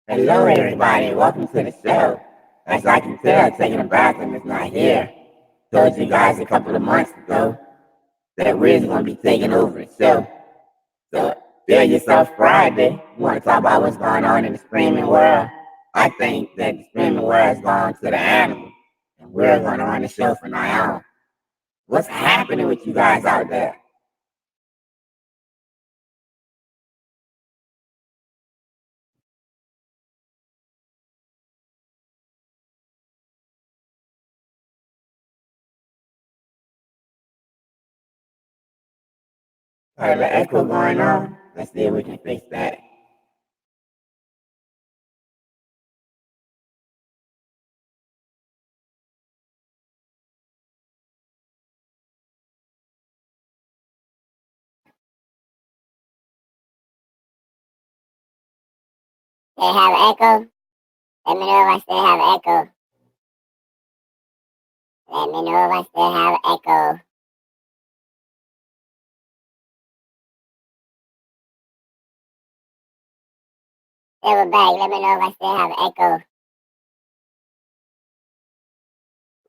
Hello, everybody. Welcome to the show. As I can tell, taking a bathroom is not here. Told you guys a couple of months ago that Riz is going to be taking over the show. So, feel yourself Friday. You want to talk about what's going on in the streaming world? I think that the streaming world is going to the animals, and we're going to run the show from now on. What's happening with you guys out there? All right, the echo going on. Let's see if we can fix that. They have echo. Let me know if I still have echo. Let me know if I still have echo. Silverback, let me know if I still have echo.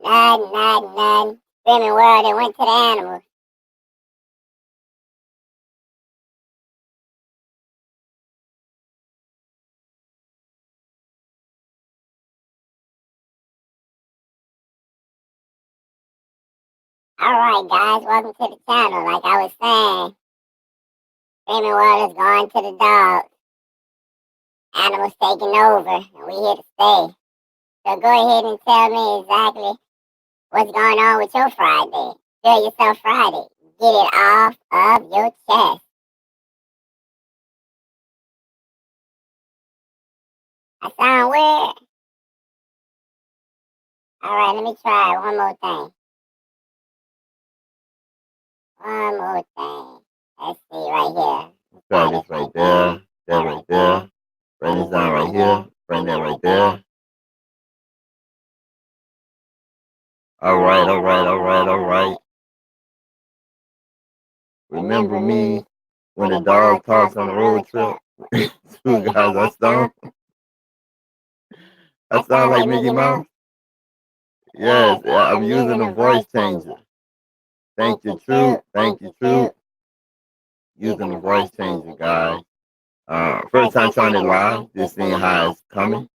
None. Streaming world, it went to the animals. Alright guys, welcome to the channel. Like I was saying, streaming world is going to the dogs. Animals taking over, and we here to stay. So go ahead and tell me exactly what's going on with your Friday. Feel yourself Friday. Get it off of your chest. I sound weird. Alright, let me try one more thing. One more thing. Let's see right here. Try this right there. That right there. Bring this down right here. Bring that right there. Alright. Remember me when the dog talks on the road trip? Two guys, I sound like Mickey Mouse. Yes, I'm using a voice changer. Thank you, Truth. Using a voice changer, guys. First time trying it live, just seeing how it's coming.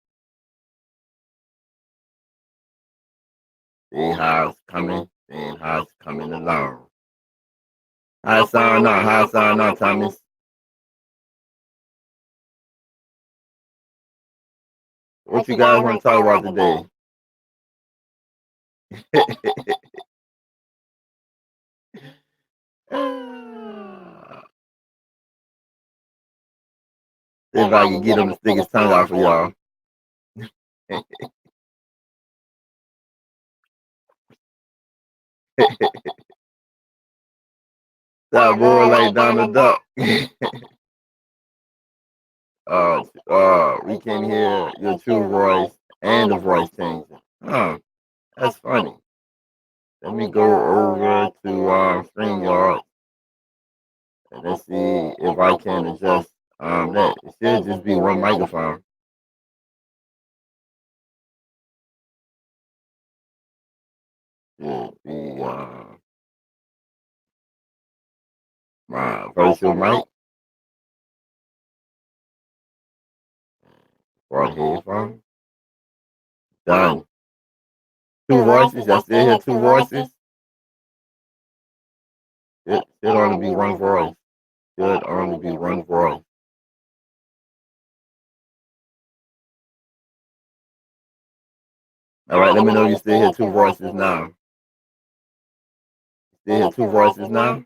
Seeing how it's coming along. How it sound now, Thomas? What you guys want to talk about today? See if I can get him to stick his tongue out for y'all. That boy like Donald Duck. We can hear your true voice and the voice changer. That's funny. Let me go over to StreamYard and let's see if I can adjust that. It should just be one microphone. Should be my virtual mic or headphone. Done. Two voices. I still hear two voices. It should only be one voice. Should only be one voice. All right, let me know you still hear two voices now. Still hear two voices now?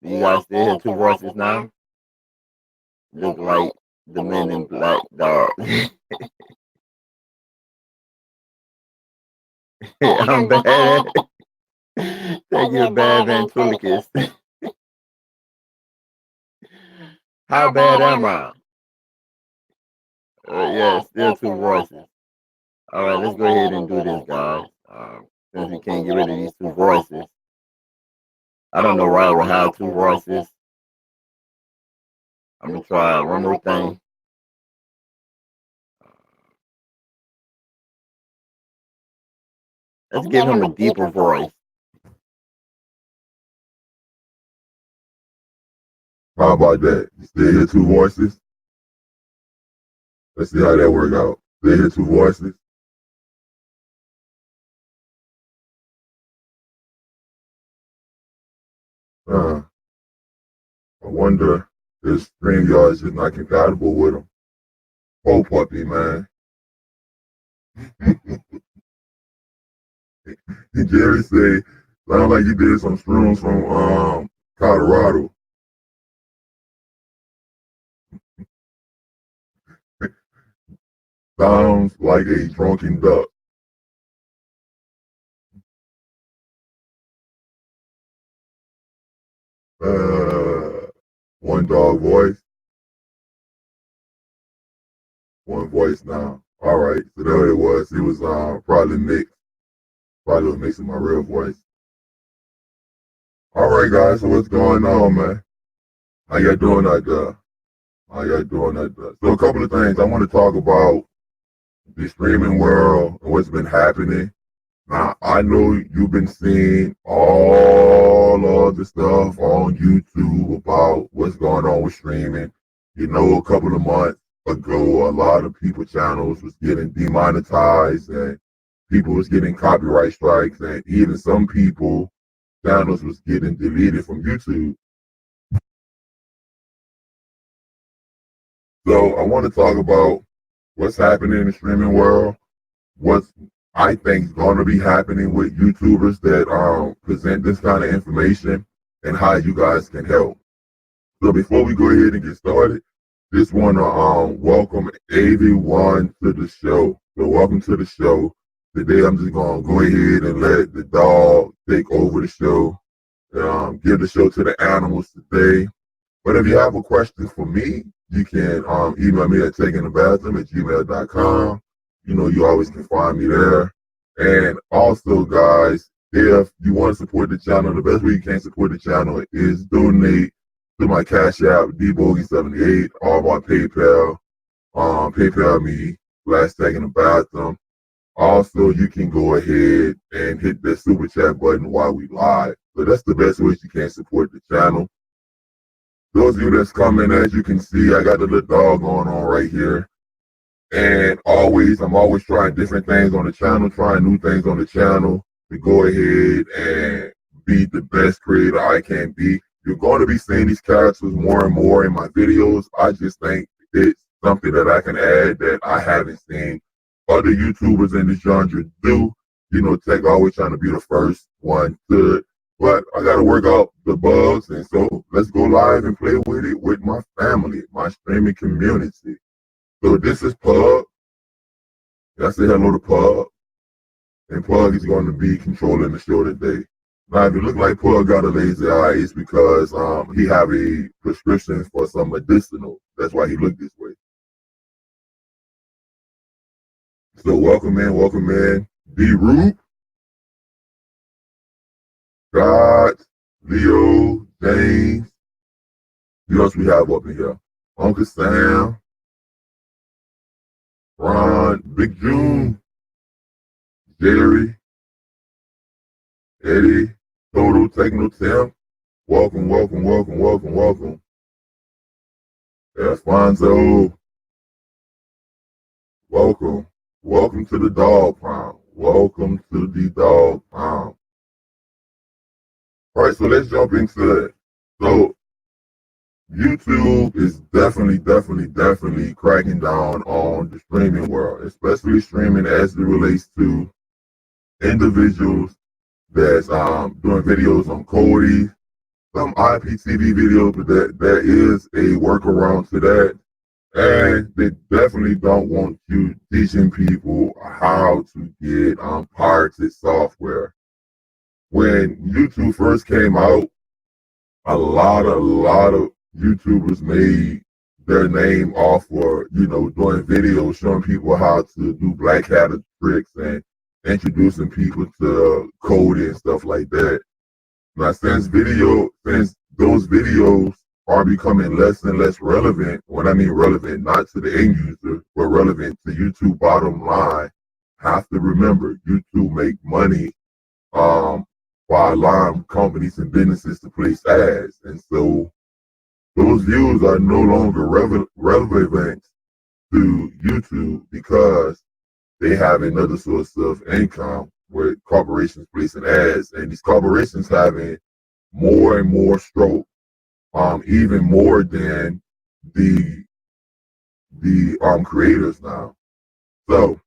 Do you guys still hear two voices now? Look like the Men in Black dog. I'm bad. Take your bad ventriloquist. How bad am I? Yeah, still two voices. All right, let's go ahead and do this, guys. Since we can't get rid of these two voices. I don't know why I would have two voices. I'm gonna try one more thing. Let's give him a deeper voice. How about that? You still hear two voices? Let's see how that work out. Still hear two voices? I wonder if StreamYard is just not compatible with them. Oh, puppy, man. Jerry say, sound like you did some shrooms from Colorado. Sounds like a drunken duck. One dog voice, one voice now. All right, so there it was. It was probably mixed. Probably was mixing my real voice. All right, guys. So what's going on, man? How y'all doing out there? How y'all doing out there? So a couple of things I want to talk about the streaming world and what's been happening. Now, I know you've been seeing all of the stuff on YouTube about what's going on with streaming. You know, a couple of months ago, a lot of people channels was getting demonetized and people was getting copyright strikes, and even some people channels was getting deleted from YouTube. So I want to talk about what's happening in the streaming world, what's I think is going to be happening with YouTubers that present this kind of information, and how you guys can help. So before we go ahead and get started, just want to welcome everyone to the show. So welcome to the show. Today I'm just going to go ahead and let the dog take over the show. Give the show to the animals today. But if you have a question for me, you can email me at takingthebathroom@gmail.com. You know, you always can find me there. And also, guys, if you want to support the channel, the best way you can support the channel is donate to my Cash App, dbogey78, or my PayPal. PayPal me, /takingthebathroom. Also, you can go ahead and hit the super chat button while we live. So that's the best way you can support the channel. Those of you that's coming, as you can see, I got the little dog going on right here. And I'm always trying different things on the channel, trying new things on the channel to go ahead and be the best creator I can be. You're going to be seeing these characters more and more in my videos. I just think it's something that I can add that I haven't seen other YouTubers in this genre do. You know, Tech always trying to be the first one to it. But I got to work out the bugs, and so let's go live and play with it with my family, my streaming community. So this is Pug. I say hello to Pug. And Pug is going to be controlling the show today. Now, if it look like Pug got a lazy eye, it's because he have a prescription for some medicinal. That's why he look this way. So welcome in. D-Root, Scott, Leo, James. Who else we have up in here? Uncle Sam, Ron, Big June, Jerry, Eddie, Total Techno Tim. Welcome. Alfonso, welcome. Welcome to the dog pound. Welcome to the dog pound. All right, so let's jump into it. So YouTube is definitely cracking down on the streaming world, especially streaming as it relates to individuals that's doing videos on Cody, some IPTV videos, but there is a workaround to that. And they definitely don't want you teaching people how to get pirated software. When YouTube first came out, a lot of YouTubers made their name off for, doing videos showing people how to do black hat tricks and introducing people to code and stuff like that. Now, since those videos are becoming less and less relevant. When I mean relevant, not to the end user, but relevant to YouTube bottom line, have to remember YouTube make money by allowing companies and businesses to place ads. And so those views are no longer relevant to YouTube because they have another source of income with corporations placing ads, and these corporations having more and more stroke, even more than the creators now. So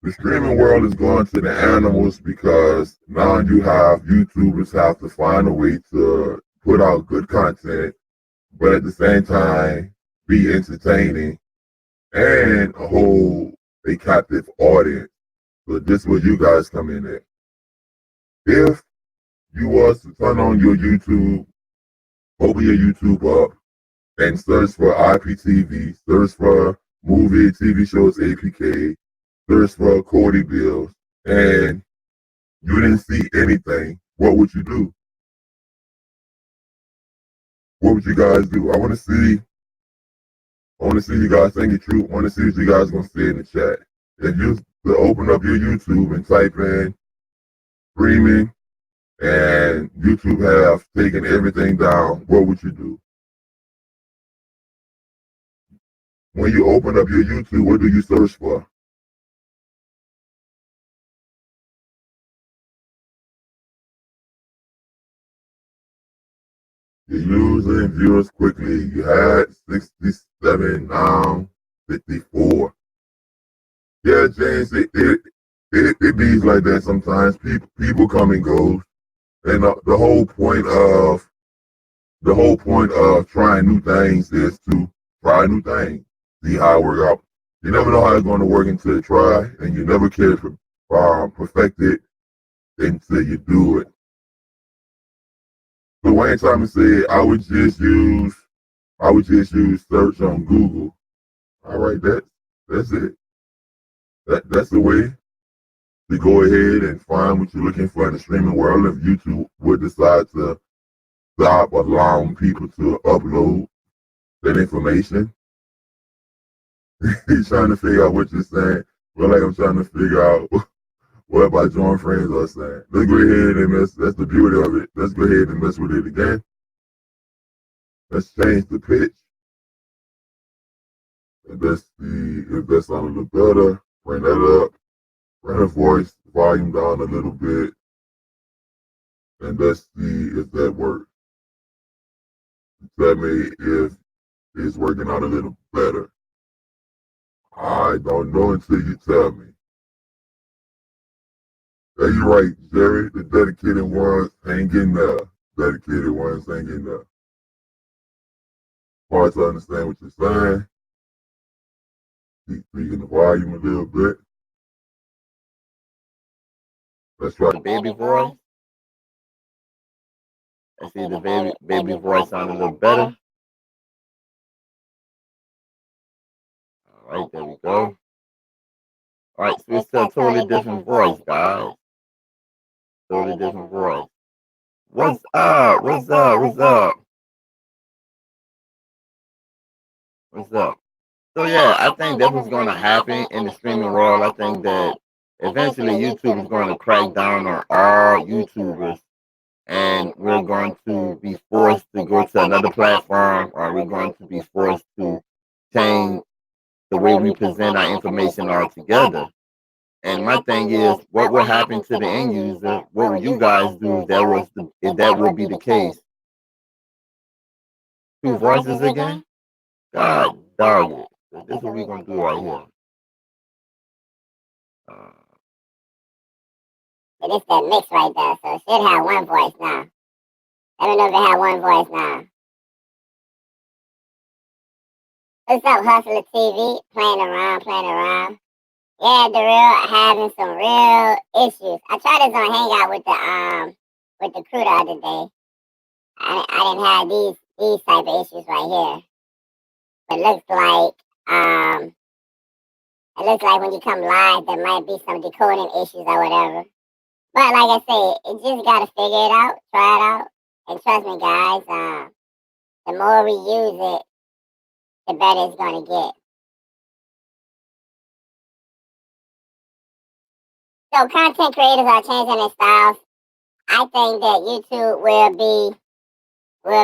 the streaming world is going to the animals because now you have YouTubers have to find a way to put out good content, but at the same time be entertaining and hold a captive audience. So this is where you guys come in at. If you was to turn on your YouTube, open your YouTube up, and search for IPTV, search for movie, TV shows, APK, search for Cody Bills, and you didn't see anything, what would you do? What would you guys do? I want to see you guys think it true. I want to see what you guys gonna say in the chat. If you to open up your YouTube and type in streaming and YouTube have taken everything down, what would you do? When you open up your YouTube, what do you search for? You're losing viewers quickly. You had 67, now 54. Yeah, James, it be like that sometimes. People come and go, and the whole point of trying new things is to try new things, see how it works out. You never know how it's going to work until you try, and you never care to perfect it until you do it. So Wayne Thomas said, I would just use search on Google. All right, that's it. That's the way to go ahead and find what you're looking for in the streaming world. If YouTube would decide to stop allowing people to upload that information, he's trying to figure out what you're saying. But like I'm trying to figure out what my joint friends are saying. Let's go ahead and that's the beauty of it. Let's go ahead and mess with it again. Let's change the pitch. And if that's sound a little better, bring that up. Bring the voice volume down a little bit. And let's see if that works. Tell me if it's working out a little better. I don't know until you tell me. Yeah, you're right, Jerry. The dedicated ones ain't getting there. Dedicated ones ain't getting there. Hard to understand what you're saying. Keep tweaking the volume a little bit. Let's try the baby voice. I see the baby voice sound a little better. All right, there we go. All right, switch to a totally different voice, guys. Totally different voice. What's up? What's up? What's up? What's up? So yeah, I think that's what's going to happen in the streaming world. I think that eventually YouTube is going to crack down on all YouTubers, and we're going to be forced to go to another platform, or we're going to be forced to change the way we present our information altogether. And my thing is, what would happen to the end user? What would you guys do if that would be the case? Two voices again? God dog it. This is what we're going to do right here. It's that mix right there, so it should have one voice now. Let me know if it have one voice now. What's up, Hustler TV? Playing around. Yeah, the real having some real issues. I tried this on Hangout with the crew the other day. I didn't have these type of issues right here. It looks like when you come live, there might be some decoding issues or whatever. But like I say, you just gotta figure it out, try it out, and trust me, guys. the more we use it, the better it's going to get. So content creators are changing their styles. I think that YouTube will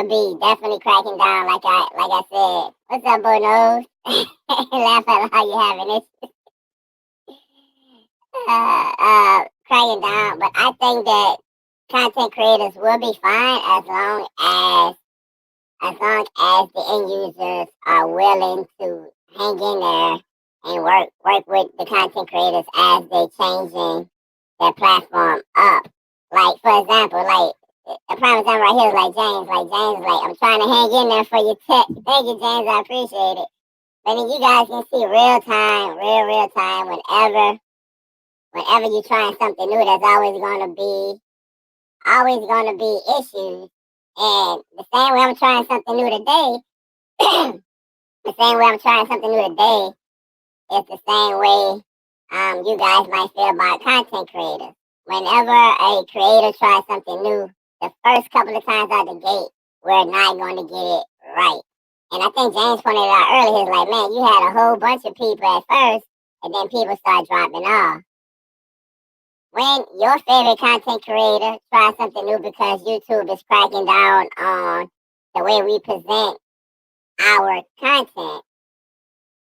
be definitely cracking down. Like I said, what's up, Bo Nose? Laugh at how you having it. Cracking down. But I think that content creators will be fine as long as the end users are willing to hang in there and work with the content creators as they changing their platform up. Like, for example, like a prime example right here is like James. Like James is like, I'm trying to hang in there for your tech. Thank you, James. I appreciate it. But then you guys can see real time, whenever you're trying something new, there's always gonna be issues. And the same way I'm trying something new today, the same way I'm trying something new today is the same way you guys might feel about content creators. Whenever a creator tries something new, the first couple of times out the gate, we're not going to get it right. And I think James pointed it out earlier. He's like, man, you had a whole bunch of people at first, and then people start dropping off. When your favorite content creator tries something new because YouTube is cracking down on the way we present our content,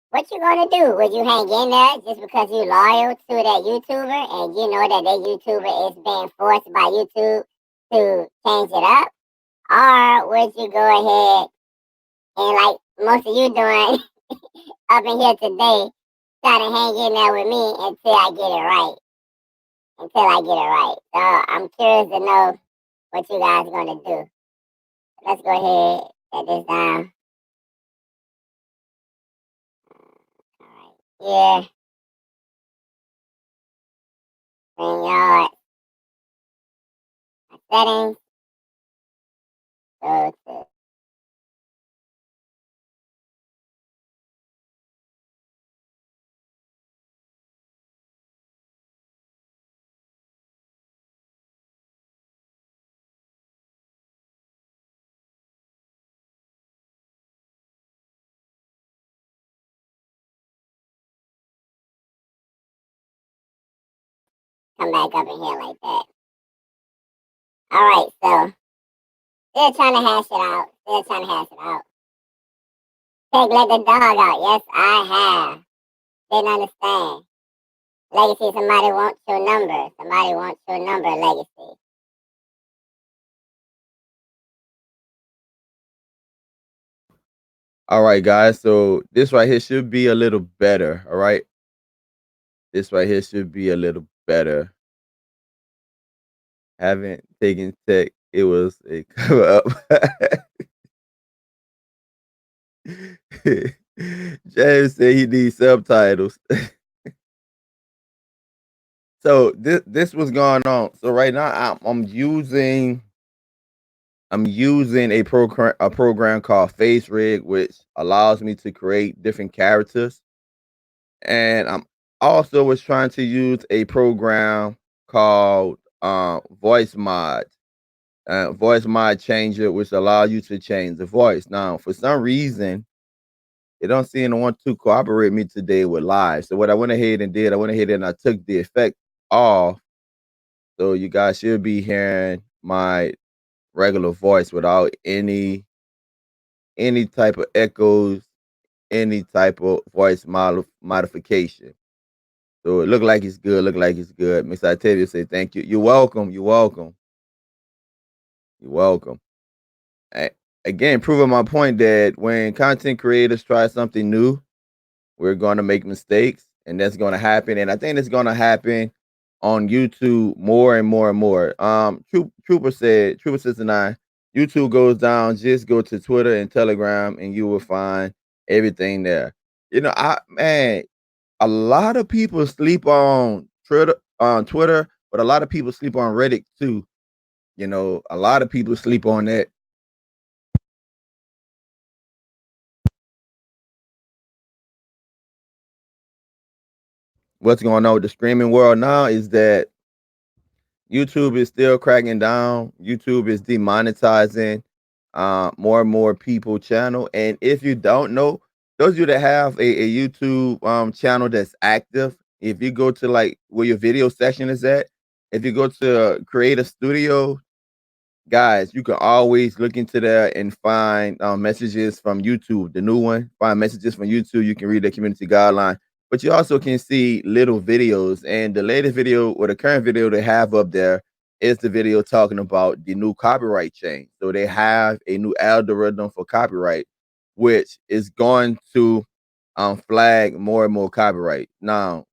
what you gonna do? Would you hang in there just because you loyal to that YouTuber and you know that YouTuber is being forced by YouTube to change it up? Or would you go ahead and, like most of you doing up in here today, try to hang in there with me until I get it right? So I'm curious to know what you guys are gonna do. Let's go ahead and set this down. All right. Yeah. Bring your settings. Go to come back up in here like that. All right, so still trying to hash it out. Take let the dog out. Yes, I have. Didn't understand. Legacy, somebody wants your number, Legacy. All right, guys. So this right here should be a little better. All right. This right here should be a little better. Haven't taken tech. It was a cover up. James said he needs subtitles. So this was going on. So right now I'm using a program called Face Rig, which allows me to create different characters. And I'm also was trying to use a program called Voice Mod Changer, which allows you to change the voice. Now, for some reason, they don't seem to want to cooperate me today with live. So what I went ahead and did, I took the effect off. So you guys should be hearing my regular voice without any type of echoes, any type of voice modification. So it look like it's good. Miss Octavia say thank you. You're welcome. You're welcome. You're welcome. Again, proving my point that when content creators try something new, we're going to make mistakes, and that's going to happen. And I think it's going to happen on YouTube more and more and more. Trooper 69, YouTube goes down. Just go to Twitter and Telegram, and you will find everything there. A lot of people sleep on Twitter, but a lot of people sleep on Reddit too. A lot of people sleep on that. What's going on with the streaming world now is that YouTube is still cracking down. YouTube is demonetizing more and more people channel. And if you don't know, those of you that have a YouTube channel that's active, if you go to like where your video section is at, if you go to create a studio, guys, you can always look into there and find messages from YouTube, the new one. Find messages from YouTube. You can read the community guideline, but you also can see little videos. And the latest video or the current video they have up there is the video talking about the new copyright change. So they have a new algorithm for copyright, which is going to flag more and more copyright. Now,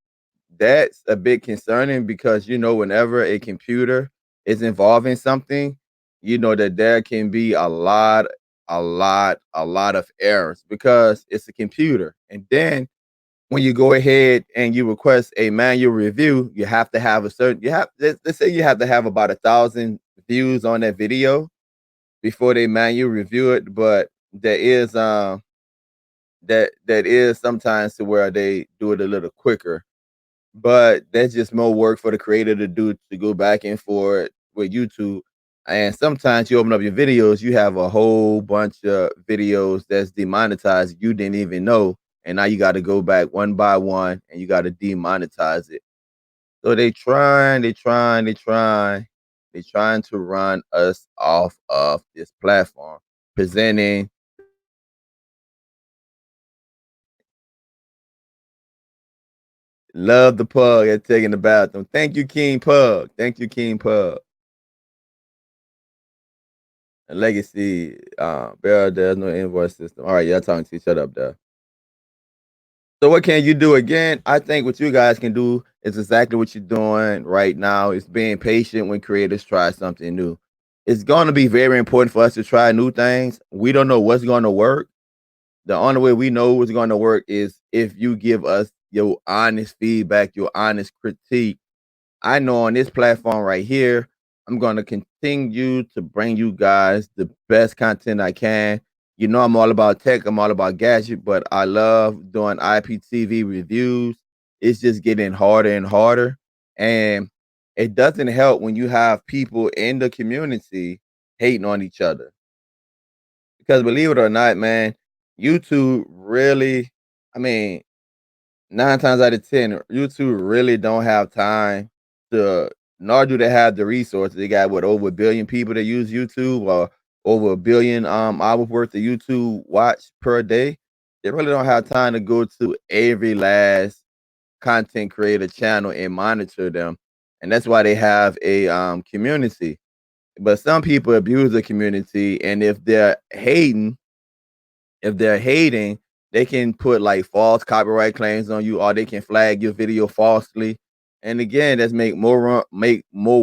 that's a bit concerning because whenever a computer is involved in something, that there can be a lot of errors because it's a computer. And then when you go ahead and you request a manual review, you have to have let's say you have to have about 1,000 views on that video before they manual review it. But that is sometimes to where they do it a little quicker, but that's just more work for the creator to do, to go back and forth with YouTube. And sometimes you open up your videos, you have a whole bunch of videos that's demonetized you didn't even know. And now you got to go back one by one and you got to demonetize it. So they trying to run us off of this platform, presenting. Love the pug at taking the bathroom. Thank you, King Pug. Thank you, King Pug. Legacy, Barrel, there's no invoice system. All right, y'all talking to each other up there. So what can you do? Again, I think what you guys can do is exactly what you're doing right now. Is being patient when creators try something new. It's going to be very important for us to try new things. We don't know what's going to work. The only way we know what's going to work is if you give us your honest feedback, your honest critique. I know on this platform right here, I'm going to continue to bring you guys the best content I can. I'm all about tech, I'm all about gadget, but I love doing IPTV reviews. It's just getting harder and harder. And it doesn't help when you have people in the community hating on each other. Because believe it or not, man, YouTube really, I mean, 9 times out of 10, YouTube really don't have time to, nor do they have the resources. They got over 1 billion people that use YouTube, or over 1 billion hours worth of YouTube watch per day. They really don't have time to go to every last content creator channel and monitor them. And that's why they have a community. But some people abuse the community, and if they're hating, they can put like false copyright claims on you, or they can flag your video falsely. And again, that's make more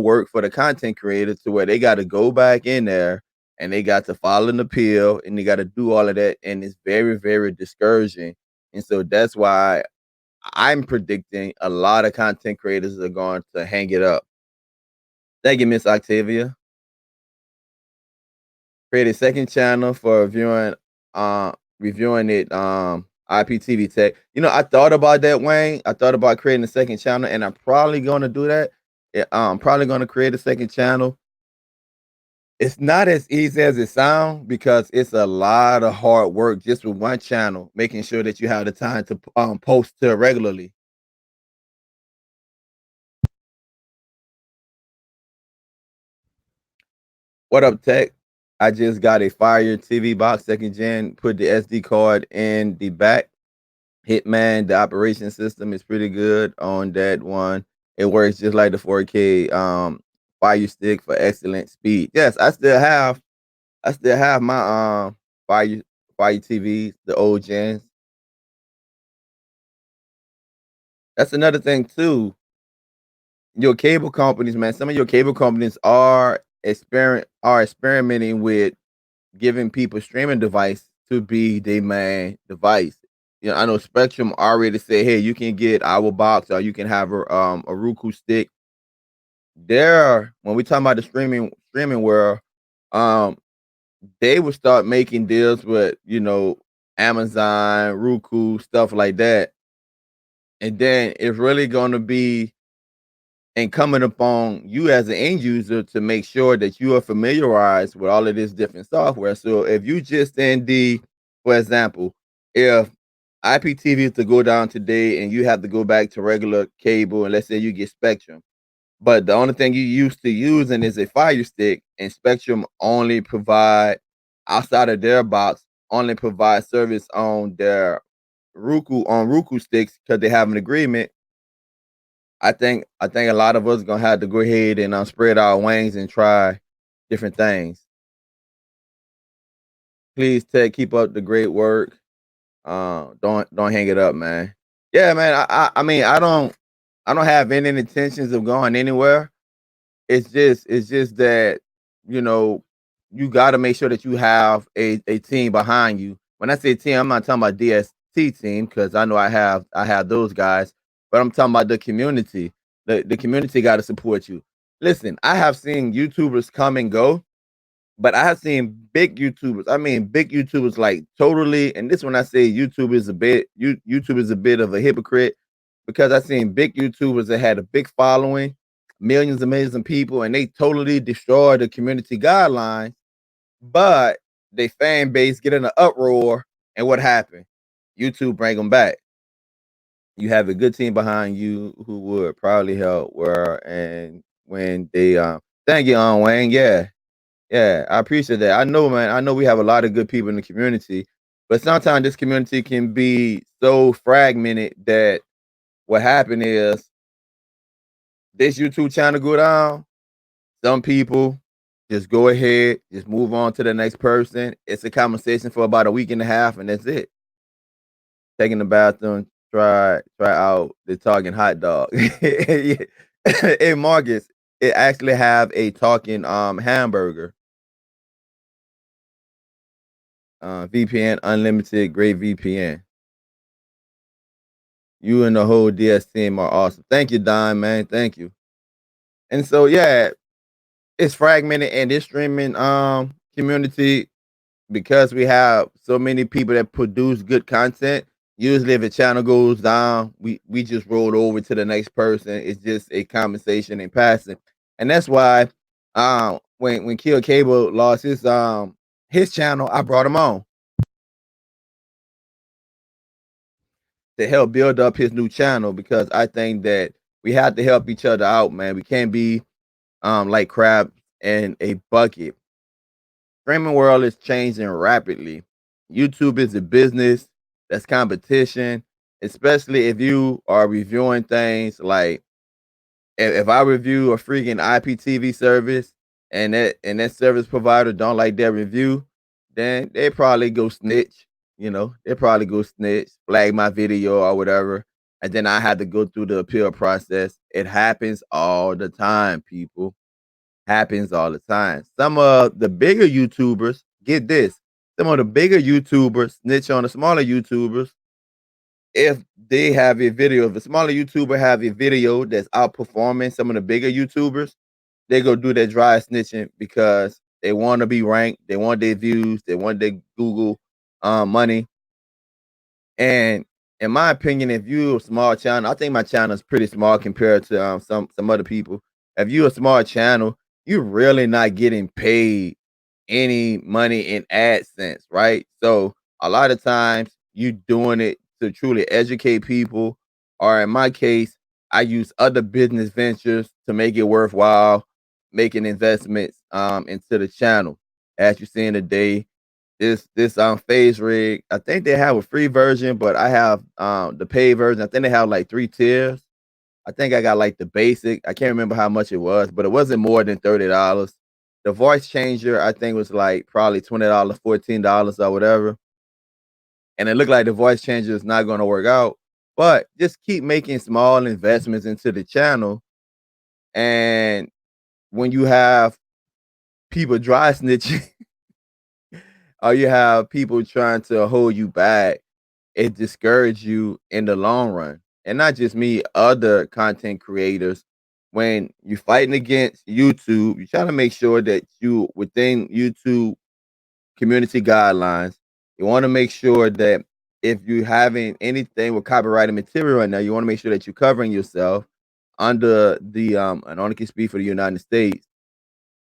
work for the content creators, to where they got to go back in there and they got to file an appeal and they got to do all of that. And it's very, very discouraging. And so that's why I'm predicting a lot of content creators are going to hang it up. Thank you, Miss Octavia. Create a second channel for reviewing it IPTV tech. I thought about that, Wayne. I thought about creating a second channel, and I'm probably gonna do that. I'm probably gonna create a second channel. It's not as easy as it sounds, because it's a lot of hard work just with one channel, making sure that you have the time to post to regularly. What up, Tech? I just got a Fire TV box, second gen. Put the SD card in the back. Hitman, the operation system is pretty good on that one. It works just like the 4K Fire Stick for excellent speed. Yes, I still have my Fire Fire TVs, the old gens. That's another thing too. Your cable companies, man, some of your cable companies are experimenting with giving people streaming device to be their main device. I know Spectrum already said, hey, you can get our box, or you can have a Roku stick. There, when we talk about the streaming world, um, they would start making deals with Amazon, Roku, stuff like that, and then it's really gonna be coming upon you as an end user to make sure that you are familiarized with all of this different software. So if you just in the, for example, if IPTV is to go down today and you have to go back to regular cable, and let's say you get Spectrum, but the only thing you used to using is a Fire Stick, and Spectrum only provide outside of their box, only provide service on their Roku sticks because they have an agreement. I think a lot of us gonna have to go ahead and spread our wings and try different things. Please, Ted, keep up the great work. Don't hang it up, man. Yeah, man. I mean I don't have any intentions of going anywhere. It's just that you know you got to make sure that you have a team behind you. When I say team, I'm not talking about DST team because I know I have those guys, but I'm talking about the community. The community got to support you. Listen, I have seen YouTubers come and go, but I have seen big YouTubers. I mean, big YouTubers like totally. And this when I say YouTube is a bit of a hypocrite because I've seen big YouTubers that had a big following, millions and millions of people, and they totally destroy the community guidelines. But they fan base get in an uproar, and what happened? YouTube bring them back. You have a good team behind you who would probably help where and when they thank you on Wayne. Yeah, yeah, I appreciate that. I know, man. I know we have a lot of good people in the community, but sometimes this community can be so fragmented that what happened is this YouTube channel go down. Some people just go ahead, just move on to the next person. It's a conversation for about a week and a half, and that's it. Taking the bathroom, try out the talking hot dog. Yeah. Hey, Marcus, it actually have a talking hamburger. VPN unlimited, great VPN. You and the whole DS team are awesome. Thank you, Don, man. Thank you. And so yeah, it's fragmented in this streaming community because we have so many people that produce good content. Usually if a channel goes down, we just roll over to the next person. It's just a conversation and passing. And that's why when Kill Cable lost his channel, I brought him on to help build up his new channel because I think that we have to help each other out, man. We can't be like crabs in a bucket. Streaming world is changing rapidly. YouTube is a business. That's competition, especially if you are reviewing things like if I review a freaking IPTV service and that service provider don't like their review, then they probably go snitch. They probably go snitch, flag my video or whatever, and then I had to go through the appeal process. It happens all the time, people. Happens all the time. Some of the bigger YouTubers get this. Some of the bigger YouTubers snitch on the smaller YouTubers if they have a video, if a smaller YouTuber have a video that's outperforming some of the bigger YouTubers, they go do their dry snitching because they want to be ranked, they want their views, they want their Google money. And in my opinion, if you a small channel, I think my channel is pretty small compared to some other people. If you a small channel, you're really not getting paid any money in AdSense, right? So a lot of times you doing it to truly educate people, or in my case, I use other business ventures to make it worthwhile, making investments into the channel. As you see in the day, this phase rig, I think they have a free version, but I have the paid version. I think they have like 3 tiers. I think I got like the basic. I can't remember how much it was, but it wasn't more than $30. The voice changer, I think, was like probably $20, $14 or whatever. And it looked like the voice changer is not going to work out. But just keep making small investments into the channel. And when you have people dry snitching or you have people trying to hold you back, it discourages you in the long run. And not just me, other content creators. When you're fighting against YouTube, you try to make sure that you within YouTube community guidelines. You want to make sure that if you having anything with copyrighted material right now, you want to make sure that you're covering yourself. under the and only can speak for the United States,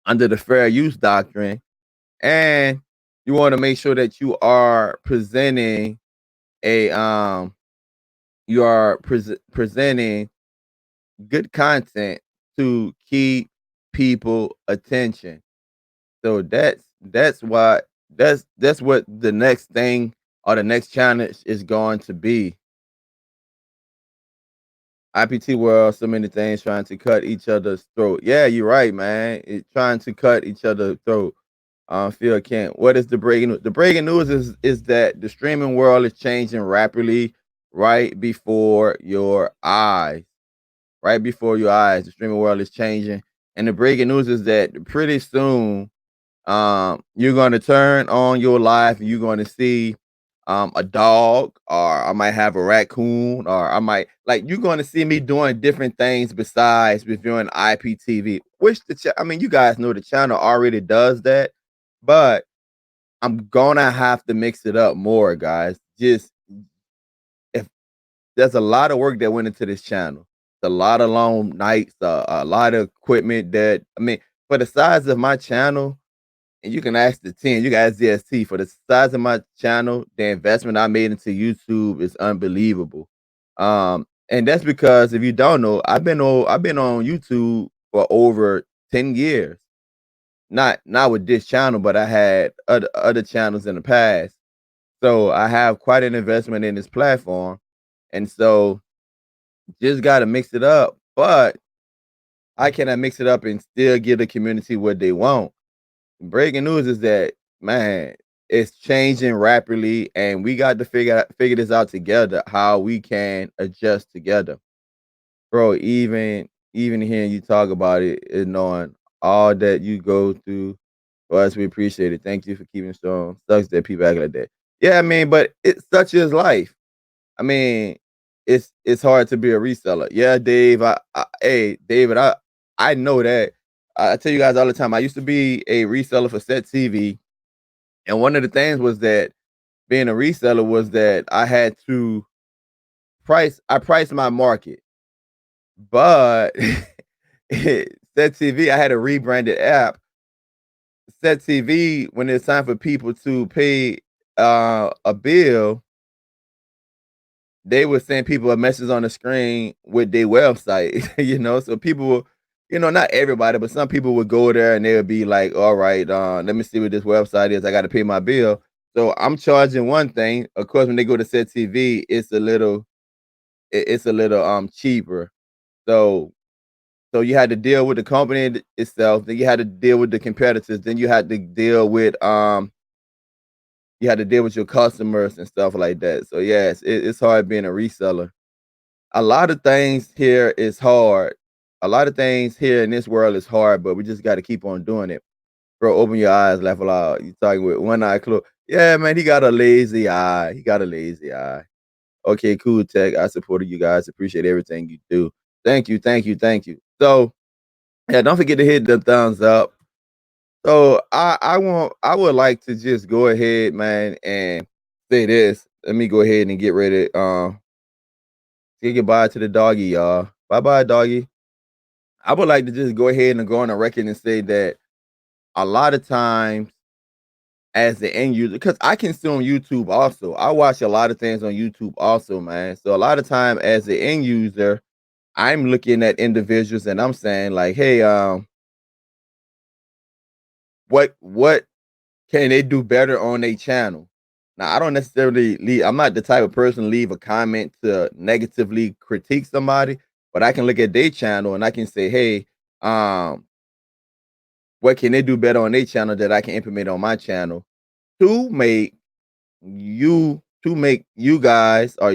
under the fair use doctrine, and you want to make sure that you are presenting a presenting good content to keep people attention. So that's what the next thing or the next challenge is going to be. IPT world, so many things trying to cut each other's throat. Yeah, you're right, man. It's trying to cut each other's throat. Phil Kent. What is the breaking news? The breaking news is that the streaming world is changing rapidly right before your eyes. Right before your eyes, the streaming world is changing. And the breaking news is that pretty soon, you're going to turn on your life and you're going to see a dog, or I might have a raccoon, or I might like you're going to see me doing different things besides reviewing IPTV. Which I mean, you guys know the channel already does that, but I'm gonna have to mix it up more, guys. Just if there's a lot of work that went into this channel, a lot of long nights, a lot of equipment that I mean, for the size of my channel, and you can ask the 10, you guys DST for the size of my channel, the investment I made into YouTube is unbelievable. And that's because if you don't know, I've been on YouTube for over 10 years. Not with this channel, but I had other channels in the past. So I have quite an investment in this platform. And so just gotta mix it up. But I cannot mix it up and still give the community what they want. Breaking news is that, man, it's changing rapidly, and we got to figure this out together. How we can adjust together, bro. Even hearing you talk about it and knowing all that you go through for us, we appreciate it. Thank you for keeping strong. Sucks that people act like that. Yeah, I mean, but it's such is life. I mean, it's hard to be a reseller. Yeah, Dave. Hey, David. I know that. I tell you guys all the time. I used to be a reseller for Set TV, and one of the things was that being a reseller was that I had to price. I priced my market, but Set TV. I had a rebranded app. Set TV. When it's time for people to pay a bill, they would send people a message on the screen with their website, so people will, not everybody, but some people would go there and they would be like, all right, let me see what this website is. I got to pay my bill. So I'm charging one thing. Of course, when they go to Set TV, it's a little cheaper. So you had to deal with the company itself, then you had to deal with the competitors, then you had to deal with your customers and stuff like that. So yes, it's hard being a reseller. A lot of things here is hard. A lot of things here in this world is hard, but we just got to keep on doing it. Bro, open your eyes, laugh aloud. You talking with one eye closed. Yeah, man, he got a lazy eye. He got a lazy eye. Okay, cool, Tech. I supported you guys. Appreciate everything you do. Thank you, thank you, thank you. So, yeah, don't forget to hit the thumbs up. So, I would like to just go ahead, man, and say this. Let me go ahead and get ready. Say goodbye to the doggy, y'all. Bye bye, doggy. I would like to just go ahead and go on a record and say that a lot of times, as the end user, because I consume YouTube also. I watch a lot of things on YouTube also, man. So a lot of time as the end user, I'm looking at individuals and I'm saying like, hey, what can they do better on their channel? Now, I don't necessarily leave. I'm not the type of person to leave a comment to negatively critique somebody, but I can look at their channel and I can say, hey, um, what can they do better on their channel that I can implement on my channel to make you guys or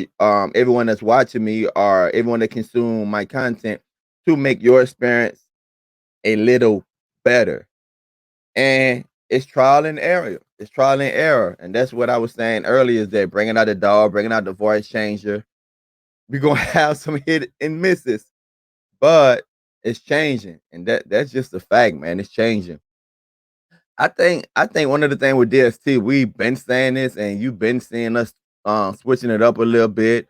everyone that's watching me or everyone that consume my content to make your experience a little better. And it's trial and error. It's trial and error. And that's what I was saying earlier is that bringing out the dog, bringing out the voice changer, we're gonna have some hit and misses, but it's changing. And that's just a fact, man. It's changing. I think one of the things with DST, we've been saying this and you've been seeing us switching it up a little bit,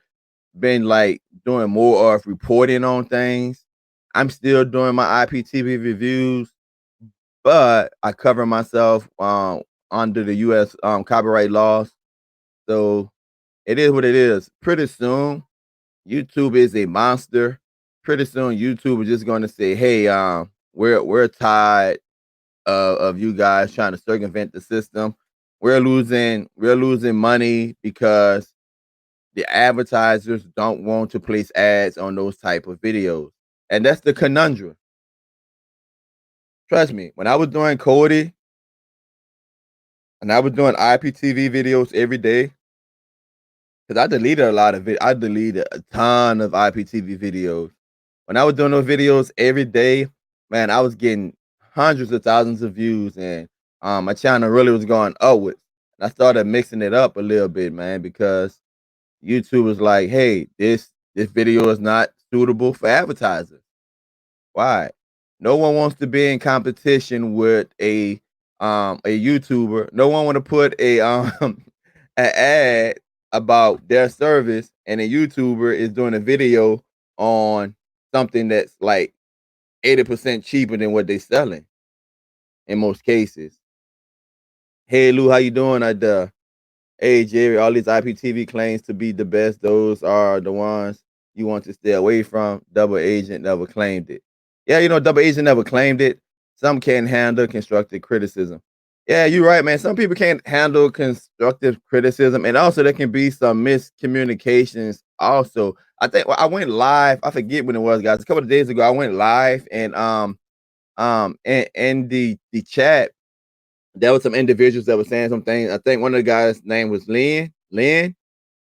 been like doing more of reporting on things. I'm still doing my IPTV reviews, but I cover myself under the US copyright laws. So it is what it is. Pretty soon, YouTube is a monster. Pretty soon, YouTube is just going to say, "Hey, we're tired of you guys trying to circumvent the system. We're losing money because the advertisers don't want to place ads on those type of videos." And that's the conundrum. Trust me, when I was doing Cody and I was doing IPTV videos every day, because I deleted a lot of it. I deleted a ton of IPTV videos. When I was doing those videos every day, man, I was getting hundreds of thousands of views, and my channel really was going upwards. And I started mixing it up a little bit, man, because YouTube was like, "Hey, this video is not suitable for advertisers." Why? No one wants to be in competition with a YouTuber. No one want to put a an ad about their service, and a YouTuber is doing a video on something that's like 80% cheaper than what they're selling in most cases. Hey Lou, how you doing? Hey Jerry, all these IPTV claims to be the best, those are the ones you want to stay away from. Double agent never claimed it. Yeah, double agent never claimed it. Some can't handle constructive criticism. Yeah, you're right, man. Some people can't handle constructive criticism, and also there can be some miscommunications. Also, I think I went live. I forget when it was, guys. A couple of days ago, I went live, and in the chat, there was some individuals that were saying some things. I think one of the guys' name was Lynn. Lynn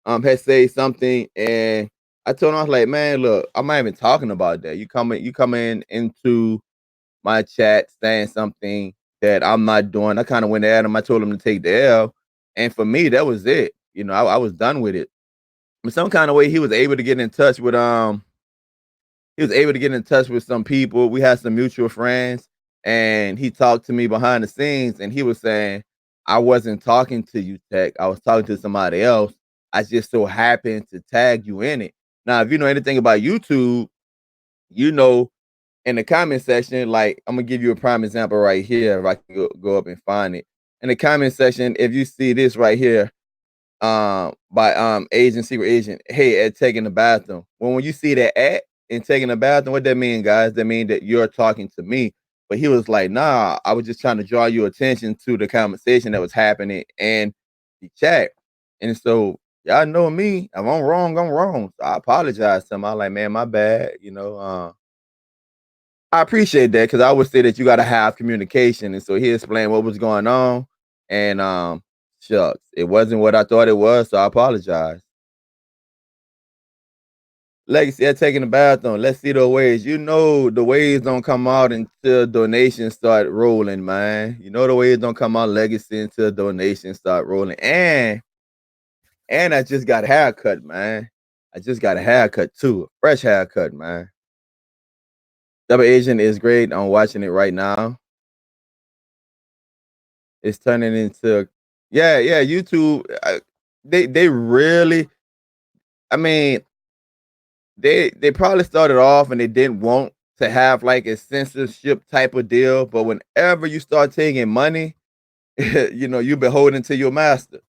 had said something, and I told him, I was like, "Man, look, I'm not even talking about that. You coming into my chat saying something that I'm not doing." I kind of went at him. I told him to take the L, and for me, that was it. I was done with it. In some kind of way, he was able to get in touch with some people. We had some mutual friends, and he talked to me behind the scenes, and he was saying, "I wasn't talking to you, Tech. I was talking to somebody else. I just so happened to tag you in it." Now, if you know anything about YouTube, you know in the comment section, like I'm gonna give you a prime example right here. If I can go up and find it in the comment section, if you see this right here, by agent secret agent, "Hey, at taking the bathroom." When you see that at and taking the bathroom, what that mean, guys? That mean that you're talking to me. But he was like, "Nah, I was just trying to draw your attention to the conversation that was happening in the chat." And so y'all know me. If I'm wrong, I'm wrong. So I apologize to him. I like, "Man, my bad." I appreciate that, because I would say that you got to have communication. And so he explained what was going on, and shucks, it wasn't what I thought it was, so I apologize. Legacy at taking the bathroom. Let's see the waves. The waves don't come out until donations start rolling, man. The waves don't come out, Legacy, until donations start rolling. And I just got a haircut, man. I just got a haircut too. A fresh haircut, man. Double Agent is great. I'm watching it right now. It's turning into, yeah, YouTube. They really, I mean, they probably started off and they didn't want to have like a censorship type of deal, but whenever you start taking money, you're beholden to your master.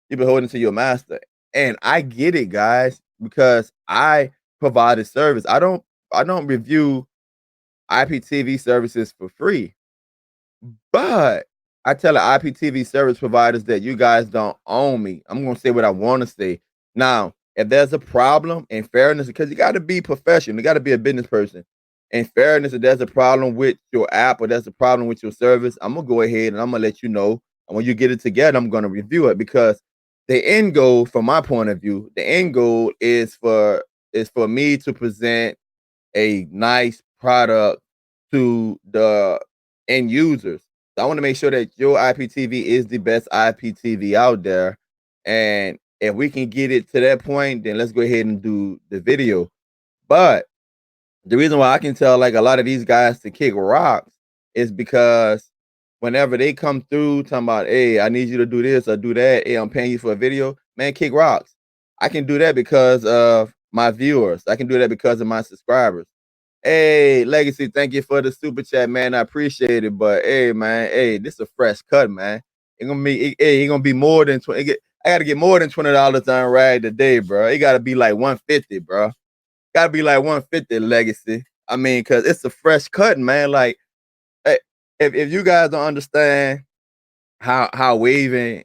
You're beholden to your master. And I get it, guys, because I provide a service. I don't review IPTV services for free. But I tell the IPTV service providers that you guys don't own me. I'm gonna say what I want to say. Now, if there's a problem in fairness, because you got to be professional, you got to be a business person. In fairness, if there's a problem with your app or there's a problem with your service, I'm gonna go ahead and I'm gonna let you know. And when you get it together, I'm gonna review it, because the end goal, from my point of view, the end goal is for me to present a nice product to the end users. So I want to make sure that your IPTV is the best IPTV out there. And if we can get it to that point, then let's go ahead and do the video. But the reason why I can tell like a lot of these guys to kick rocks is because whenever they come through talking about, "Hey, I need you to do this or do that. Hey, I'm paying you for a video," man, kick rocks. I can do that because of my viewers. I can do that because of my subscribers. Hey, Legacy, thank you for the super chat, man. I appreciate it. But hey, man, hey, this is a fresh cut, man. It gonna be more than 20. I gotta get more than $20 on ride today, bro. It gotta be like 150, bro. Gotta be like 150 Legacy. I mean, cause it's a fresh cut, man. Like, hey, if you guys don't understand how waves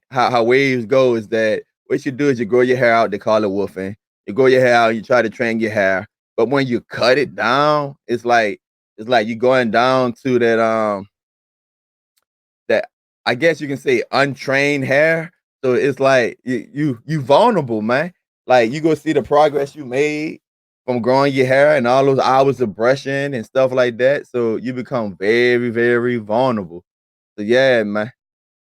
go, is that what you do is you grow your hair out. They call it wolfing. You grow your hair out. You try to train your hair, but when you cut it down, it's like you going down to that I guess you can say untrained hair. So it's like you vulnerable, man. Like you go see the progress you made from growing your hair and all those hours of brushing and stuff like that. So you become very, very vulnerable. So yeah, man.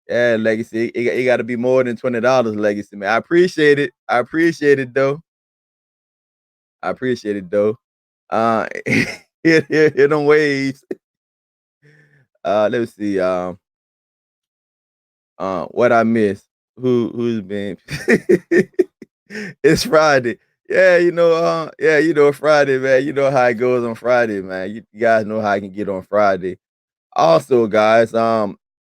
Yeah, Legacy. It got to be more than $20, Legacy, man. I appreciate it. I appreciate it though. I appreciate it though. Hit them waves. Let me see. What I missed. Who's been? It's Friday. Yeah, Friday, man. You know how it goes on Friday, man. You guys know how I can get on Friday. Also, guys,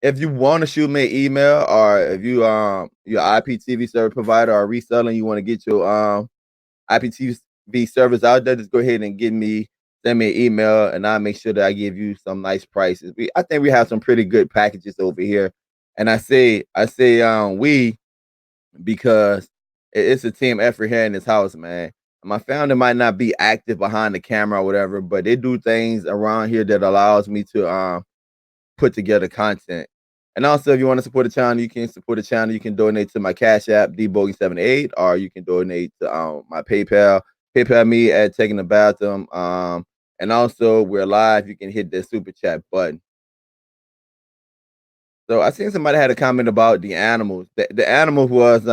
if you want to shoot me an email, or if your IPTV service provider or reselling, you want to get your IPTV service out there, just go ahead and send me an email, and I'll make sure that I give you some nice prices. I think we have some pretty good packages over here, and I say we because it's a team effort here in this house, man. My founder might not be active behind the camera or whatever, but they do things around here that allows me to put together content. And also, if you want to support the channel, you can support the channel. You can donate to my Cash App, dbogie78, or you can donate to my PayPal. PayPal me at taking the bathroom. And also, we're live. You can hit the super chat button. So I seen somebody had a comment about the animals. The animal was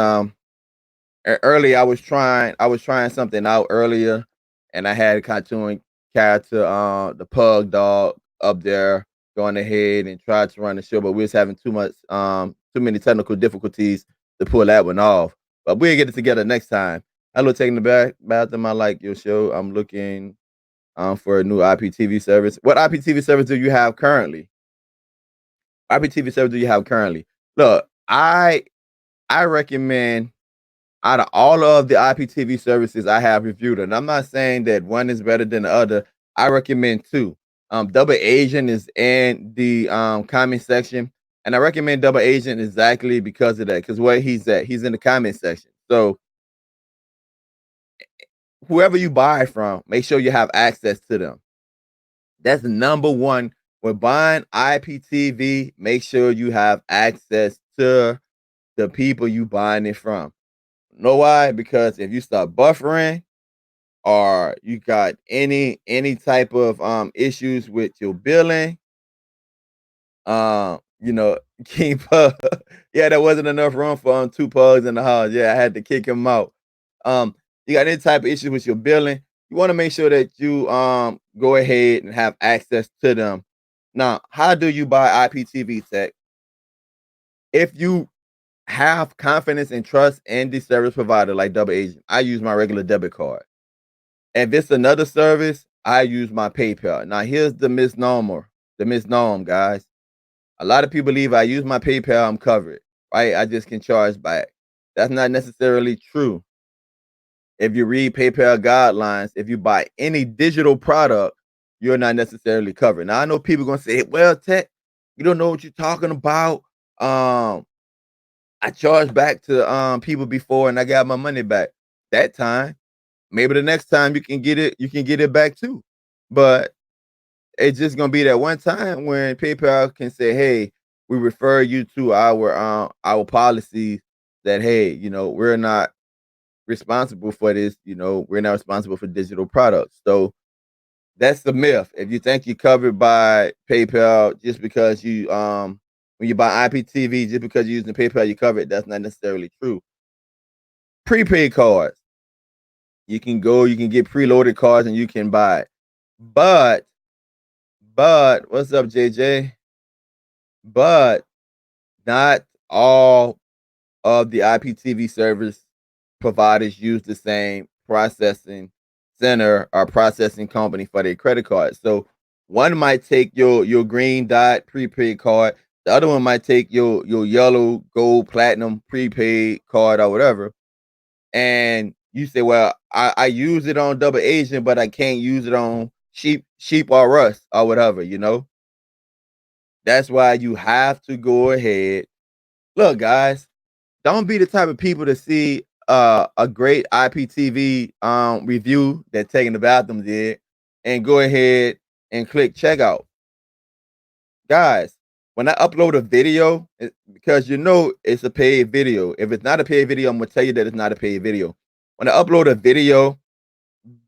earlier. I was trying something out earlier, and I had a cartoon character, the pug dog up there, going ahead and tried to run the show, but we was having too many technical difficulties to pull that one off. But we'll get it together next time. Hello, taking the bathroom. I like your show. I'm looking for a new IPTV service. What IPTV service do you have currently? IPTV service do you have currently? Look, I recommend, out of all of the IPTV services I have reviewed, and I'm not saying that one is better than the other, I recommend two. Double Agent is in the comment section, and I recommend Double Agent exactly because of that. Because where he's at, he's in the comment section. So whoever you buy from, make sure you have access to them. That's the number one. When buying IPTV, make sure you have access to the people you buying it from. Know why? Because if you start buffering, or you got any type of issues with your billing, you know, keep yeah, there wasn't enough room for two pugs in the house. Yeah, I had to kick him out. You got any type of issues with your billing, you want to make sure that you go ahead and have access to them. Now, how do you buy IPTV tech? If you have confidence and trust in the service provider like Double Agent, I use my regular debit card. If it's another service, I use my PayPal. Now, here's the misnomer, guys. A lot of people believe I use my PayPal, I'm covered, right? I just can charge back. That's not necessarily true. If you read PayPal guidelines, if you buy any digital product, you're not necessarily covered. Now, I know people going to say, well, Tech, you don't know what you're talking about. I charged back to people before and I got my money back that time. Maybe the next time you can get it back too. But it's just gonna be that one time when PayPal can say, "Hey, we refer you to our policies that, hey, we're not responsible for this. We're not responsible for digital products." So that's the myth. If you think you're covered by PayPal just because when you buy IPTV, just because you're using PayPal, you're covered. That's not necessarily true. Prepaid cards. You can get preloaded cards and you can buy it. But what's up, JJ? But not all of the IPTV service providers use the same processing center or processing company for their credit card. So one might take your green dot prepaid card, the other one might take your yellow, gold, platinum prepaid card or whatever. And you say, well, I use it on double agent, but I can't use it on sheep or rust or whatever, you know. That's why you have to go ahead. Look, guys, don't be the type of people to see a great IPTV review that Taking the Bathroom did and go ahead and click checkout. Guys, when I upload a video, because you know it's a paid video. If it's not a paid video, I'm gonna tell you that it's not a paid video. When I upload a video,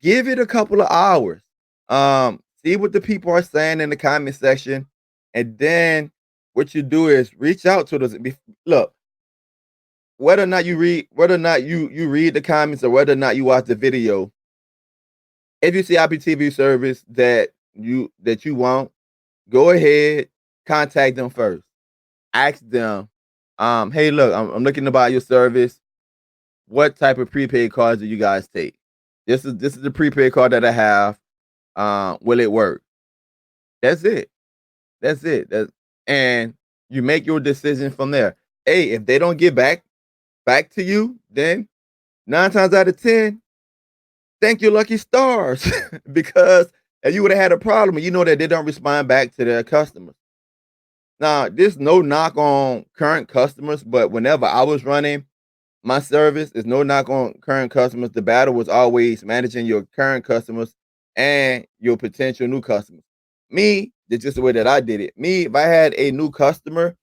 give it a couple of hours. See what the people are saying in the comment section, and then what you do is reach out to those. Look, whether or not you read the comments or whether or not you watch the video, if you see IPTV service that you want, go ahead, contact them first. Ask them, hey, look, I'm looking to buy your service. What type of prepaid cards do you guys take? This is the prepaid card that I have. Will it work? That's it. That's it. And you make your decision from there. Hey, if they don't get back to you, then 9 times out of 10, thank your lucky stars. Because if you would have had a problem, you know that they don't respond back to their customers. Now, there's no knock on current customers, but whenever I was running my service, is no knock on current customers. The battle was always managing your current customers and your potential new customers. Me, that's just the way that I did it. Me, if I had a new customer,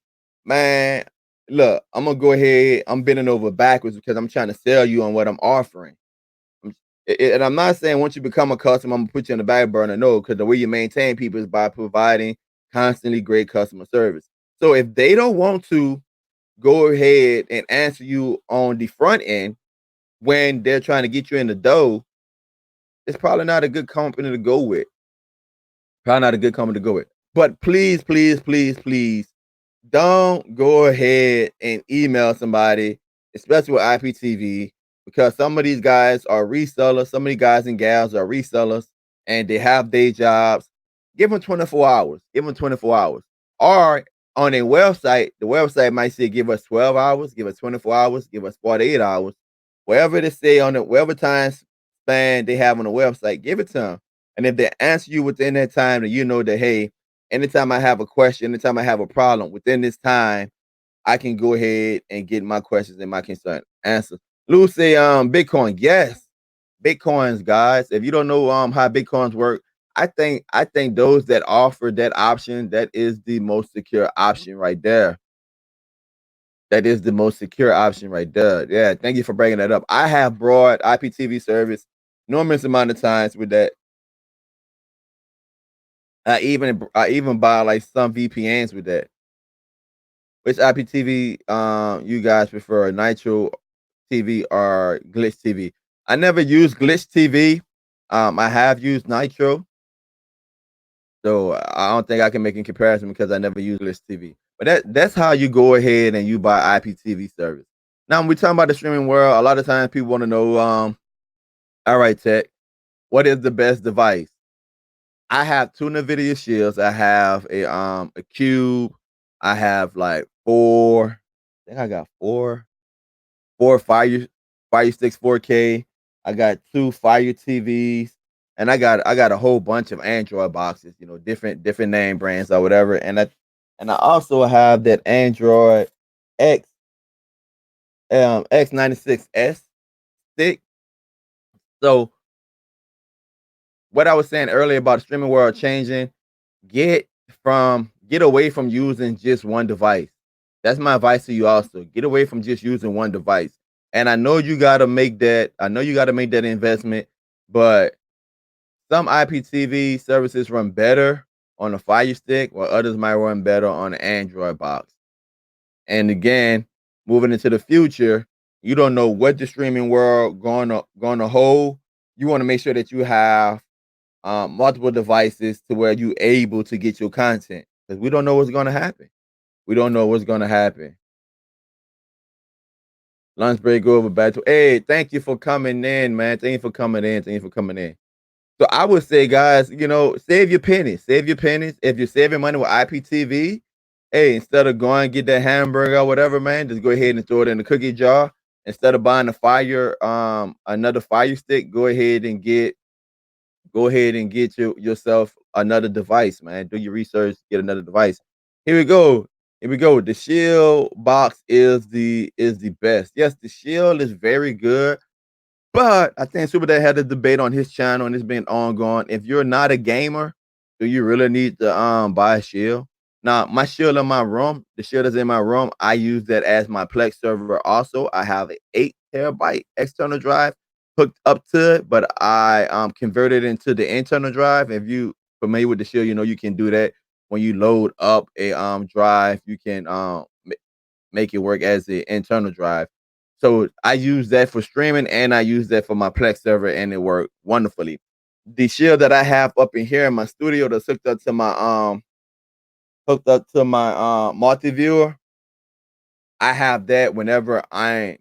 man, look, I'm gonna go ahead. I'm bending over backwards because I'm trying to sell you on what I'm offering. And I'm not saying once you become a customer, I'm gonna put you on the back burner. No, because the way you maintain people is by providing constantly great customer service. So if they don't want to go ahead and answer you on the front end when they're trying to get you in the door, it's probably not a good company to go with. Probably not a good company to go with. But please, please, please, please don't go ahead and email somebody, especially with IPTV, because some of these guys are resellers. Some of these guys and gals are resellers and they have day jobs. Give them 24 hours. Give them 24 hours. Or on a website, the website might say give us 12 hours, give us 24 hours, give us 48 hours. Wherever they say on it, whatever time span they have on the website, give it to them. And if they answer you within that time, then you know that, hey, anytime I have a question, anytime I have a problem within this time, I can go ahead and get my questions and my concern answered. Lou say, Bitcoin. Yes, Bitcoins, guys. If you don't know how Bitcoins work, I think those that offer that option, that is the most secure option right there. That is the most secure option right there. Yeah, thank you for bringing that up. I have brought IPTV service enormous amount of times with that. I even buy like some VPNs with that. Which IPTV you guys prefer, Nitro TV or Glitch TV? I never used Glitch TV. I have used Nitro, so I don't think I can make a comparison because I never used Glitch TV. But that's how you go ahead and you buy IPTV service. Now when we talking about the streaming world, a lot of times people want to know, all right, Tech, what is the best device? I have two NVIDIA shields. I have a cube. I have like four. I think I got four Fire Sticks 4K. I got two Fire TVs, and I got a whole bunch of Android boxes. You know, different name brands or whatever. And I also have that Android X X96S stick. So what I was saying earlier about the streaming world changing, get away from using just one device. That's my advice to you also. Get away from just using one device. And I know you gotta make that, investment, but some IPTV services run better on a Fire Stick, while others might run better on an Android box. And again, moving into the future, you don't know what the streaming world gonna hold. You want to make sure that you have multiple devices to where you able to get your content, because we don't know what's going to happen. We don't know what's going to happen. Lunch break over back to, hey, thank you for coming in, man. Thank you for coming in. Thank you for coming in. So I would say, guys, save your pennies. Save your pennies. If you're saving money with IPTV, hey, instead of going and get that hamburger or whatever, man, just go ahead and throw it in the cookie jar. Instead of buying another fire stick, go ahead and get yourself another device, man. Do your research, get another device. Here we go. Here we go. The Shield box is the best. Yes, the Shield is very good. But I think Super Dad had a debate on his channel and it's been ongoing. If you're not a gamer, do you really need to buy a shield? Now, my shield in my room, the shield is in my room. I use that as my Plex server. Also, I have an 8 TB external drive hooked up to it, but I converted it into the internal drive. If you familiar with the shield, you can do that when you load up a drive. You can make it work as the internal drive. So I use that for streaming and I use that for my Plex server and it worked wonderfully. The shield that I have up in here in my studio that's hooked up to my multi-viewer, I have that whenever I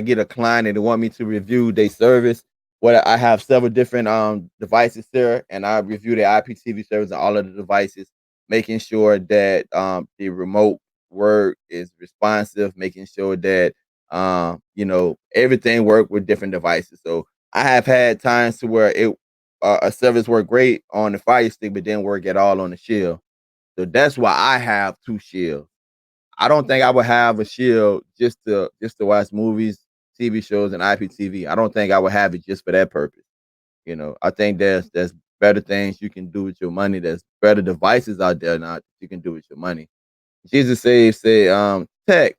get a client and they want me to review their service. What I have several different devices there, and I review the IPTV service on all of the devices, making sure that the remote work is responsive, making sure that everything work with different devices. So I have had times to where a service worked great on the Fire Stick, but didn't work at all on the Shield. So that's why I have two shields. I don't think I would have a shield just to watch movies, TV shows, and IPTV. I don't think I would have it just for that purpose. I think there's better things you can do with your money. There's better devices out there now that you can do with your money. Jesus say, Tech,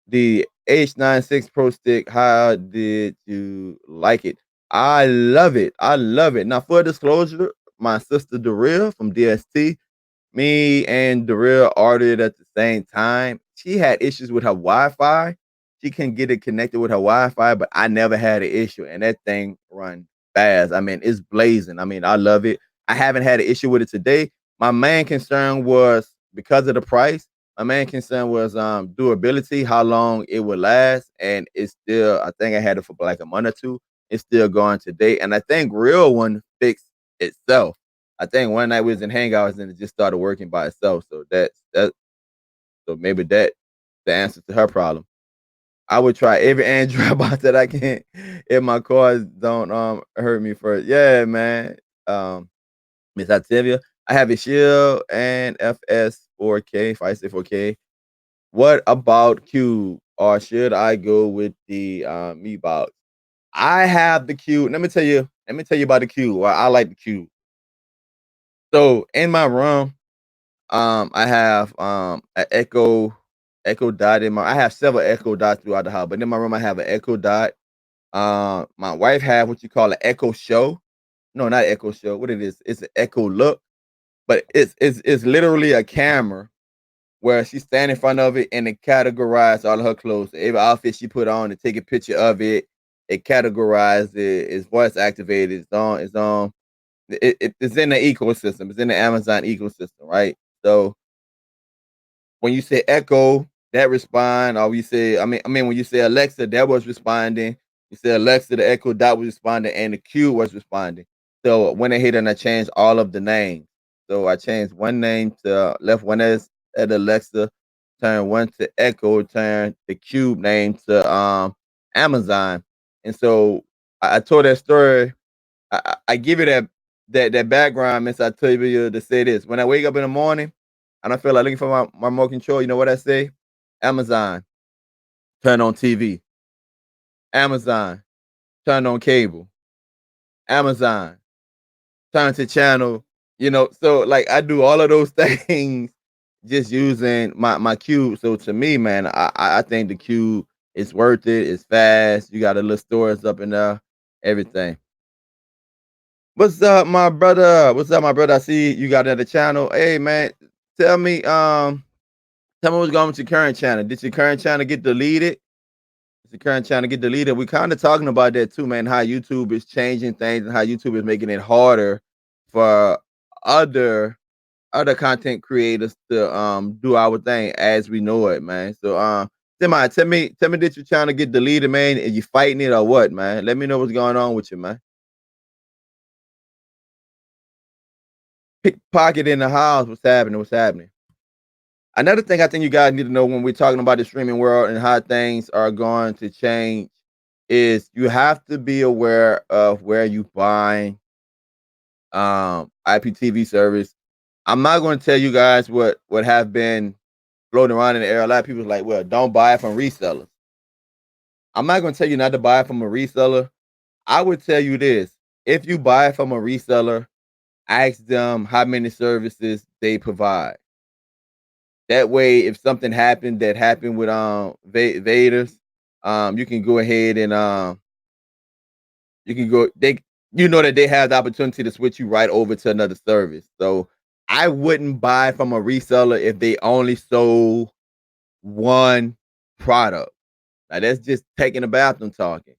the H96 Pro Stick, how did you like it? I love it. I love it. Now, for disclosure, my sister Darrell from DST, me and Darrell ordered at the same time. She had issues with her Wi-Fi. She couldn't get it connected with her Wi-Fi, but I never had an issue, and that thing run fast. I mean, it's blazing. I mean, I love it. I haven't had an issue with it today. My main concern was because of the price. My main concern was durability, how long it would last, and it's still. I think I had it for like a month or two. It's still going today, and I think Real One fixed itself. I think one night we was in Hangouts and it just started working by itself. So so maybe that's the answer to her problem. I would try every Android box that I can if my cars don't hurt me first. Yeah, man. Um Miss Octavia, I have a Shield and FS 4K, 4K. What about Cube? Or should I go with the Me box? I have the Cube. Let me tell you about the Cube. Why I like the Cube. So in my room, I have an Echo Dot in my. I have several Echo Dots throughout the house, but in my room I have an Echo Dot. My wife have what you call an Echo Show. No, not Echo Show. What it is? It's an Echo Look, but it's literally a camera where she stand in front of it and it categorize all of her clothes. Every outfit she put on, to take a picture of it. It categorized it. It's voice activated. It's on. It's on. It's in the ecosystem. It's in the Amazon ecosystem, right? So when you say Echo, that respond, or you say, I mean, when you say Alexa, that was responding. You say Alexa, the Echo Dot was responding, and the Q was responding. So when I hit and I changed all of the names. So I changed one name to left one as at Alexa, turn one to Echo, turn the Cube name to Amazon. And so I told that story. I give you that background, Miss I tell you to say this. When I wake up in the morning, I don't feel like looking for my remote control. You know what I say? Amazon, turn on TV. Amazon, turn on cable. Amazon, turn to channel. So like I do all of those things just using my cube. So to me, man, I think the cube is worth it. It's fast. You got a little storage up in there, everything. What's up, my brother? What's up, my brother? I see you got another channel. Hey, man, tell me, tell me what's going on with your current channel. Did your current channel get deleted? Did your current channel get deleted? We're kind of talking about that too, man. How YouTube is changing things and how YouTube is making it harder for other content creators to do our thing as we know it, man. So tell me, did your channel get deleted, man? Are you fighting it or what, man? Let me know what's going on with you, man. pickpocket in the house. What's happening? What's happening? Another thing I think you guys need to know when we're talking about the streaming world and how things are going to change is you have to be aware of where you buying IPTV service. I'm not going to tell you guys what have been floating around in the air. A lot of people are like, well, don't buy it from resellers. I'm not going to tell you not to buy it from a reseller. I would tell you this: if you buy it from a reseller, ask them how many services they provide. That way, if something happened that happened with Vaders, you can go ahead and you can go they you know that they have the opportunity to switch you right over to another service. So I wouldn't buy from a reseller if they only sold one product. Now that's just taking a bathroom talking.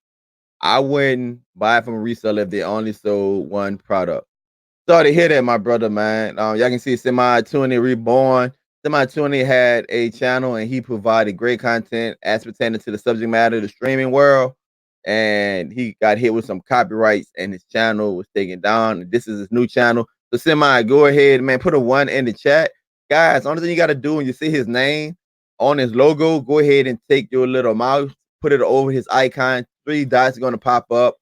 I wouldn't buy from a reseller if they only sold one product. Sorry to hear that, my brother, man. Y'all can see Semi 20 Reborn. Semi 20 had a channel and he provided great content as pertaining to the subject matter of the streaming world. And he got hit with some copyrights and his channel was taken down. And this is his new channel. So Semi, go ahead, man. Put a 1 in the chat. Guys, only thing you gotta do when you see his name on his logo, go ahead and take your little mouse, put it over his icon. 3 dots are gonna pop up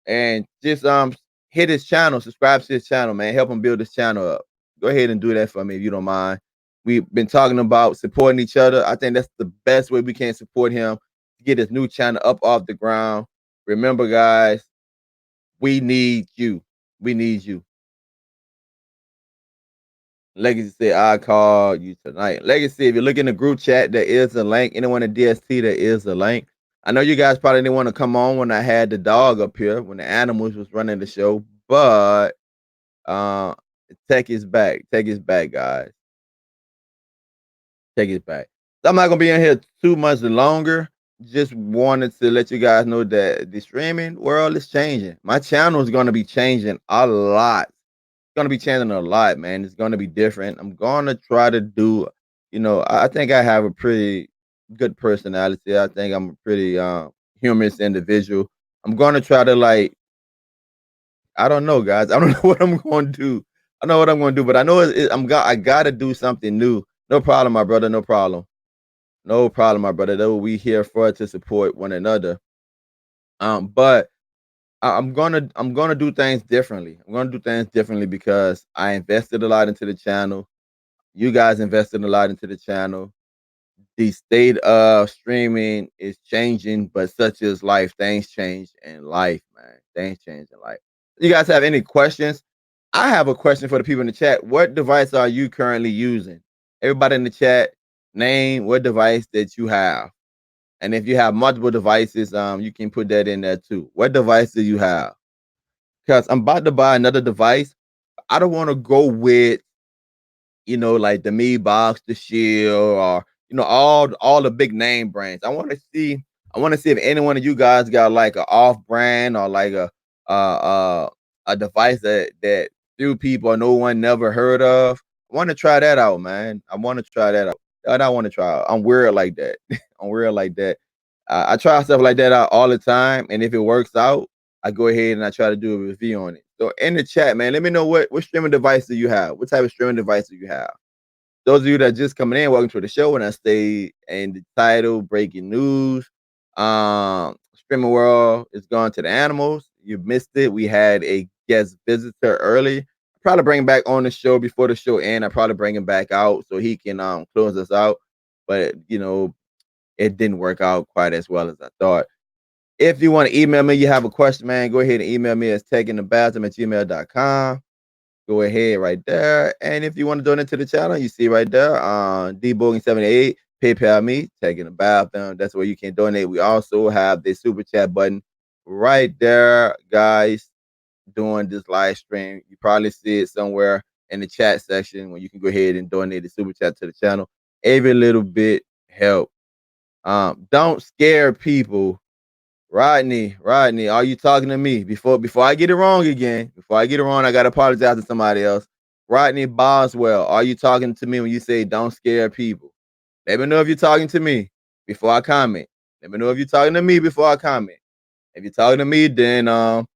and just hit his channel, subscribe to his channel, man. Help him build his channel up. Go ahead and do that for me if you don't mind. We've been talking about supporting each other. I think that's the best way we can support him to get his new channel up off the ground. Remember, guys, we need you. We need you. Legacy said, I call you tonight. Legacy, if you look in the group chat, there is a link. Anyone in DST, there is a link. I know you guys probably didn't want to come on when I had the dog up here, when the animals was running the show, but Tech is back. Tech is back, guys. Tech is back. So I'm not gonna be in here too much longer. Just wanted to let you guys know that the streaming world is changing. My channel is gonna be changing a lot. It's gonna be changing a lot, man. It's gonna be different. I'm gonna try to do, I think I have a pretty good personality. I think I'm a pretty humorous individual. I'm gonna try to I don't know, guys. I don't know what I'm going to do. I know what I'm going to do, but I know I got to do something new. No problem, my brother. No problem. No problem, my brother. Though we here for to support one another. But I'm gonna do things differently. I'm gonna do things differently because I invested a lot into the channel. You guys invested a lot into the channel. The state of streaming is changing, but such is life. Things change in life, man. Things change in life. You guys have any questions? I have a question for the people in the chat. What device are you currently using? Everybody in the chat, name what device that you have. And if you have multiple devices, you can put that in there too. What device do you have? Because I'm about to buy another device. I don't want to go with like the Me Box, the Shield, or all the big name brands. I want to see if any one of you guys got like an off brand or like a device that few people or no one never heard of. I want to try that out, man. I want to try that out. That I want to try out. I'm weird like that. I'm weird like that. I try stuff like that out all the time, and if it works out, I go ahead and I try to do a review on it. So in the chat, man, let me know what streaming device do you have? What type of streaming device do you have? Those of you that are just coming in, welcome to the show. And I stay in the title, breaking news. Streaming world is gone to the animals. You missed it. We had a guest visitor early. I probably bring him back on the show before the show ends. I probably bring him back out so he can close us out. But it didn't work out quite as well as I thought. If you want to email me, you have a question, man, go ahead and email me at takingthebathroom@gmail.com. Go ahead right there. And if you want to donate to the channel, you see right there on debogging78, PayPal me, taking a bathroom. That's where you can donate. We also have the super chat button right there, guys, doing this live stream. You probably see it somewhere in the chat section where you can go ahead and donate the super chat to the channel. Every little bit help. Don't scare people. Rodney, are you talking to me? Before I get it wrong again, I gotta apologize to somebody else. Rodney Boswell, are you talking to me when you say don't scare people? Let me know if you're talking to me before I comment. Let me know if you're talking to me before I comment. If you're talking to me, then I'm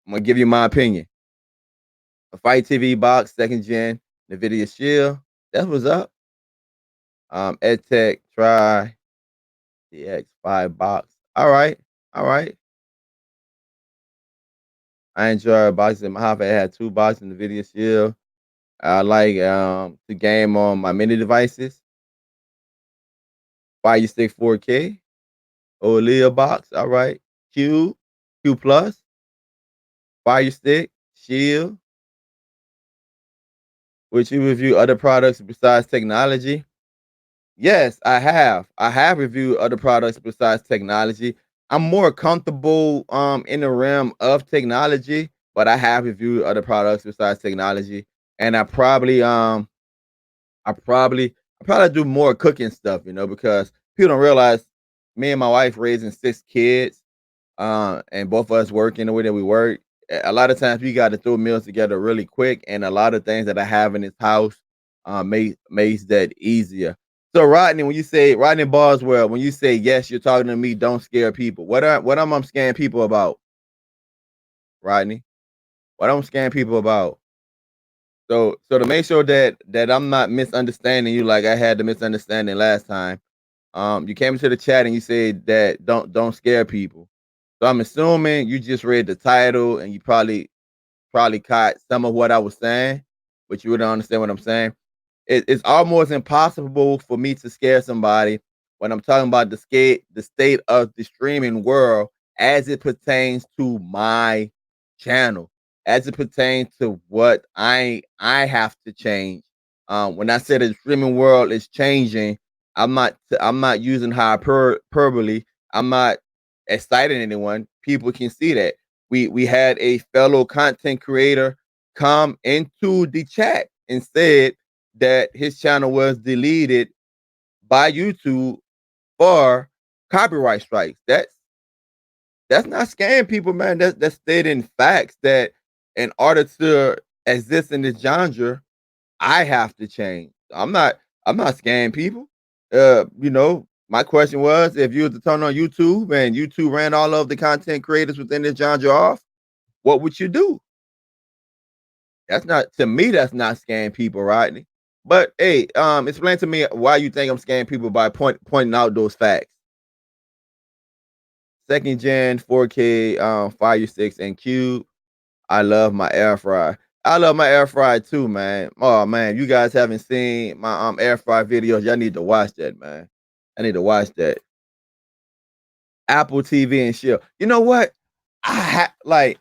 gonna give you my opinion. A Fire TV box, second gen, NVIDIA Shield. That's what's up. EdTech Try DX5 box. All right. All right. I enjoy boxes in my house. I had 2 boxes in NVIDIA Shield. I like to game on my mini devices. Fire Stick 4K. OLED box. All right. Q Plus. Fire Stick. Shield. Would you review other products besides technology? Yes, I have. I have reviewed other products besides technology. I'm more comfortable in the realm of technology, but I have reviewed other products besides technology. And I probably do more cooking stuff, because people don't realize me and my wife raising 6 kids, and both of us working the way that we work. A lot of times we got to throw meals together really quick, and a lot of things that I have in this house makes that easier. So Rodney, when you say Rodney Boswell, when you say yes, you're talking to me. Don't scare people. What am I scaring people about, Rodney? What I'm scaring people about? So to make sure that I'm not misunderstanding you like I had the misunderstanding last time. You came into the chat and you said that don't scare people. So I'm assuming you just read the title and you probably caught some of what I was saying, but you wouldn't understand what I'm saying. It's almost impossible for me to scare somebody when I'm talking about the state of the streaming world as it pertains to my channel, as it pertains to what I have to change. When I said the streaming world is changing, I'm not using hyperbole. I'm not exciting anyone. People can see that. We had a fellow content creator come into the chat and said that his channel was deleted by YouTube for copyright strikes. That's not scamming people, man. That's stating facts that in order to exist in this genre, I have to change. I'm not scamming people. My question was, if you were to turn on YouTube and YouTube ran all of the content creators within this genre off, what would you do? That's not to me. That's not scamming people, Rodney. But hey, explain to me why you think I'm scamming people by pointing out those facts. Second gen 4K Fire 6 and Cube. I love my air fryer. I love my air fryer too, man. Oh man, you guys haven't seen my air fry videos. Y'all need to watch that, man. I need to watch that. Apple TV and shit. You know what? Like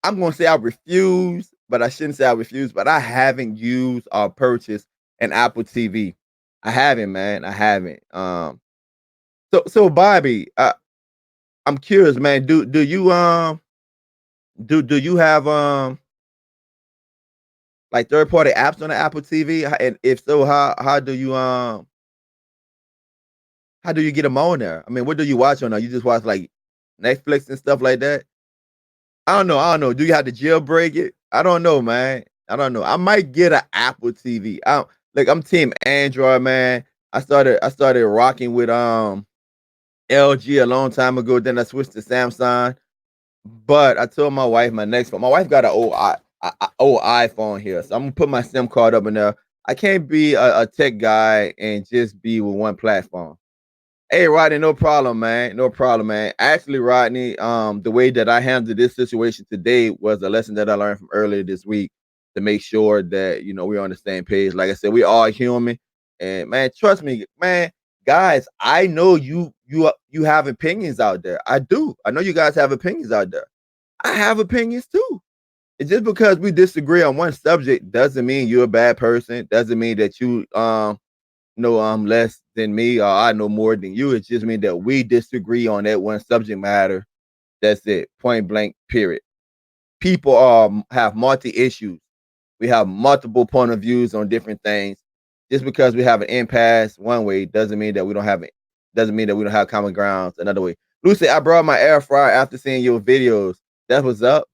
I'm gonna say I refuse, but I shouldn't say I refuse, but I haven't used or purchased an Apple TV. I haven't, man. I haven't. So Bobby, I'm curious, man. Do you have like third party apps on the Apple TV? And if so, how do you get them on there? I mean, what do you watch on there? You just watch like Netflix and stuff like that? I don't know. I don't know. Do you have to jailbreak it? I don't know, man. I don't know. I might get an Apple TV. I'm team Android, man. I started rocking with LG a long time ago. Then I switched to Samsung. But I told my wife my wife got an old iPhone here, so I'm gonna put my SIM card up in there. I can't be a tech guy and just be with one platform. Hey, Rodney, no problem, man. No problem, man. Actually, Rodney, the way that I handled this situation today was a lesson that I learned from earlier this week to make sure that we're on the same page. Like I said, we are human, and man, trust me, man, guys, I know you have opinions out there. I do. I know you guys have opinions out there. I have opinions too. It's just because we disagree on one subject doesn't mean you're a bad person. Doesn't mean that you know I'm less than me or I know more than you. It just means that we disagree on that one subject matter. That's it. Point blank, period. People have multi issues. We have multiple point of views on different things. Just because we have an impasse one way doesn't mean that we don't have it. Doesn't mean that we don't have common grounds another way. Lucy, I brought my air fryer after seeing your videos. That was up.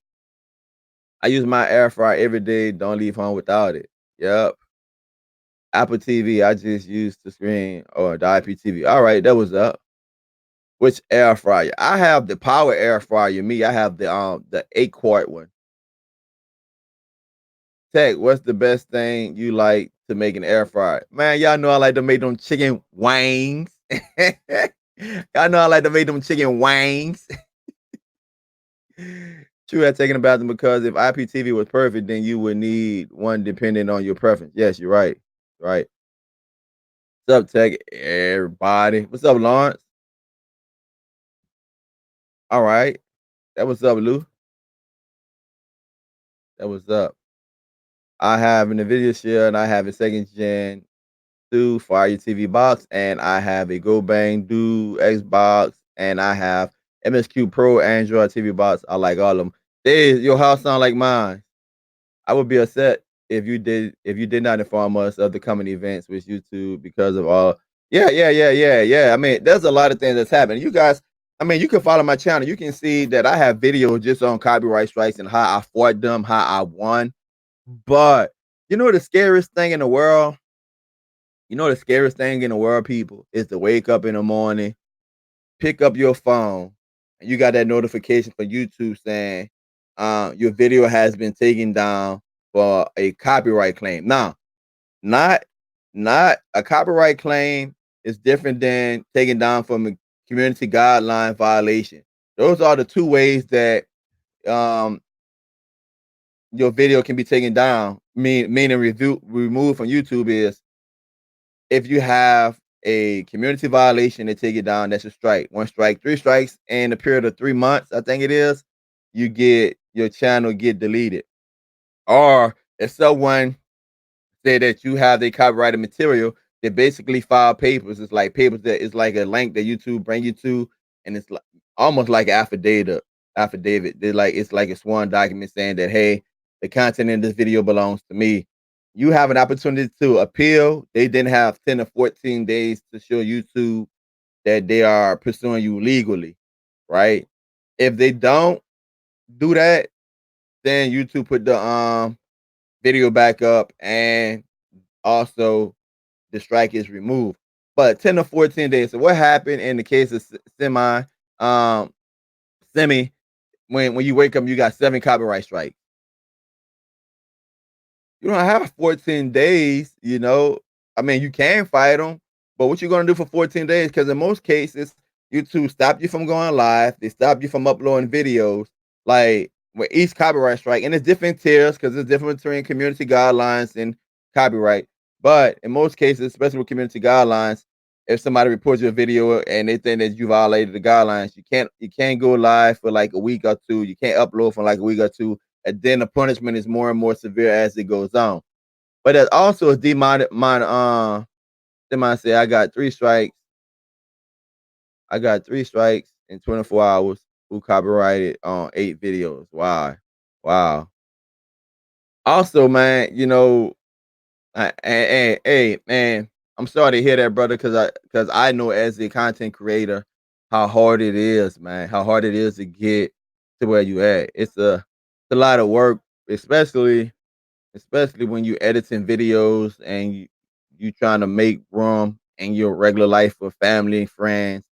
I use my air fryer every day. Don't leave home without it. Yep. Apple TV, I just used the screen or the IPTV. All right, that was up. Which air fryer? I have the power air fryer. Me, I have the 8 quart one. Tech, what's the best thing you like to make an air fryer? Man, y'all know I like to make them chicken wings. Y'all know I like to make them chicken wings. True, at taking a bathroom because if IPTV was perfect, then you would need one depending on your preference. Yes, you're right. Right. What's up, Tech? Everybody. What's up, Lawrence? All right. That was up, Lou. That was up. I have an NVIDIA share and I have a second gen through Fire TV box, and I have a Go Bang Do Xbox, and I have MSQ Pro Android TV box. I like all of them. Your house sound like mine. I would be upset if you did not inform us of the coming events with YouTube because of all. Yeah. I mean, there's a lot of things that's happening. You guys, I mean, you can follow my channel. You can see that I have videos just on copyright strikes and how I fought them, how I won. But you know the scariest thing in the world? You know the scariest thing in the world, people, is to wake up in the morning, pick up your phone, and you got that notification from YouTube saying your video has been taken down for a copyright claim. Now, not not a copyright claim is different than taken down from a community guideline violation. Those are the two ways that um, your video can be taken down, meaning removed from YouTube is if you have a community violation, they take it down. That's a strike. One strike, three strikes in a period of 3 months, I think it is. You get your channel get deleted. Or if someone say that you have the copyrighted material, they basically file papers. It's like papers that is like a link that YouTube bring you to, and it's like almost like affidavit. Affidavit. They like it's like a sworn document saying that hey, the content in this video belongs to me. You have an opportunity to appeal. They didn't have 10 or 14 days to show YouTube that they are pursuing you legally, right? If they don't do that, then YouTube put the video back up and also the strike is removed. But 10 to 14 days. So what happened in the case of um semi when you wake up you got 7 copyright strikes. You don't have 14 days, you know. I mean, you can fight them, but what you gonna do for 14 days? Because in most cases, YouTube stop you from going live. They stop you from uploading videos. Like with each copyright strike, and it's different tiers because it's different between community guidelines and copyright. But in most cases, especially with community guidelines, if somebody reports your video and they think that you violated the guidelines, you can't go live for like a week or two. You can't upload for like a week or two, and then the punishment is more and more severe as it goes on. But that also is demoted. Somebody say I got 3 strikes. I got 3 strikes in 24 hours. Who copyrighted on 8 videos? Why? Wow. Also, man, you know, hey, man, I'm sorry to hear that, brother, because I know as a content creator how hard it is, man. How hard it is to get to where you at. It's a lot of work, especially when you editing videos and you trying to make room in your regular life for family and friends.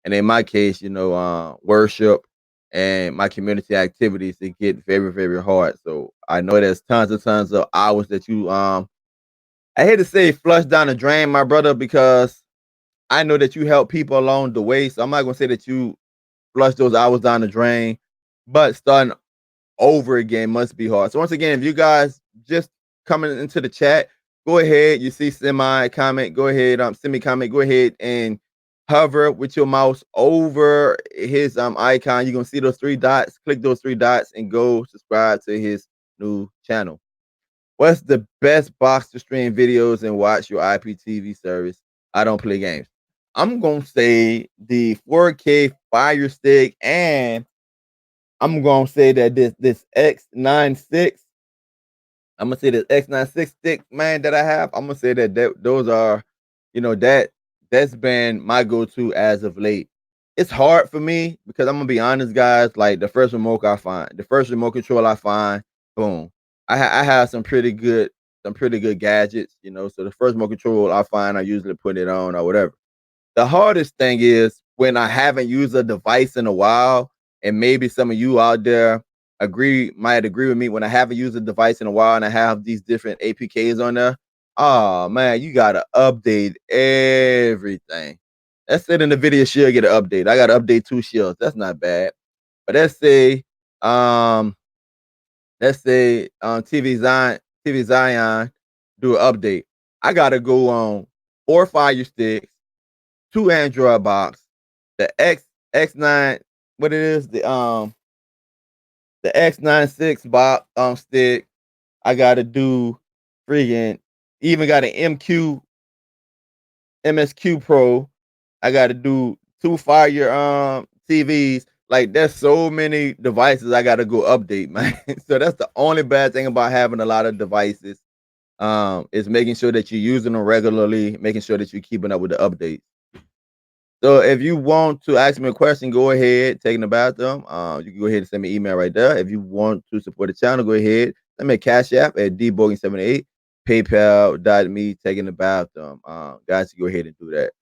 And in my case, you know, worship and my community activities, it get very, very hard. So I know there's tons of hours that you I hate to say flush down the drain, my brother, because I know that you help people along the way. So I'm not gonna say that you flush those hours down the drain, but starting over again must be hard. So once again, if you guys just coming into the chat, go ahead. You see semi comment, go ahead, semi comment, go ahead and hover with your mouse over his icon. You're gonna see those 3 dots. Click those 3 dots and go subscribe to his new channel. What's the best box to stream videos and watch your IPTV service? I don't play games. I'm gonna say the 4K Fire Stick, and I'm gonna say that this X96. I'm gonna say this X96 stick, man, that I have. I'm gonna say that those are, you know, that's been my go-to as of late. It's hard for me because I'm gonna be honest, guys. Like the first remote control I find, boom. I have some pretty good gadgets, you know. So the first remote control I find, I usually put it on or whatever. The hardest thing is when I haven't used a device in a while, and maybe some of you out there might agree with me when I haven't used a device in a while and I have these different APKs on there. Oh man, you gotta update everything. Let's say in the video she'll get an update. I gotta update 2 shields. That's not bad. But um let's say TV Zion do an update. I gotta go on 4 Fire Sticks, 2 Android box, the X9, what it is, the X96 box stick. I gotta do freaking even got an MSQ Pro. I gotta do 2 Fire TVs. Like there's so many devices I gotta go update, man. So that's the only bad thing about having a lot of devices. Is making sure that you're using them regularly, making sure that you're keeping up with the updates. So if you want to ask me a question, go ahead, taking the bathroom. You can go ahead and send me an email right there. If you want to support the channel, go ahead. Send me a Cash App at dbogan78, PayPal.me, taking the bathroom. Guys, go ahead and do that.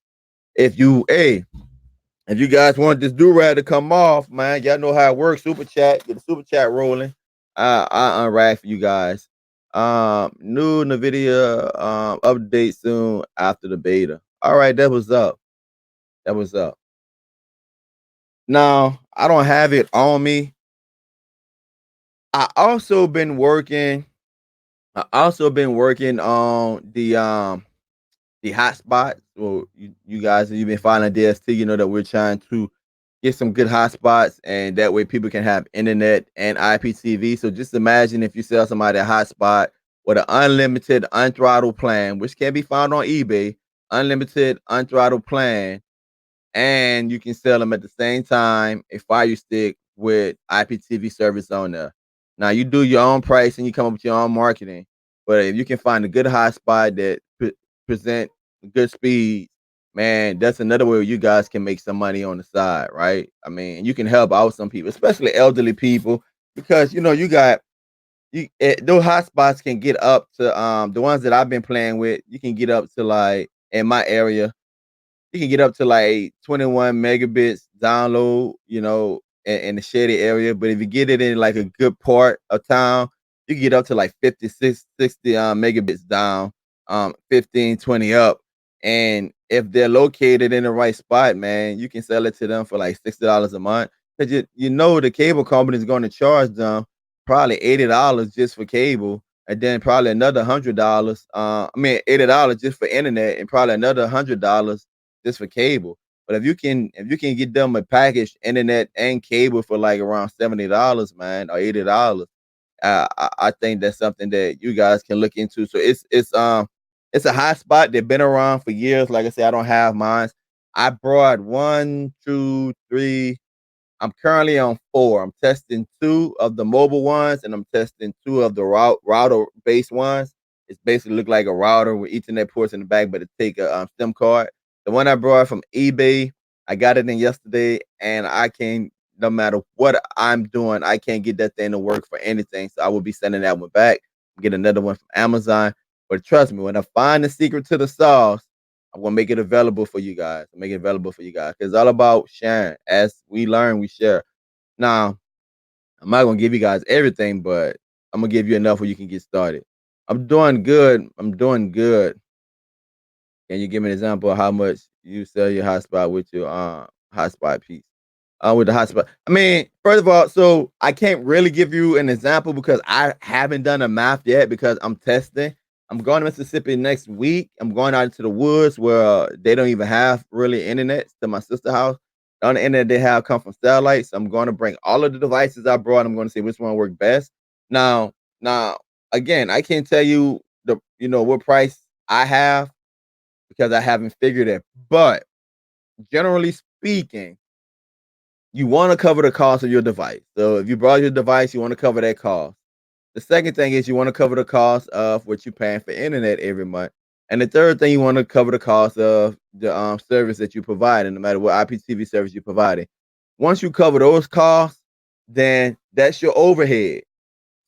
If you guys want this do-rag to come off, man, y'all know how it works. Super chat, get the super chat rolling. I unwrap for you guys. New NVIDIA update soon after the beta. All right, that was up. That was up. Now, I don't have it on me. I also been working on the hotspot. Well, you guys, if you've been following DST, you know that we're trying to get some good hotspots, and that way people can have internet and IPTV. So just imagine if you sell somebody a hotspot with an unlimited, unthrottled plan, which can be found on eBay, unlimited, unthrottled plan, and you can sell them at the same time a Fire Stick with IPTV service on there. Now you do your own pricing, you come up with your own marketing, but if you can find a good hotspot that present good speed, man, that's another way you guys can make some money on the side, right? I mean, you can help out some people, especially elderly people, because you got those hotspots can get up to the ones that I've been playing with. You can get up to like in my area you can get up to like 21 megabits download, in the shady area. But if you get it in like a good part of town, you can get up to like 56, 60 megabits down, 15, 20 up. And if they're located in the right spot, man, you can sell it to them for like $60 a month. Because you know the cable company is going to charge them probably $80 just for cable, and then probably another $100. $80 just for internet, and probably another $100 just for cable. But if you can get them a package internet and cable for like around $70, man, or $80, I think that's something that you guys can look into. So it's a hot spot. They've been around for years. Like I said, I don't have mine. I brought 1, 2, 3. I'm currently on 4. I'm testing 2 of the mobile ones, and I'm testing 2 of the router-based ones. It's basically look like a router with Ethernet ports in the back, but it take a SIM card. The one I brought from eBay, I got it in yesterday, and no matter what I'm doing, I can't get that thing to work for anything. So I will be sending that one back, get another one from Amazon. But trust me, when I find the secret to the sauce, I'm gonna make it available for you guys. Make it available for you guys. Cause it's all about sharing. As we learn, we share. Now, I'm not gonna give you guys everything, but I'm gonna give you enough where you can get started. I'm doing good. Can you give me an example of how much you sell your hotspot with your hotspot piece? With the hotspot. I mean, first of all, so I can't really give you an example because I haven't done a math yet because I'm testing. I'm going to Mississippi next week. I'm going out into the woods where they don't even have really internet to my sister's house. The only internet they have come from satellites. I'm going to bring all of the devices I brought. I'm going to see which one worked best. Now, again, I can't tell you what price I have because I haven't figured it. But generally speaking, you want to cover the cost of your device. So if you brought your device, you want to cover that cost. The second thing is you want to cover the cost of what you're paying for internet every month. And the third thing, you want to cover the cost of the service that you provide, and no matter what IPTV service you're providing. Once you cover those costs, then that's your overhead.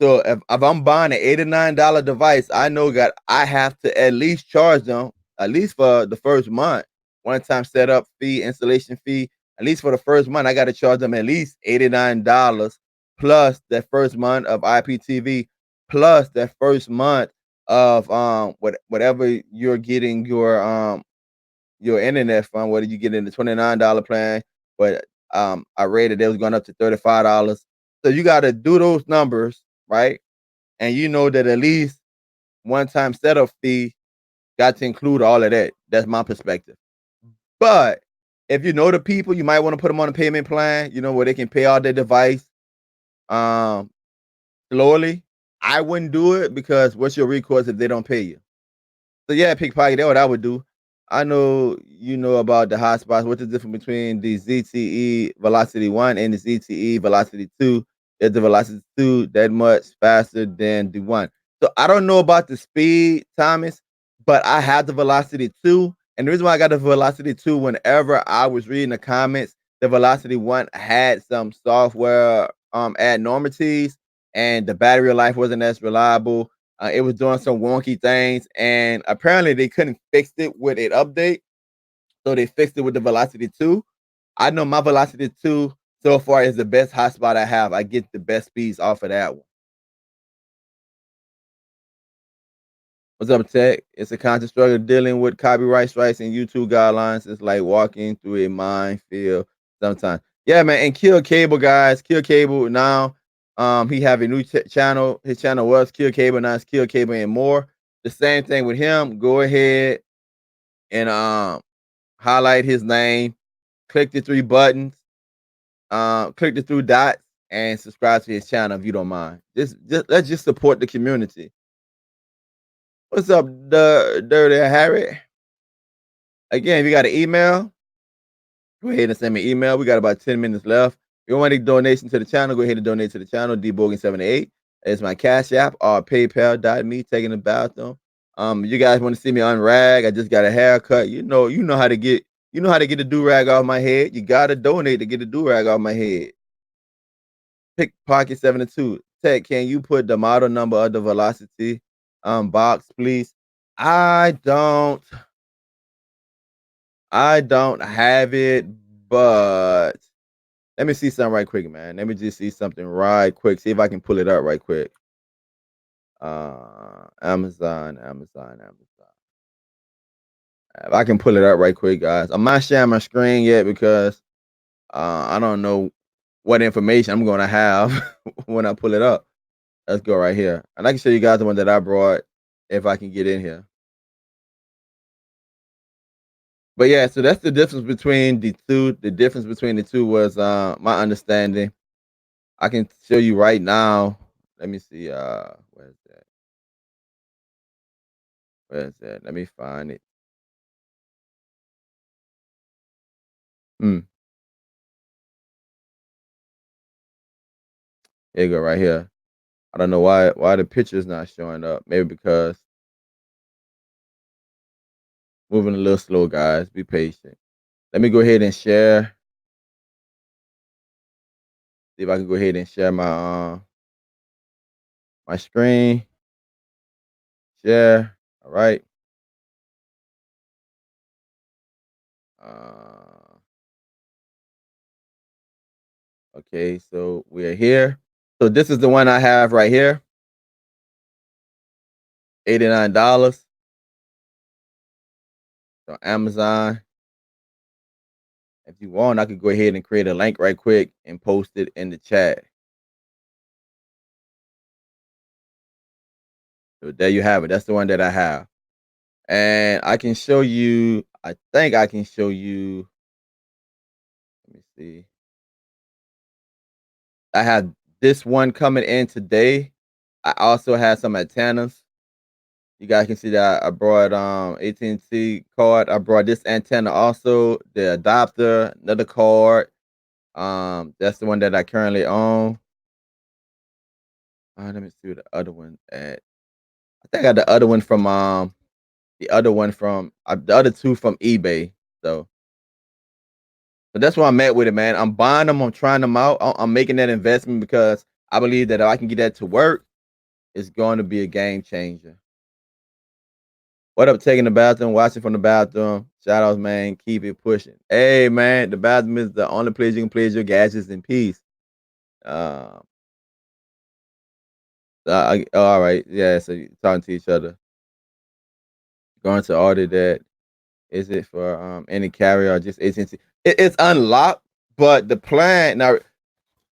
So if I'm buying an $89 device, I know that I have to at least charge them, at least for the first month, one-time setup fee, installation fee. At least for the first month, I got to charge them at least $89 plus that first month of IPTV, plus that first month of whatever you're getting your internet from, whether you get in the $29 plan, but I read that it was going up to $35. So you got to do those numbers, right? And you know that at least one-time setup fee got to include all of that. That's my perspective. But if you know the people, you might want to put them on a payment plan, where they can pay all their device um slowly. I wouldn't do it because what's your recourse if they don't pay you? So yeah, pickpocket, that's what I would do. I know you know about the hotspots. What's the difference between the ZTE Velocity 1 and the ZTE Velocity 2? Is the Velocity 2 that much faster than the 1? So I don't know about the speed, Thomas, but I had the Velocity 2. And the reason why I got the Velocity 2, whenever I was reading the comments, the Velocity 1 had some software abnormalities and the battery life wasn't as reliable. It was doing some wonky things, and apparently they couldn't fix it with an update, so they fixed it with the Velocity 2. I know my Velocity 2 so far is the best hotspot I have. I get the best speeds off of that one. What's up, Tech? It's a constant struggle dealing with copyright strikes and YouTube guidelines. It's like walking through a minefield sometimes. Yeah, man. And Kill Cable, guys. Kill Cable now. He have a new channel. His channel was Kill Cable. Now it's Kill Cable and more. The same thing with him. Go ahead and highlight his name. Click the three buttons. Click the three dots and subscribe to his channel if you don't mind. Just let's just support the community. What's up, Dirty Harry? Again, if you got an email, go ahead and send me an email. We got about 10 minutes left. If you want a donation to the channel, go ahead and donate to the channel. dbogan78 is my Cash App or PayPal.me. Taking a bathroom. You guys want to see me on rag? I just got a haircut. You know how to get a do-rag off my head. You gotta donate to get a do-rag off my head. Pickpocket 72. Tech, can you put the model number of the Velocity box, please? I don't have it, but let me see something right quick, man. Let me just see something right quick. See if I can pull it up right quick. Amazon. If I can pull it up right quick, guys. I'm not sharing my screen yet because I don't know what information I'm gonna have when I pull it up. Let's go right here. And I can show you guys the one that I brought if I can get in here. But yeah, so that's the difference between the two. The difference between the two was my understanding. I can show you right now. Let me see. Where's that? Where's that? Let me find it. Here you go, right here. I don't know why the picture is not showing up. Maybe because moving a little slow, guys. Be patient. Let me go ahead and share. See if I can go ahead and share my my screen. Share. All right. Okay, so we are here. So this is the one I have right here. $89. So Amazon. If you want, I could go ahead and create a link right quick and post it in the chat. So there you have it. That's the one that I have. And I can show you, I think I can show you, let me see. I have this one coming in today. I also have some antennas. You guys can see that I brought AT&T card. I brought this antenna also, the adapter, another card. That's the one that I currently own. Let me see what the other one at. I think I got the other one from the other two from eBay. So that's where I'm at with it, man. I'm buying them. I'm trying them out. I'm making that investment because I believe that if I can get that to work, it's going to be a game changer. What up, taking the bathroom, watching from the bathroom. Shout outs, man. Keep it pushing. Hey, man, the bathroom is the only place you can place your gadgets in peace. All right, yeah. So you talking to each other, going to order that. Is it for any carrier or just AT&T? It's unlocked, but the plan now.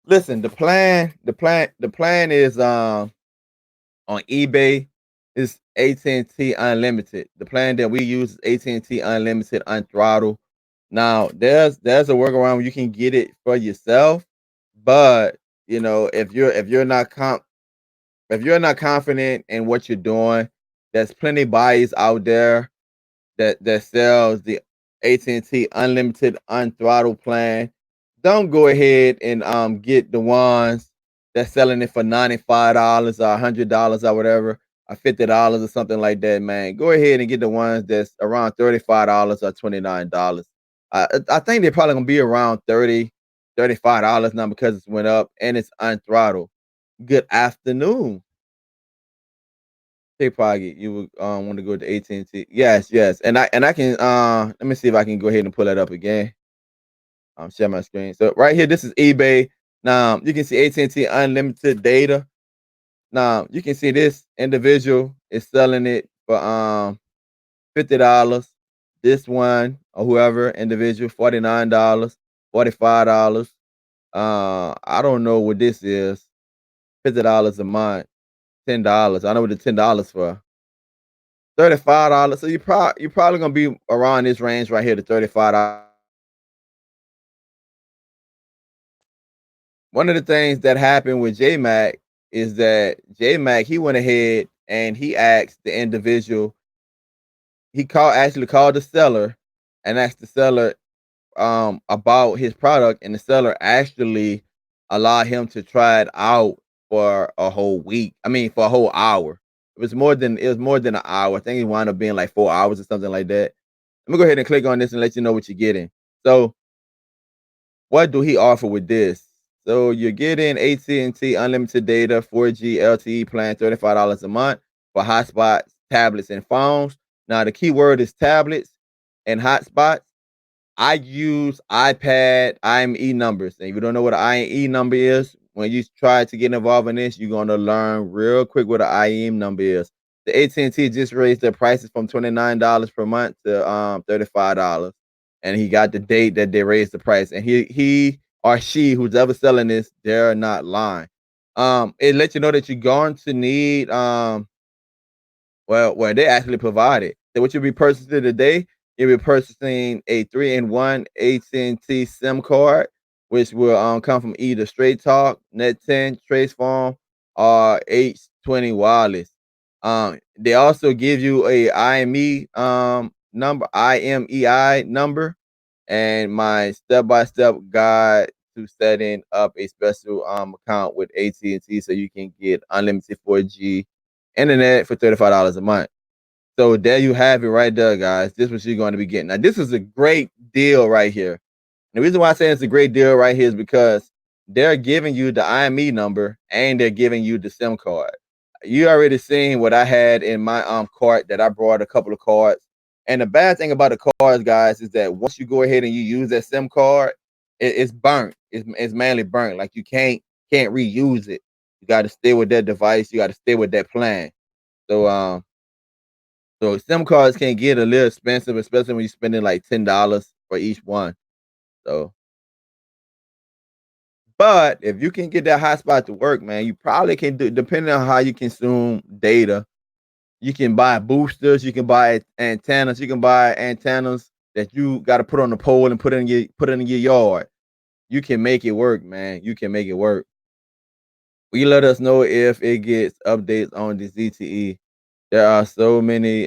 Listen, the plan is on eBay is AT&T Unlimited. The plan that we use is AT&T Unlimited Unthrottle. Now, there's a workaround where you can get it for yourself, but if you're not confident in what you're doing, there's plenty buyers out there that sells the AT&T Unlimited Unthrottle plan. Don't go ahead and get the ones that's selling it for $95 or $100 or whatever, or $50 or something like that, man. Go ahead and get the ones that's around $35 or $29. I think they're probably gonna be around $35 now because it's went up and it's unthrottled. Good afternoon. Hey Poggy, you would want to go to AT&T? Yes, yes. And I can let me see if I can go ahead and pull that up again. Share my screen. So right here, this is eBay. Now you can see AT&T unlimited data. Now you can see this individual is selling it for $50. This one or whoever individual $49, $45. I don't know what this is. $50 a month, $10. I know what the $10 for. $35. So you're probably gonna be around this range right here, the $35. One of the things that happened with J Mac is that J Mac he went ahead and he asked the individual, actually called the seller and asked the seller about his product, and the seller actually allowed him to try it out for a whole week. I mean, for a whole hour. It was more than an hour. I think it wound up being like 4 hours or something like that. Let me go ahead and click on this and let you know what you're getting. So, what do he offer with this? So you're getting AT&T unlimited data, 4G LTE plan, $35 a month for hotspots, tablets, and phones. Now the key word is tablets and hotspots. I use iPad IME numbers. And if you don't know what an IME number is, when you try to get involved in this, you're gonna learn real quick what an IME number is. The AT&T just raised their prices from $29 per month to $35. And he got the date that they raised the price. And he or she who's ever selling this, they're not lying. It lets you know that you're going to need well, they actually provide it. So what you'll be purchasing today, you'll be purchasing a 3-in-1 AT&T SIM card, which will come from either Straight Talk, Net 10, Trace Phone, or H20 Wireless. They also give you a IMEI number, and my step-by-step guide to setting up a special account with AT&T so you can get unlimited 4G internet for $35 a month. So there you have it right there, guys. This is what you're going to be getting. Now, this is a great deal right here. The reason why I say it's a great deal right here is because they're giving you the IME number and they're giving you the SIM card. You already seen what I had in my cart that I brought a couple of cards. And the bad thing about the cards, guys, is that once you go ahead and you use that SIM card, it's burnt. It's mainly burnt. Like you can't reuse it. You got to stay with that device. You got to stay with that plan. So so SIM cards can get a little expensive, especially when you're spending like $10 for each one. So, but if you can get that hotspot to work, man, you probably can do. Depending on how you consume data, you can buy boosters, you can buy antennas, you can buy antennas that you got to put on the pole and put it in your yard. You can make it work, man. You can make it work. We let us know if it gets updates on the ZTE. There are so many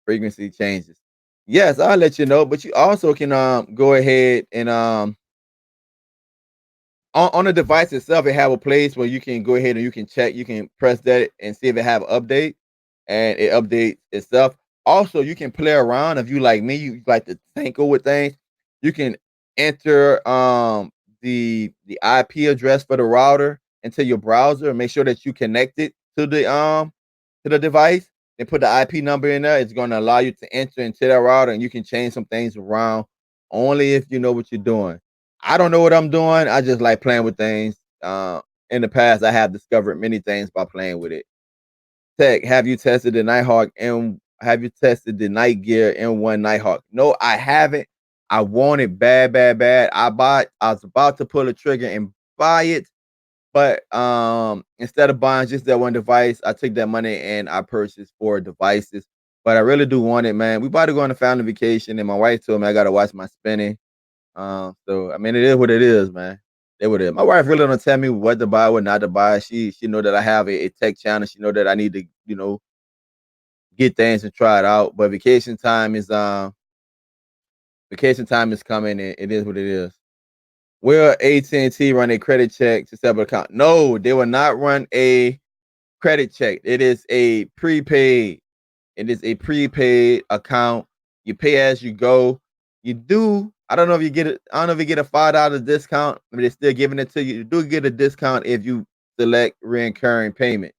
frequency changes. Yes, I'll let you know, but you also can go ahead and on the device itself, it have a place where you can go ahead and you can check, you can press that and see if it have update and it updates itself. Also, you can play around if you like me, you like to tinker with things. You can enter the IP address for the router into your browser and make sure that you connect it to the device and put the IP number in there. It's going to allow you to enter into that router and you can change some things around only if you know what you're doing. I don't know what I'm doing. I just like playing with things. in the past, I have discovered many things by playing with it. Tech, have you tested the Nighthawk and have you tested the Night Gear M1 Nighthawk? No, I haven't. I want it bad, bad, bad. I was about to pull the trigger and buy it, but instead of buying just that one device, I took that money and I purchased 4 devices. But I really do want it, man. We about to go on a family vacation, and my wife told me I gotta watch my spending. So I mean, it is what it is, man. It what it is. My wife really don't tell me what to buy, what not to buy. She know that I have a tech channel. She know that I need to, get things and try it out. But vacation time is coming, and it is what it is. Will AT&T run a credit check to set up an account? No, they will not run a credit check. It is a prepaid. It is a prepaid account. You pay as you go. You do. I don't know if you get it. I don't know if you get a $5 discount. I mean, they're still giving it to you. You do get a discount if you select recurring payment.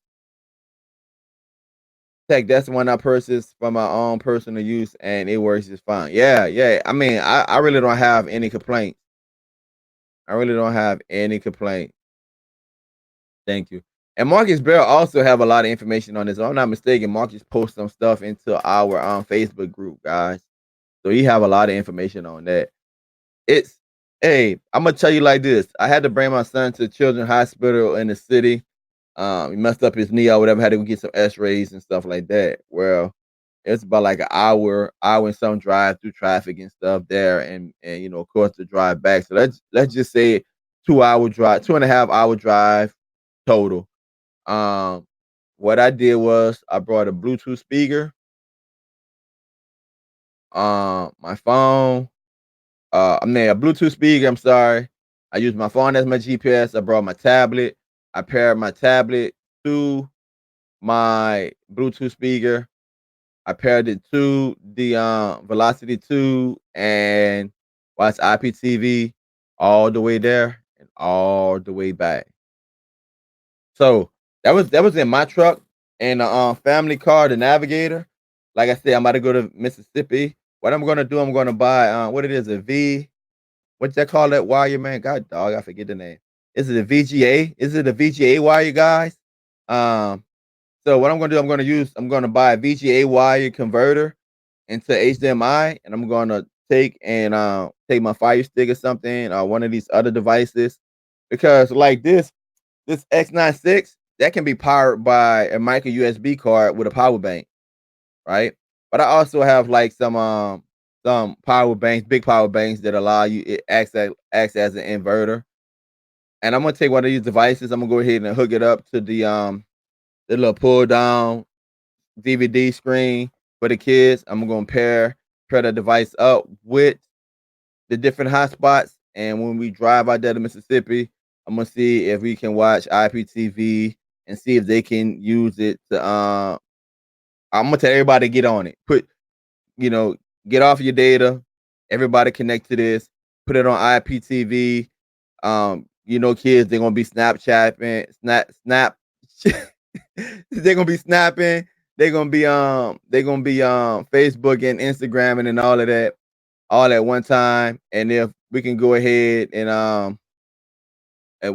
Tech, that's the one I purchased for my own personal use, and it works just fine. Yeah, yeah. I mean, I really don't have any complaints. I really don't have any complaints. Thank you. And Marcus Bell also have a lot of information on this. If I'm not mistaken, Marcus posts some stuff into our Facebook group, guys. So he have a lot of information on that. It's hey, I'm gonna tell you like this. I had to bring my son to Children's Hospital in the city. He messed up his knee or whatever, had to go get some x-rays and stuff like that. Well, it's about like an hour and some drive through traffic and stuff there, and of course the drive back. So let's just say 2 hour drive, 2.5 hour drive total. What I did was I brought a Bluetooth speaker, my phone, I mean a Bluetooth speaker. I'm sorry. I used my phone as my GPS. I brought my tablet. I paired my tablet to my Bluetooth speaker. I paired it to the Velocity 2 and watched IPTV all the way there and all the way back. So that was in my truck and the family car, the Navigator. Like I said, I'm about to go to Mississippi. What I'm gonna do, I'm gonna buy what it is, a V. What they call that wire, man? God dog, I forget the name. Is it a VGA? Is it a VGA wire, guys? Um, so what I'm gonna do, I'm gonna buy a VGA wire converter into HDMI, and I'm gonna take my Fire Stick or something, or one of these other devices, because like this X96 that can be powered by a micro USB card with a power bank, right? But I also have like some power banks, big power banks that allow you it acts as an inverter. And I'm gonna take one of these devices. I'm gonna go ahead and hook it up to the little pull down DVD screen for the kids. I'm gonna pair the device up with the different hotspots. And when we drive out there to Mississippi, I'm gonna see if we can watch IPTV and see if they can use it to. I'm gonna tell everybody to get on it. You know, get off your data. Everybody connect to this. Put it on IPTV. Kids they're gonna be Snapchatting, snap. They're gonna be snapping. They're gonna be Facebook and Instagram and all of that all at one time. And if we can go ahead and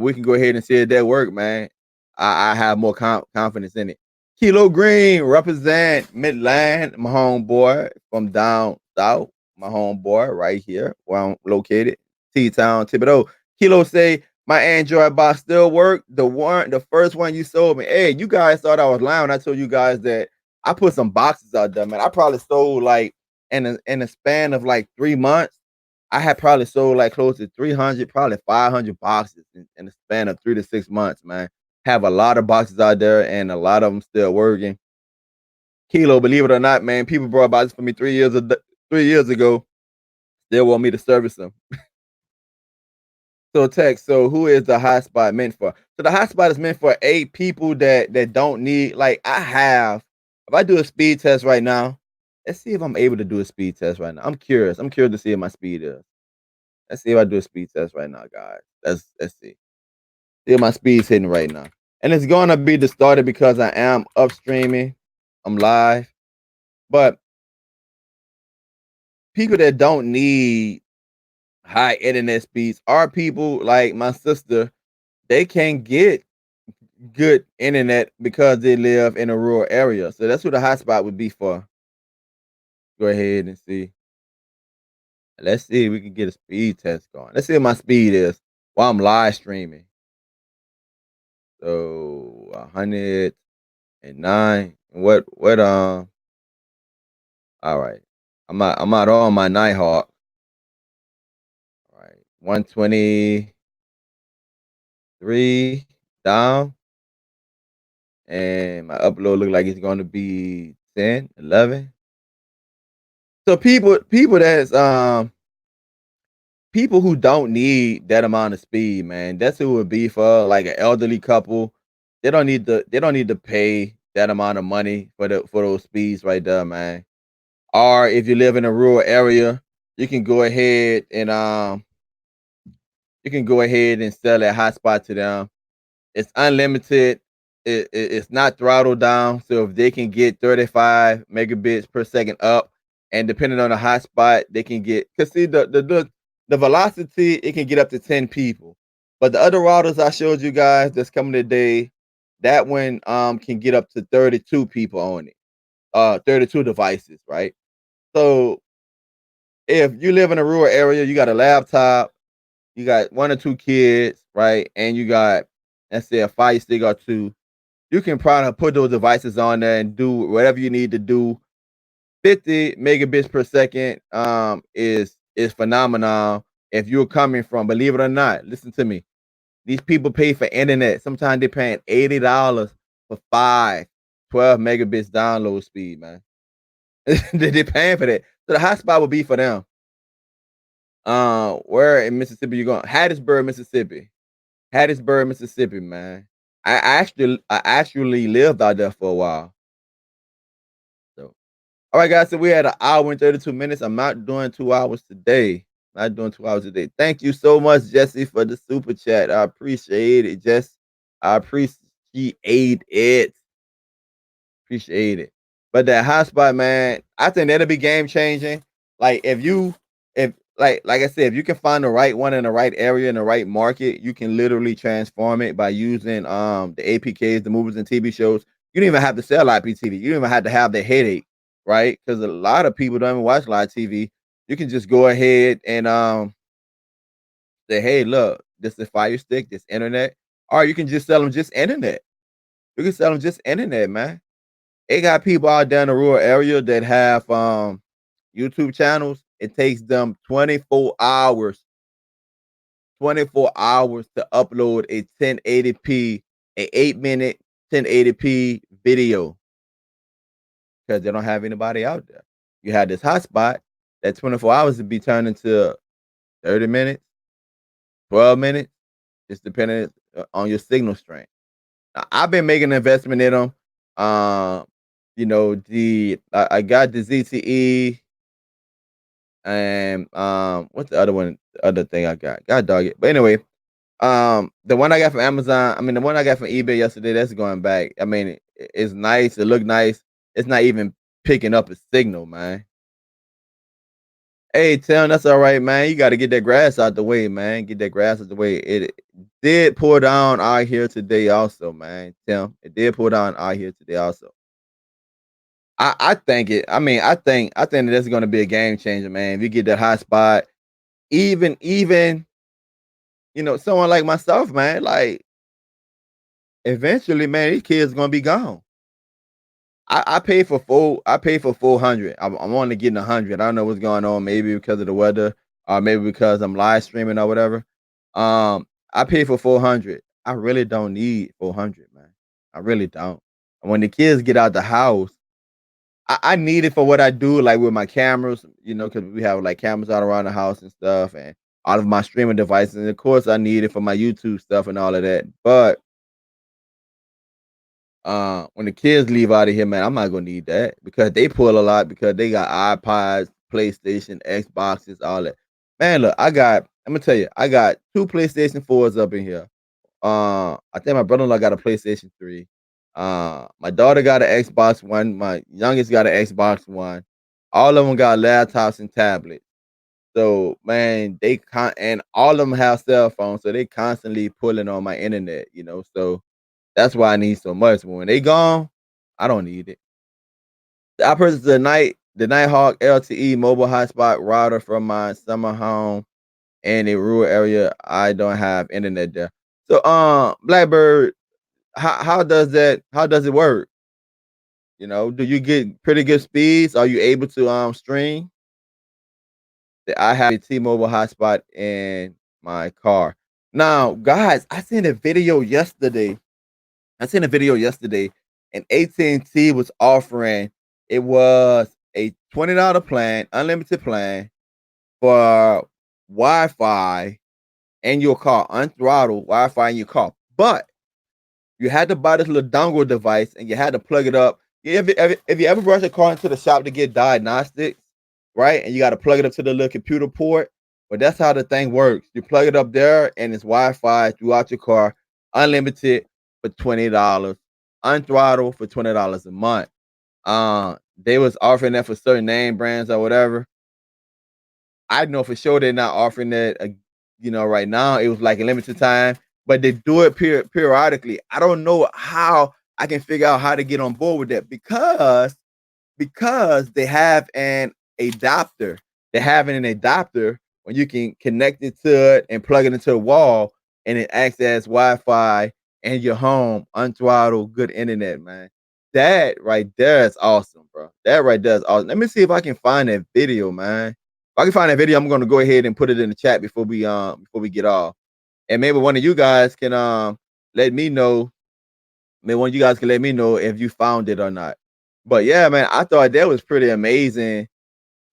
we can go ahead and see if that work, man, I have more confidence in it. Kilo Green represent Midland, my homeboy from down south, my homeboy right here where I'm located, T-Town, Thibodeau. Kilo say my Android box still work. The first one you sold me. Hey, you guys thought I was lying when I told you guys that I put some boxes out there, man. I probably sold like in a span of like 3 months. I had probably sold like close to 300, probably 500 boxes in a span of 3 to 6 months, man. Have a lot of boxes out there and a lot of them still working. Kilo, believe it or not, man, people brought boxes for me 3 years ago. They want me to service them. So Tech, so who is the hotspot meant for? So the hotspot is meant for people that don't need, like I have. If I do a speed test right now, let's see if I'm able to do a speed test right now. I'm curious. I'm curious to see if my speed is. Let's see if I do a speed test right now, guys. Let's see. See if my speed's hitting right now. And it's gonna be distorted because I am upstreaming. I'm live. But people that don't need high internet speeds are people like my sister. They can't get good internet because they live in a rural area. So that's what the hotspot would be for. Go ahead and see. Let's see if we can get a speed test going. Let's see what my speed is while I'm live streaming. So 109. All right. I'm out on my Nighthawk. All right. 123 down. And my upload look like it's gonna be 10, 11. So people who don't need that amount of speed, man. That's who it would be for, like an elderly couple. They don't need to pay that amount of money for those speeds right there, man. Or if you live in a rural area, you can go ahead and sell that hotspot to them. It's unlimited. It's not throttled down. So if they can get 35 megabits per second up, and depending on the hotspot, they can get, cause see the velocity, it can get up to 10 people. But the other routers I showed you guys that's coming today, that one can get up to 32 people on it. 32 devices, right? So if you live in a rural area, you got a laptop, you got one or two kids, right? And you got, let's say, a Fire Stick or two, you can probably put those devices on there and do whatever you need to do. 50 megabits per second is phenomenal. If you're coming from, believe it or not, listen to me. These people pay for internet. Sometimes they're paying $80 for 12 megabits download speed, man. They're paying for that. So the hotspot will be for them. Where in Mississippi you going? Hattiesburg, Mississippi. Hattiesburg, Mississippi, man. I actually lived out there for a while. So, all right, guys. So we had an hour and 32 minutes. I'm not doing 2 hours today. Not doing 2 hours a day. Thank you so much, Jesse, for the super chat. I appreciate it, Jess. I appreciate it. Appreciate it. But that hotspot, man, I think that'll be game changing. Like if like I said, if you can find the right one in the right area in the right market, you can literally transform it by using the APKs, the movies and TV shows. You don't even have to sell IPTV. You don't even have to have the headache, right? Because a lot of people don't even watch live TV. You can just go ahead and say, hey, look, this is Fire Stick, this internet. Or you can just sell them just internet. You can sell them just internet, man. They got people out there in the rural area that have YouTube channels. It takes them 24 hours to upload a 1080p, a 8-minute 1080p video because they don't have anybody out there. You have this hotspot that 24 hours to be turned into 30 minutes, 12 minutes, just depending on your signal strength. Now, I've been making an investment in them. I got the ZTE and what's the other one? The other thing I got. God dog it. But anyway, the one I got from Amazon, I mean the one I got from eBay yesterday, that's going back. I mean, it's nice, it look nice. It's not even picking up a signal, man. Hey, Tim, that's all right, man. You got to get that grass out the way, man. Get that grass out the way. It did pour down out here today, also, man. Tim, it did pour down out here today, also. I think it. I mean, I think that that's going to be a game changer, man. If you get that hot spot, even someone like myself, man. Like eventually, man, these kids going to be gone. I paid for 400. I'm only getting 100. I don't know what's going on. Maybe because of the weather, or maybe because I'm live streaming or whatever. I paid for 400. I really don't need 400, man. I really don't. And when the kids get out the house, I need it for what I do, like with my cameras, because we have like cameras all around the house and stuff, and all of my streaming devices. And of course, I need it for my YouTube stuff and all of that. But when the kids leave out of here, man, I'm not gonna need that because they pull a lot because they got iPods, PlayStation, Xboxes, all that. Man, look, I'm gonna tell you, I got two PlayStation 4s up in here. I think my brother-in-law got a PlayStation 3. My daughter got an Xbox One. My youngest got an Xbox One. All of them got laptops and tablets. So man, and all of them have cell phones, so they constantly pulling on my internet. So That's why I need so much. But when they gone, I don't need it. I purchased the Nighthawk LTE mobile hotspot router from my summer home in a rural area. I don't have internet there. So, Blackbird, how does it work? Do you get pretty good speeds? Are you able to stream? I have a T-Mobile hotspot in my car. Now, guys, I seen a video yesterday. And AT&T was offering, it was a $20 plan, unlimited plan for Wi-Fi in your car, unthrottled Wi-Fi in your car. But you had to buy this little dongle device and you had to plug it up. If you ever brought your car into the shop to get diagnostics, right? And you got to plug it up to the little computer port. But that's how the thing works. You plug it up there and it's Wi-Fi throughout your car, unlimited for $20, unthrottled for $20 a month. They was offering that for certain name brands or whatever. I know for sure they're not offering that, right now. It was like a limited time, but they do it periodically. I don't know how I can figure out how to get on board with that because they have an adapter. They have an adapter when you can connect it to it and plug it into a wall, and it acts as Wi-Fi in your home, unthrottled, good internet, man. That right there is awesome, bro. That right there is awesome. Let me see if I can find that video, man. If I can find that video, I'm gonna go ahead and put it in the chat before we get off. And maybe one of you guys can let me know. Maybe one of you guys can let me know if you found it or not. But yeah, man, I thought that was pretty amazing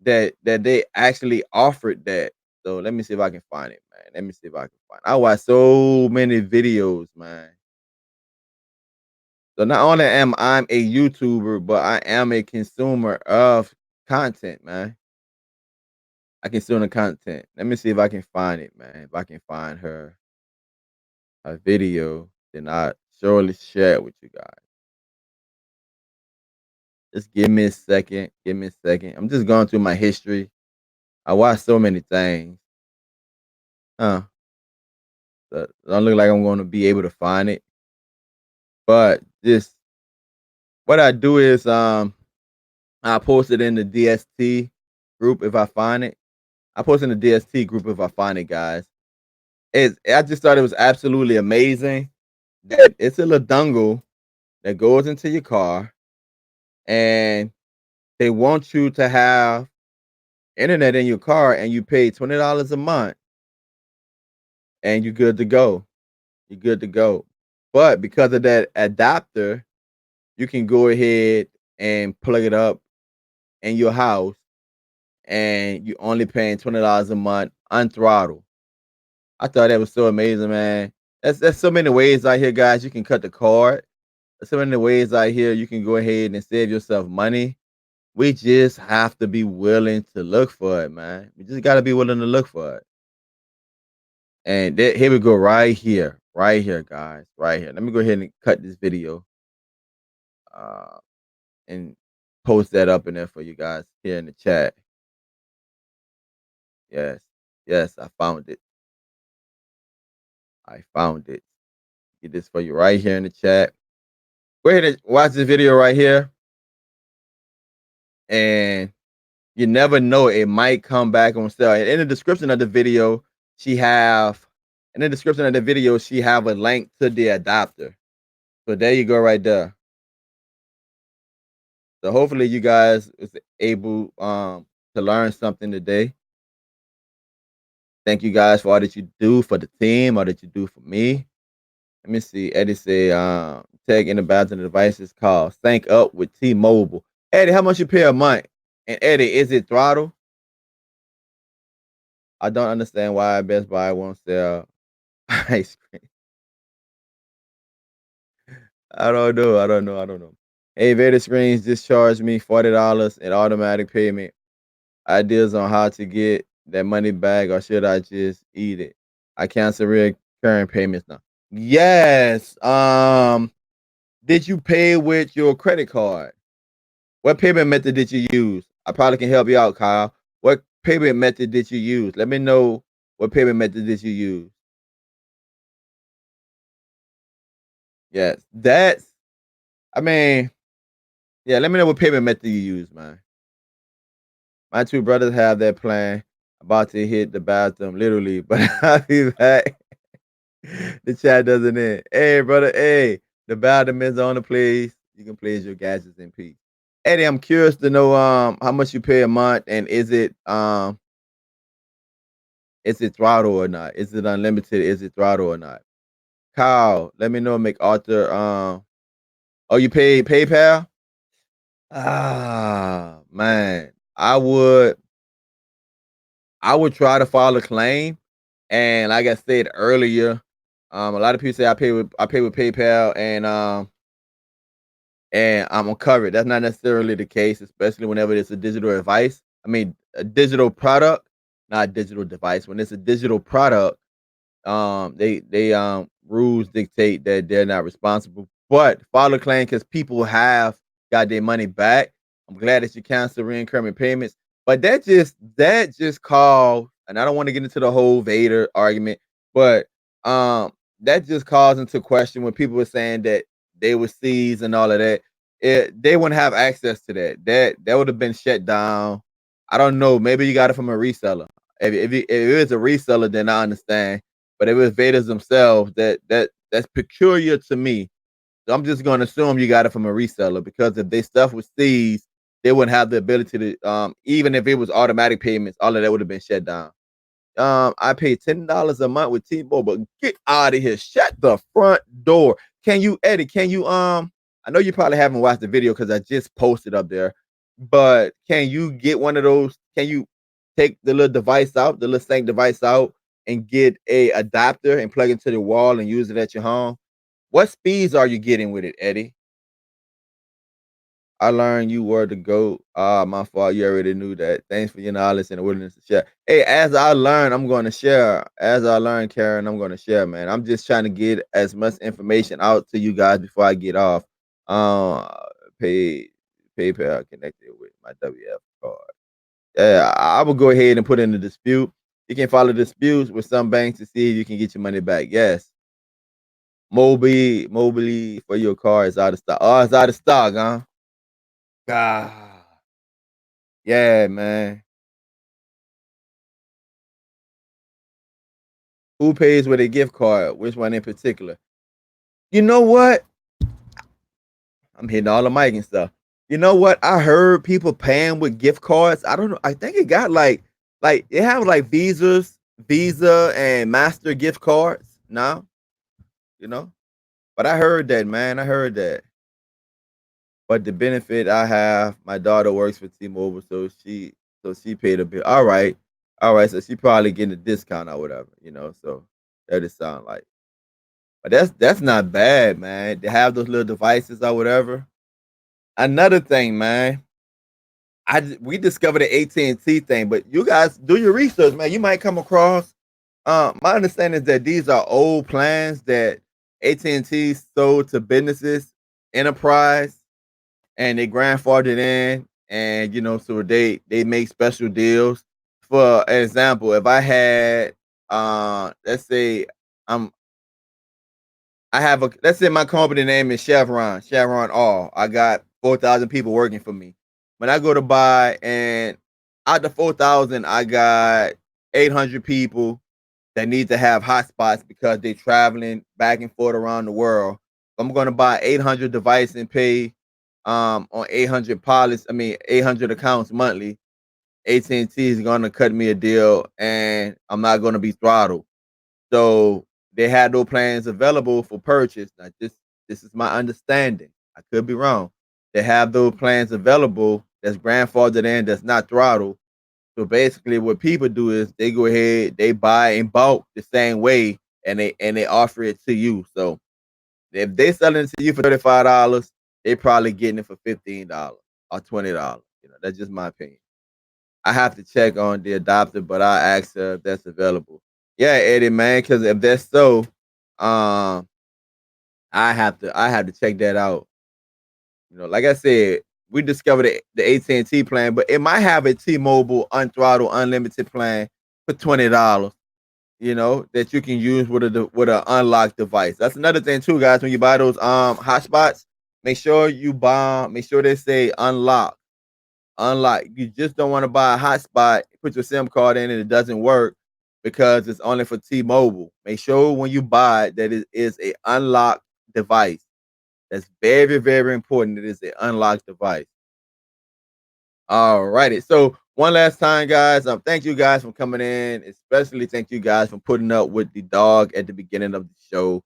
that they actually offered that. So let me see if I can find it, man. Let me see if I can find it. I watched so many videos, man. So not only am I a YouTuber, but I am a consumer of content, man. I consume the content. Let me see if I can find it, man. If I can find a video, then I surely share it with you guys. Just give me a second. Give me a second. I'm just going through my history. I watched so many things. Huh. So it don't look like I'm going to be able to find it. But just what I do is I post it in the DST group if I find it. I post in the DST group if I find it, guys. I just thought it was absolutely amazing that it's a little dongle that goes into your car, and they want you to have internet in your car, and you pay $20 a month, and you're good to go. You're good to go. But because of that adapter, you can go ahead and plug it up in your house, and you only paying $20 a month unthrottled. I thought that was so amazing, man. That's so many ways out here, guys. You can cut the cord. There's so many ways out here you can go ahead and save yourself money. We just have to be willing to look for it, man. We just got to be willing to look for it. And here we go, right here, guys, right here. Let me go ahead and cut this video uh, and post that up in there for you guys here in the chat. Yes, yes, I found it. I found it. Get this for you right here in the chat. Go ahead and watch this video right here. And you never know, it might come back on sale. And in the description of the video, she have a link to the adapter. So there you go right there. So hopefully you guys was able to learn something today. Thank you guys for all that you do for the team, all that you do for me. Let me see. Eddie say, tag in the the device is called Sync Up with T-Mobile. Eddie, how much you pay a month? And Eddie, is it throttle? I don't understand why Best Buy won't sell ice cream. I don't know. Hey, Vader Screens just charged me $40 in automatic payment. Ideas on how to get that money back, or should I just eat it? I cancel recurring payments now. Yes. Did you pay with your credit card? What payment method did you use? I probably can help you out, Kyle. What payment method did you use? Let me know what payment method did you use. Yes, that's. I mean, yeah. Let me know what payment method you use, man. My two brothers have that plan. About to hit the bathroom, literally, but I'll be back. The chat doesn't end. Hey, brother. Hey, the bathroom is on the please. You can please your gadgets in peace. Eddie, I'm curious to know how much you pay a month, and is it throttle or not? Is it unlimited? Is it throttle or not? Kyle, let me know. MacArthur. Oh, you pay PayPal? Ah, man, I would try to file a claim, and like I said earlier, a lot of people say I pay with PayPal, and I'm covered. That's not necessarily the case, especially whenever it's a digital device. I mean, a digital product, not a digital device. When it's a digital product, they rules dictate that they're not responsible. But file a claim because people have got their money back. I'm glad that you cancel reoccurring payments. But that just called, and I don't want to get into the whole Vader argument, but that just calls into question when people were saying that they were seized and all of that. They wouldn't have access to that. That would have been shut down. I don't know. Maybe you got it from a reseller. If it was a reseller, then I understand. But if it was Vedas themselves, that's peculiar to me. So I'm just going to assume you got it from a reseller because if their stuff was seized, they wouldn't have the ability to. Even if it was automatic payments, all of that would have been shut down. I pay $10 a month with T-Mobile, but get out of here! Shut the front door. Can you edit? Can you I know you probably haven't watched the video because I just posted up there, but can you get one of those? Can you take the little device out, the little sync device out, and get a adapter and plug it to the wall and use it at your home? What speeds are you getting with it, Eddie? I learned you were the GOAT. Ah, my fault. You already knew that. Thanks for your knowledge and the willingness to share. Hey, as I learn, I'm going to share. As I learn, Karen, I'm going to share, man. I'm just trying to get as much information out to you guys before I get off. Uh, pay PayPal connected with my WF card. Yeah, I will go ahead and put in a dispute. You can file disputes with some banks to see if you can get your money back. Yes. Mobility for your car is out of stock. Oh, it's out of stock, huh? God. Yeah, man. Who pays with a gift card? Which one in particular? You know what? I'm hitting all the mic and stuff. You know what? I heard people paying with gift cards. I don't know. I think it got like it have like Visa and Master gift cards now, you know? But I heard that, man. I heard that. But the benefit I have, my daughter works for T-Mobile, so she paid a bill. All right. All right. So she probably getting a discount or whatever, you know. So that just sound like. But that's not bad, man. To have those little devices or whatever. Another thing, man. We discovered the AT&T thing, but you guys do your research, man. You might come across. My understanding is that these are old plans that AT&T sold to businesses, enterprise, and they grandfathered in, and so they make special deals. For example, if I had, let's say, I'm I have a let's say my company name is Chevron All. I got 4,000 people working for me. When I go to buy, and out the 4,000, I got 800 people that need to have hotspots because they're traveling back and forth around the world. I'm going to buy 800 devices and pay on 800 policies. I mean 800 accounts monthly. AT&T is going to cut me a deal, and I'm not going to be throttled. So they had those plans available for purchase. Now, this is my understanding. I could be wrong. They have those plans available that's grandfathered in, that's not throttle. So basically, what people do is they go ahead, they buy in bulk the same way, and they offer it to you. So if they selling it to you for $35, they probably getting it for $15 or $20. That's just my opinion. I have to check on the adopter, but I ask her if that's available. Yeah, Eddie, man, because if that's so, um, I have to check that out. Like I said, we discovered the AT&T plan, but it might have a T-Mobile unthrottled unlimited plan for $20. that you can use with an unlocked device. That's another thing too, guys. When you buy those hotspots, make sure they say unlock. Unlock. You just don't want to buy a hotspot, put your SIM card in, and it doesn't work because it's only for T-Mobile. Make sure when you buy it that it is a unlocked device. That's very, very important. It is an unlocked device. All righty. So one last time, guys. Thank you guys for coming in. Especially thank you guys for putting up with the dog at the beginning of the show.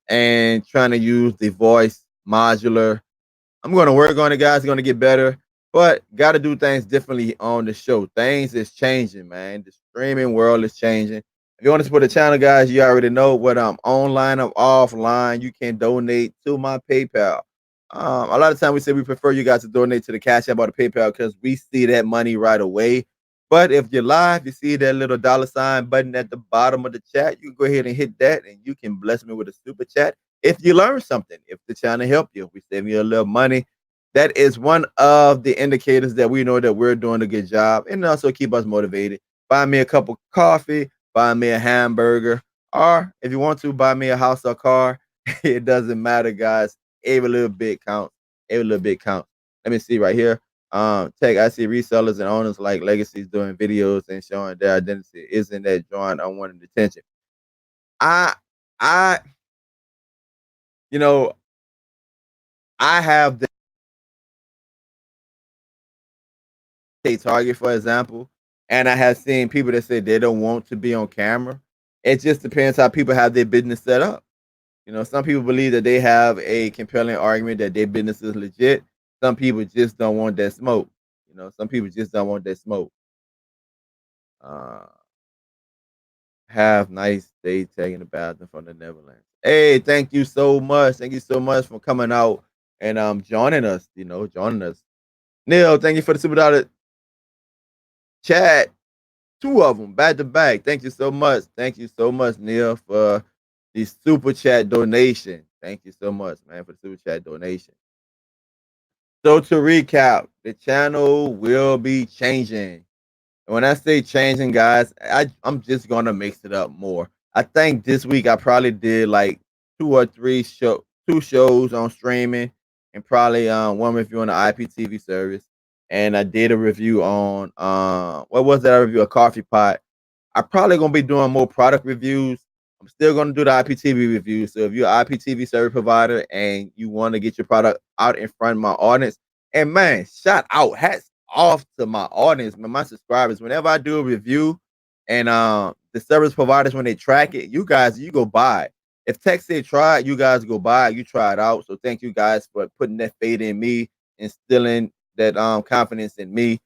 And trying to use the voice modular. I'm going to work on it, guys. It's going to get better, but got to do things differently on the show. Things is changing, man. The streaming world is changing. If you want to support the channel, guys, you already know whether I'm online or offline. You can donate to my PayPal. A lot of time we say we prefer you guys to donate to the Cash App or the PayPal because we see that money right away. But if you're live, you see that little $ button at the bottom of the chat. You can go ahead and hit that, and you can bless me with a super chat if you learn something, if the channel help you, if we save you a little money. That is one of the indicators that we know that we're doing a good job, and also keep us motivated. Buy me a cup of coffee, buy me a hamburger, or if you want to, buy me a house or car. It doesn't matter, guys. Every little bit counts. Every little bit counts. Let me see right here. I see resellers and owners like Legacies doing videos and showing their identity. Isn't that drawing unwanted attention? I you know, I have the target, for example, and I have seen people that say they don't want to be on camera. It just depends how people have their business set up. Some people believe that they have a compelling argument that their business is legit. Some people just don't want that smoke. Some people just don't want that smoke. Uh, have nice day taking the bathroom from the Netherlands. Hey, thank you so much. Thank you so much for coming out and joining us. Joining us. Neil, thank you for the $super chat. 2 of them back to back. Thank you so much. Thank you so much, Neil, for the super chat donation. Thank you so much, man, for the super chat donation. So to recap, the channel will be changing. And when I say changing, guys, I'm just gonna mix it up more. I think this week I probably did like 2 shows on streaming, and probably one review on the IPTV service. And I did a review on what was that review? A coffee pot. I'm probably gonna be doing more product reviews. I'm still gonna do the IPTV reviews. So if you're an IPTV service provider and you want to get your product out in front of my audience, and man, shout out, hats off to my audience, man, my subscribers. Whenever I do a review, and the service providers when they track it, you guys, you go buy it. If tech said try it, you guys go buy it. You try it out. So thank you guys for putting that faith in me, instilling that confidence in me.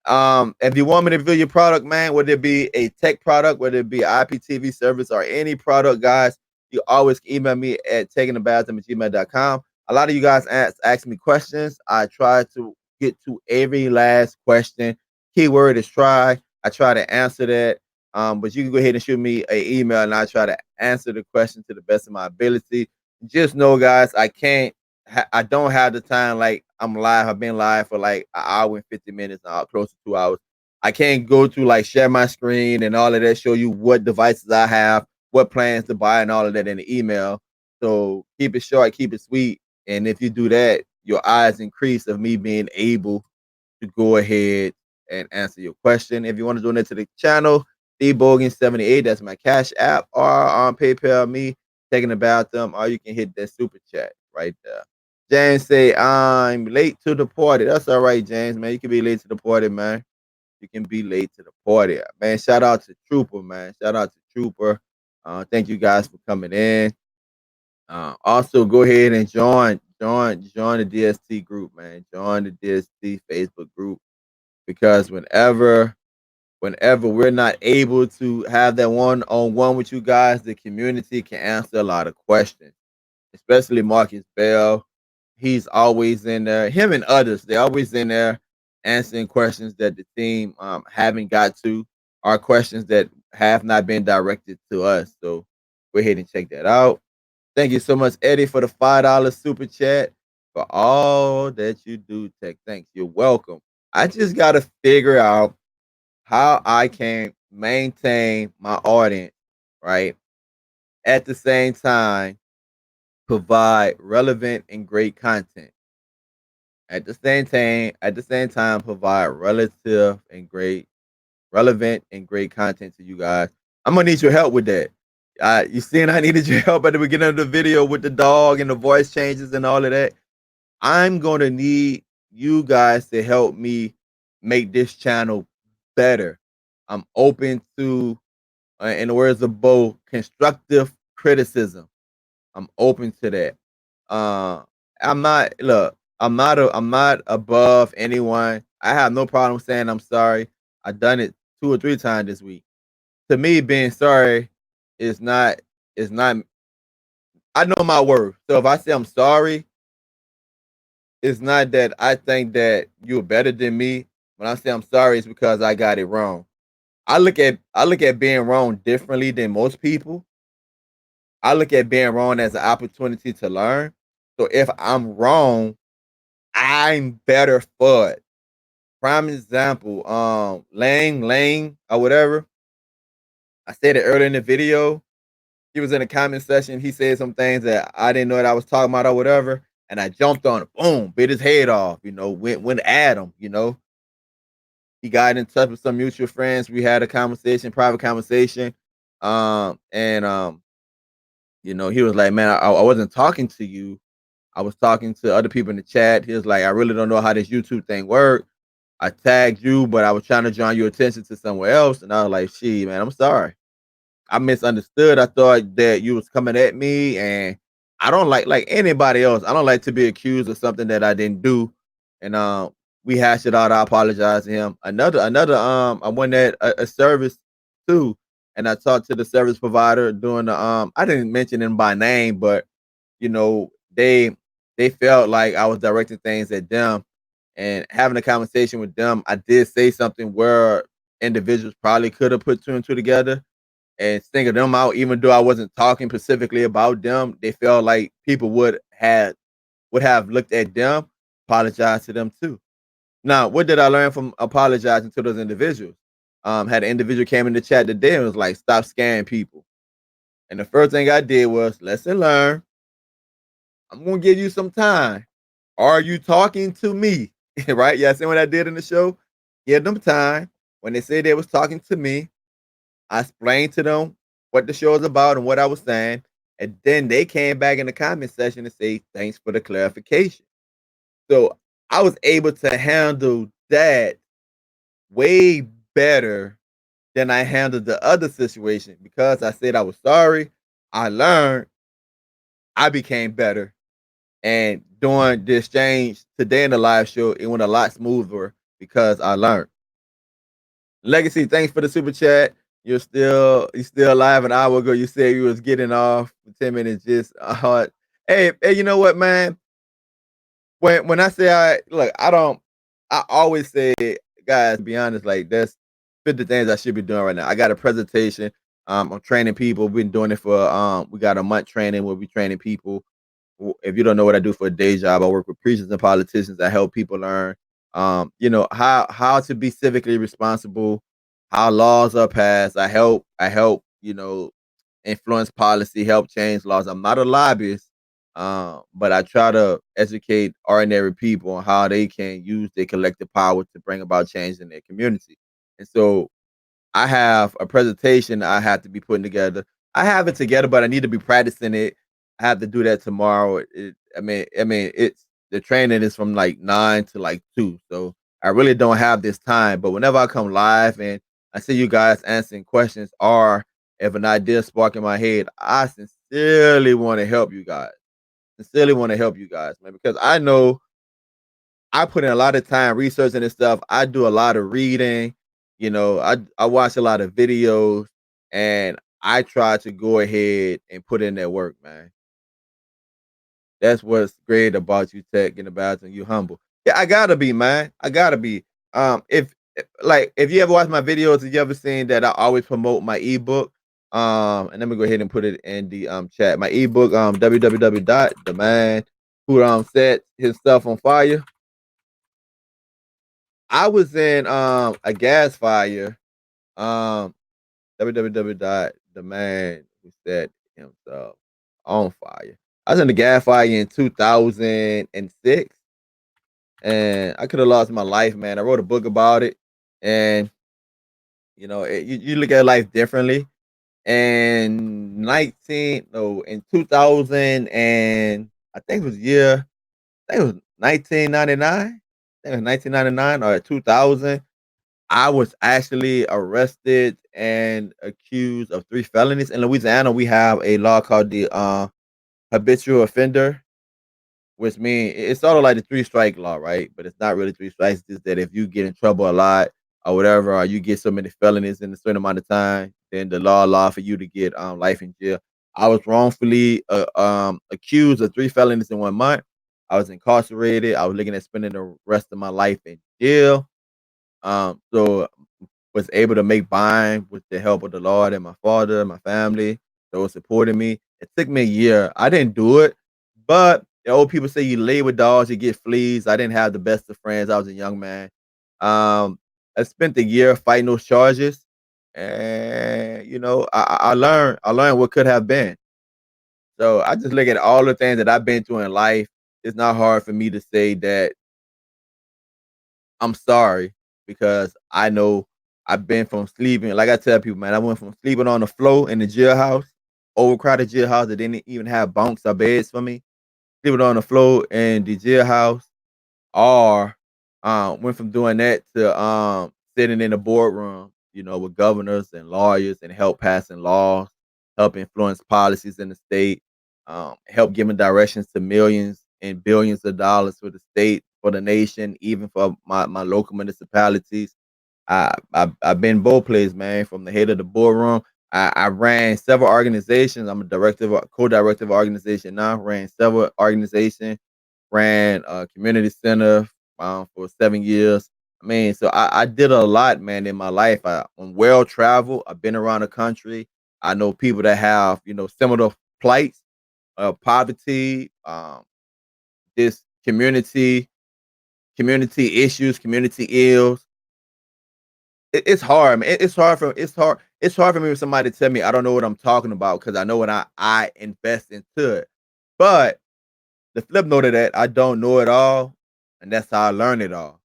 If you want me to review your product, man, whether it be a tech product, whether it be IPTV service or any product, guys, you always email me at takingthebathroom@gmail.com. A lot of you guys ask me questions. I try to get to every last question. Keyword is try. I try to answer that. But you can go ahead and shoot me an email and I try to answer the question to the best of my ability. Just know, guys, I don't have the time. Like I'm live. I've been live for like an hour and 50 minutes now, close to 2 hours. I can't go to like share my screen and all of that, show you what devices I have, what plans to buy, and all of that in the email. So keep it short, keep it sweet. And if you do that, your eyes increase of me being able to go ahead and answer your question. If you want to donate to the channel, dbogan78, that's my Cash App, or on PayPal me, taking the bathroom, or you can hit that super chat right there. James say, I'm late to the party. That's all right, James, man. You can be late to the party, man. You can be late to the party. Man, shout out to Trooper, man. Shout out to Trooper. Thank you guys for coming in. Also, go ahead and join the DST group, man. Join the DST Facebook group, because whenever we're not able to have that one-on-one with you guys, the community can answer a lot of questions, especially Marcus Bell. He's always in there. Him and others, they're always in there answering questions that the team haven't got to, or questions that have not been directed to us. So go ahead and check that out. Thank you so much, Eddie, for the $5 super chat, for all that you do, Tech. Thanks. You're welcome. I just got to figure out how I can maintain my audience, right? At the same time, provide relevant and great content. At the same time, provide relevant and great content to you guys. I'm gonna need your help with that. You seen I needed your help at the beginning of the video with the dog and the voice changes and all of that. I'm gonna need you guys to help me make this channel better. I'm open to, in the words of Bo, constructive criticism. I'm open to that. Uh, I'm not look. I'm not above anyone. I have no problem saying I'm sorry. I've done it 2 or 3 times this week. To me, being sorry is not is not. I know my worth. So if I say I'm sorry, it's not that I think that you're better than me. When I say I'm sorry, it's because I got it wrong. I look at being wrong differently than most people. I look at being wrong as an opportunity to learn. So if I'm wrong, I'm better for it. Prime example, Lang or whatever. I said it earlier in the video. He was in the comment section. He said some things that I didn't know that I was talking about or whatever. And I jumped on it. Boom, bit his head off, went at him, He got in touch with some mutual friends. We had a conversation, private conversation. And he was like, man, I wasn't talking to you. I was talking to other people in the chat. He was like, I really don't know how this YouTube thing works. I tagged you, but I was trying to draw your attention to somewhere else. And I was like, shit, man, I'm sorry. I misunderstood. I thought that you was coming at me, and I don't like anybody else. I don't like to be accused of something that I didn't do. And we hashed it out. I apologize to him. Another I went at a service too, and I talked to the service provider doing the I didn't mention them by name, but you know they felt like I was directing things at them and having a conversation with them. I did say something where individuals probably could have put 2 and 2 together and single them out, even though I wasn't talking specifically about them. They felt like people would have looked at them, apologized to them too. Now, what did I learn from apologizing to those individuals? Had an individual came in the chat today and was like, "Stop scaring people." And the first thing I did was lesson learned. I'm gonna give you some time. Are you talking to me? Right? Yeah, see what I did in the show? Give them time. When they say they was talking to me, I explained to them what the show is about and what I was saying. And then they came back in the comment section and say, thanks for the clarification. So I was able to handle that way better than I handled the other situation because I said I was sorry. I learned, I became better. And during the exchange today in the live show, it went a lot smoother because I learned. Legacy, thanks for the super chat. You still alive an hour ago. You said you was getting off for 10 minutes. Just hard. Hey, you know what, man? When I say I always say, guys, to be honest, like that's 50 things I should be doing right now. I got a presentation. I'm training people. We've been doing it for we got a month training where we training people. If you don't know what I do for a day job, I work with preachers and politicians. I help people learn, how to be civically responsible, how laws are passed. I help, influence policy, help change laws. I'm not a lobbyist, but I try to educate ordinary people on how they can use their collective power to bring about change in their community. And so I have a presentation I have to be putting together. I have it together, but I need to be practicing it. I have to do that tomorrow. It's the training is from like 9 to like 2, so I really don't have this time. But whenever I come live and I see you guys answering questions, or if an idea spark in my head, I sincerely want to help you guys. Sincerely want to help you guys, man, because I know I put in a lot of time researching this stuff. I do a lot of reading. I watch a lot of videos, and I try to go ahead and put in that work, man. That's what's great about you, Tech, and about you humble. Yeah, I gotta be, man. I gotta be. If you ever watch my videos, have you ever seen that I always promote my ebook? And let me go ahead and put it in the chat. My ebook, www. The man who set his stuff on fire. I was in a gas fire The man who set himself on fire. I was in the gas fire in 2006, and I could have lost my life, man. I wrote a book about it, and you look at life differently. And in 2000, and I think it was year, I think it was 1999. I think it was 1999 or 2000. I was actually arrested and accused of 3 felonies. In Louisiana, we have a law called the habitual offender, which means it's sort of like the 3 strike law, right? But it's not really 3 strikes. It's just that if you get in trouble a lot or whatever, or you get so many felonies in a certain amount of time, then the law allow for you to get life in jail. I was wrongfully accused of 3 felonies in 1 month. I was incarcerated. I was looking at spending the rest of my life in jail. So was able to make bond with the help of the Lord and my father, my family, those supporting me. It took me a year. I didn't do it, but the old people say you lay with dogs, you get fleas. I didn't have the best of friends. I was a young man. I spent a year fighting those charges, and I learned. I learned what could have been. So I just look at all the things that I've been through in life. It's not hard for me to say that I'm sorry because I know I've been from sleeping. Like I tell people, man, I went from sleeping on the floor in the jailhouse, overcrowded jailhouse that didn't even have bunks or beds for me, sleeping on the floor in the jailhouse, or went from doing that to sitting in the boardroom, with governors and lawyers and help passing laws, help influence policies in the state, help giving directions to millions and billions of dollars for the state, for the nation, even for my local municipalities. I've been both places, man, from the head of the boardroom. I ran several organizations. I'm a co-director of organization now. Ran several organizations, ran a community center for 7 years. I mean, so I did a lot, man, in my life. I'm well traveled. I've been around the country. I know people that have, similar plights, poverty, this community issues, community ills. It's hard, man. It's hard for me when somebody tell me I don't know what I'm talking about because I know when I invest into it. But the flip note of that, I don't know it all, and that's how I learn it all.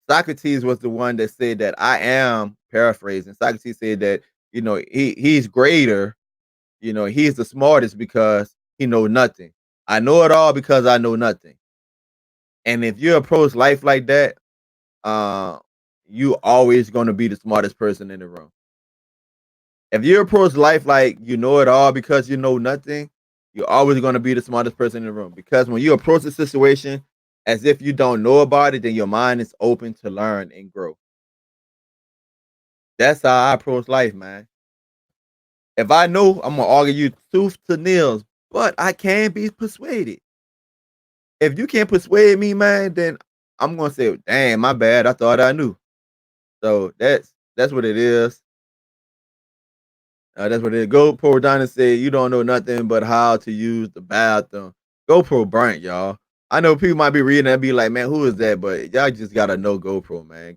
Socrates was the one that said that I am paraphrasing. Socrates said that he's greater. He's the smartest because he know nothing. I know it all because I know nothing. And if you approach life like that, uh, you always gonna be the smartest person in the room. If you approach life like you know it all because you know nothing, you're always going to be the smartest person in the room. Because when you approach a situation as if you don't know about it, then your mind is open to learn and grow. That's how I approach life, man. If I know, I'm gonna argue you tooth to nails, but I can be persuaded. If you can't persuade me, man, then I'm gonna say, "Damn, my bad. I thought I knew." So that's what it is. That's what it is. GoPro Donnie said, "You don't know nothing but how to use the bathroom." GoPro burnt, y'all. I know people might be reading and be like, "Man, who is that?" But y'all just gotta know GoPro, man.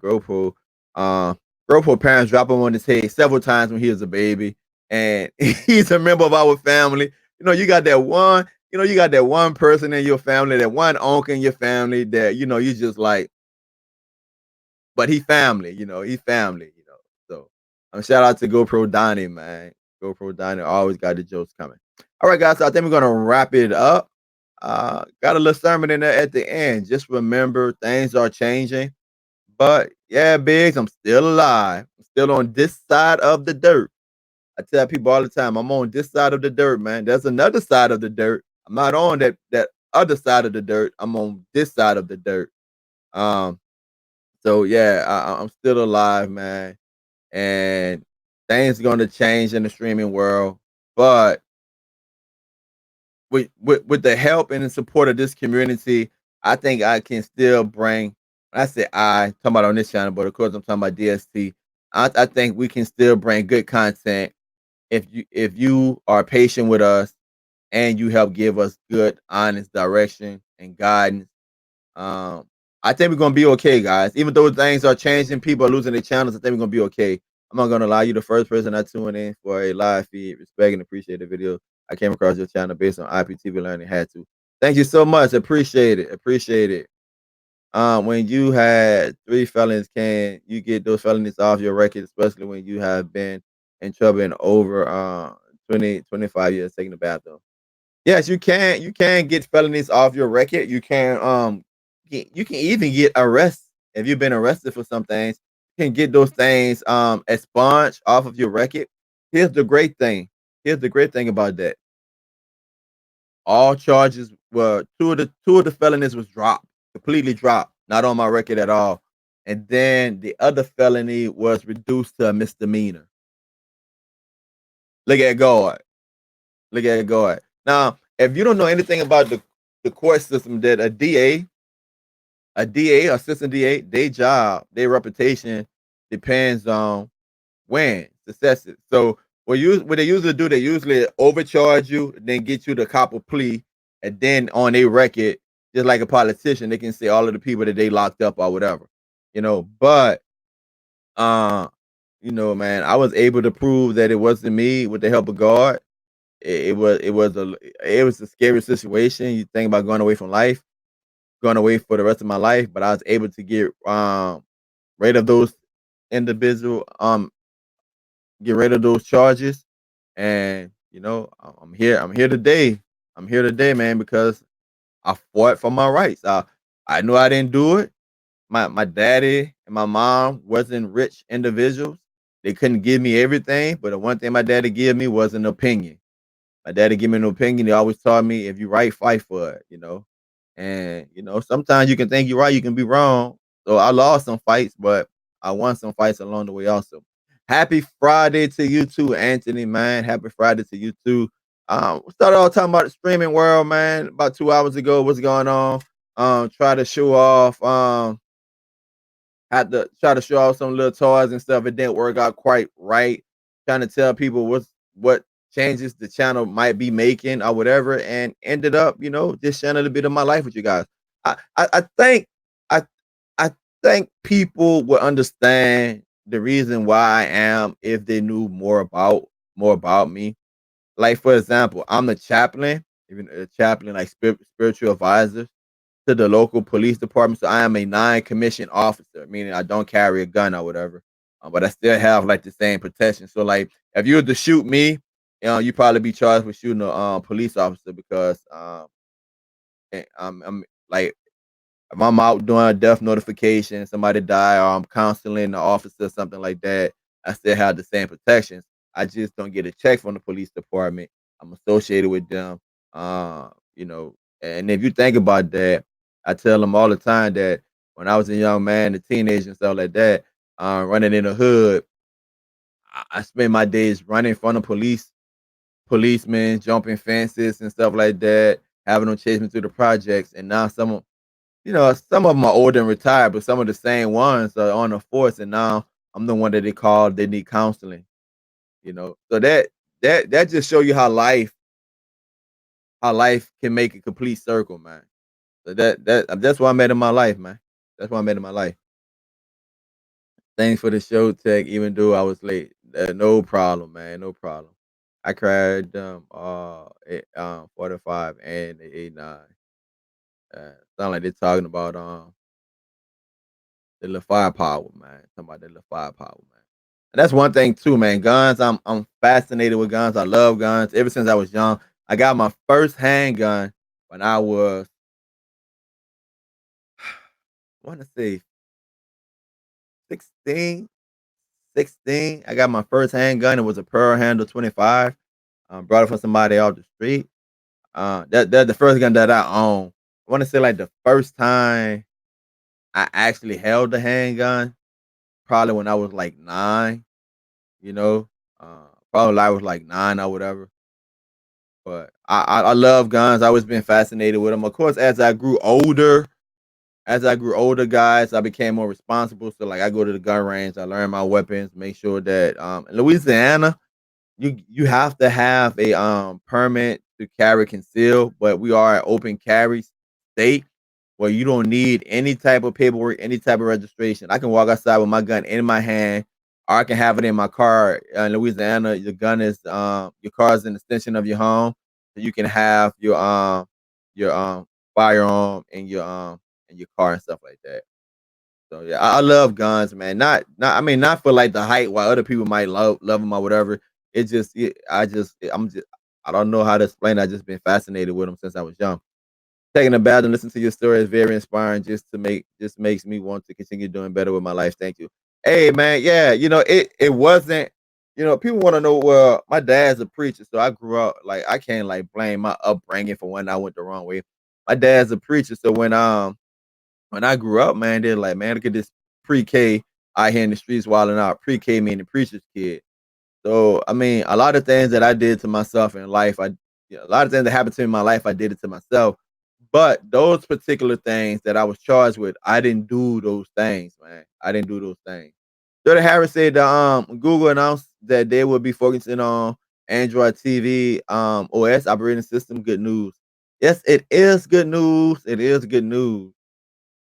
Uh, GoPro parents dropped him on his head several times when he was a baby, and he's a member of our family. You got that one. You got that one person in your family, that one uncle in your family that you just like, but he family. He family. So shout out to GoPro Donnie, man. GoPro Donnie always got the jokes coming. All right, guys. So I think we're gonna wrap it up. Got a little sermon in there at the end. Just remember, things are changing, but yeah, Biggs, I'm still alive. I'm still on this side of the dirt. I tell people all the time, I'm on this side of the dirt, man. There's another side of the dirt. I'm not on that other side of the dirt. I'm on this side of the dirt. Um, so yeah, I'm still alive, man, and things gonna change in the streaming world. But with the help and the support of this community, I think I can still bring. When I say I talking about on this channel, but of course I'm talking about DST. I think we can still bring good content if you are patient with us and you help give us good, honest direction and guidance. Um, I think we're gonna be okay, guys. Even though things are changing, people are losing their channels. I think we're gonna be okay. I'm not gonna lie, you the first person I tune in for a live feed. Respect and appreciate the video. I came across your channel based on IPTV learning. Had to. Thank you so much. Appreciate it. Appreciate it. When you had 3 felonies, can you get those felonies off your record, especially when you have been in trouble in over 25 years taking the bathroom? Yes, you can. You can get felonies off your record. You can you can even get arrested if you've been arrested for some things. You can get those things expunged off of your record. Here's the great thing. Here's the great thing about that. All charges were two of the felonies was dropped, completely dropped, not on my record at all. And then the other felony was reduced to a misdemeanor. Look at God. Look at God. Now, if you don't know anything about the court system, that a DA, assistant DA, their job, their reputation depends on when successes. So what they usually do, they usually overcharge you, then get you to cop a plea, and then on a record, just like a politician, they can say all of the people that they locked up or whatever, But uh, man, I was able to prove that it wasn't me with the help of God. It was a scary situation. You think about going away from life, going away for the rest of my life, but I was able to rid of those individual get rid of those charges. And I'm here. I'm here today. I'm here today, man, because I fought for my rights. I knew I didn't do it. My daddy and my mom wasn't rich individuals. They couldn't give me everything, but the one thing my daddy gave me was an opinion. My daddy give me an opinion. He always taught me, if you right, fight for it. And sometimes you can think you're right, you can be wrong. So I lost some fights, but I won some fights along the way also. Happy Friday to you too, Anthony, man. Happy Friday to you too. We started all talking about the streaming world, man, about 2 hours ago. What's going on? Try to show off. Had to try to show off some little toys and stuff. It didn't work out quite right. Trying to tell people what changes the channel might be making or whatever, and ended up, just sharing a little bit of my life with you guys. I think I I think people would understand the reason why I am if they knew more about me. Like, for example, I'm the chaplain, even a chaplain, like spiritual advisor to the local police department. So I am a non-commissioned officer, meaning I don't carry a gun or whatever, but I still have like the same protection. So like, if you were to shoot me, you probably be charged with shooting a police officer because I'm like, if I'm out doing a death notification, somebody die, or I'm counseling the officer, something like that, I still have the same protections. I just don't get a check from the police department. I'm associated with them. Uh, you know, and if you think about that, I tell them all the time that when I was a young man, a teenager and stuff like that, running in the hood, I spent my days running from the policemen, jumping fences and stuff like that, having them chase me through the projects. And now some of them are older and retired, but some of the same ones are on the force, and now I'm the one that they call. They need counseling. So that just show you how life can make a complete circle, man. So that's what I made in my life, man. That's what I made in my life. Thanks for the show, Tech. Even though I was late, no problem, man. No problem. I cried 45 and 89. Sound like they're talking about the little firepower, man. Talking about the little firepower, man. And that's one thing too, man. Guns. I'm fascinated with guns. I love guns. Ever since I was young, I got my first handgun when I was, I want to say 16. 16. I got my first handgun. It was a Pearl Handle 25. Brought it from somebody off the street. That's the first gun that I own. I want to say like the first time I actually held a handgun, probably when I was like 9. You know, probably I was like 9 or whatever. But I love guns. I always been fascinated with them. Of course, as I grew older, guys, I became more responsible. So like, I go to the gun range, I learn my weapons, make sure that in Louisiana, you have to have a permit to carry conceal, but we are an open carry state where you don't need any type of paperwork, any type of registration. I can walk outside with my gun in my hand, or I can have it in my car. In Louisiana, your gun is your car is an extension of your home, so you can have your firearm in your car and stuff like that. So yeah, I love guns, man. Not I mean not for like the height while other people might love them or whatever. It just I'm just I don't know how to explain it. I just been fascinated with them since I was young. Taking a bath and listen to your story is very inspiring. Just makes me want to continue doing better with my life. Thank you. Hey man, yeah, it wasn't. People want to know. Well, my dad's a preacher, so I grew up like I can't like blame my upbringing for when I went the wrong way. My dad's a preacher, so when I grew up, man, they're like, man, look at this pre-K out here in the streets wilding out. Pre-K meaning preacher's kid. So I mean, a lot of things that I did to myself in life, a lot of things that happened to me in my life, I did it to myself. But those particular things that I was charged with, I didn't do those things, man. I didn't do those things. Jordan Harris said that Google announced that they will be focusing on Android TV OS operating system. Good news. Yes, it is good news. It is good news.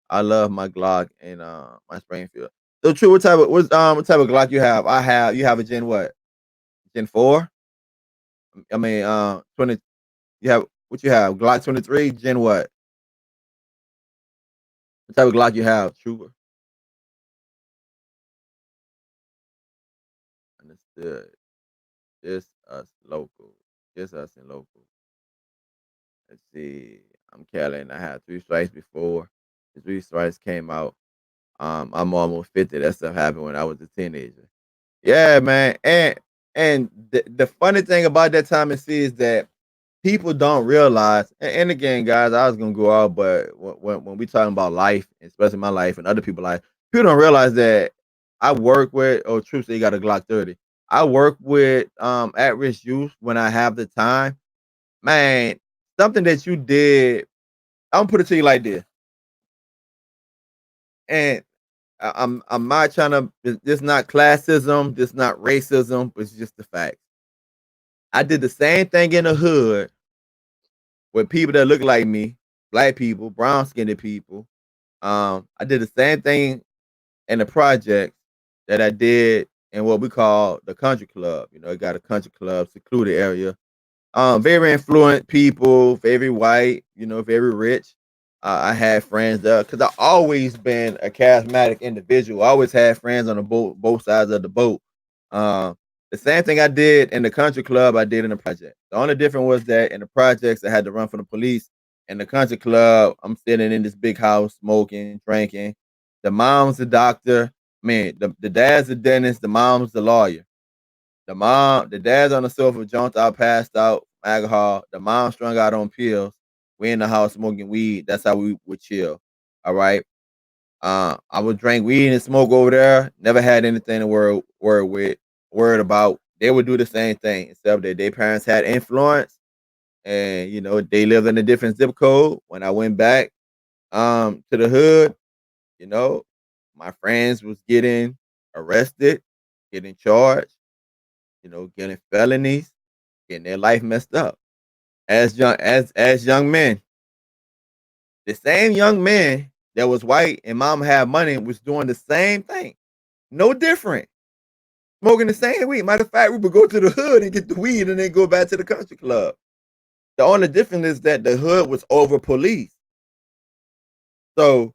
I love my Glock and my Springfield. So true. What type of Glock you have? You have a Gen what? Gen 4? I mean 20 you have what you have? Glock 23, Gen what? What type of Glock you have, Trooper? Understood. Just us local. Just us and local. Let's see. I'm Kelly and I had three strikes before. The three strikes came out. I'm almost 50. That stuff happened when I was a teenager. Yeah, man. And the funny thing about that time and see is that people don't realize. And again, guys, I was gonna go out, but when we talking about life, especially my life and other people's life, people don't realize that I work with. Oh, true. So you got a Glock 30. I work with at risk youth when I have the time. Man, something that you did. I'm gonna put it to you like this, and I'm not trying to. This not classism. This not racism. But it's just the fact. I did the same thing in the hood with people that look like me, black people, brown skinned people. I did the same thing in the project that I did in what we call the country club. It got a country club, secluded area. Very influent people, very white, very rich. I had friends there because I always been a charismatic individual. I always had friends on the both sides of the boat. Um, the same thing I did in the country club, I did in the project. The only difference was that in the projects, I had to run from the police. In the country club, I'm sitting in this big house, smoking, drinking. The mom's the doctor. Man, the dad's the dentist. The mom's the lawyer. The dad's on the sofa, jumped out, passed out, alcohol. The mom strung out on pills. We in the house smoking weed. That's how we would chill. All right. I would drink weed and smoke over there. Never had anything to worried about. They would do the same thing, except that their parents had influence, and they lived in a different zip code. When I went back to the hood, you know, my friends was getting arrested, getting charged, getting felonies, getting their life messed up as young men. The same young men that was white and mom had money was doing the same thing. No different. Smoking the same weed. Matter of fact, we would go to the hood and get the weed and then go back to the country club. The only difference is that the hood was over police. So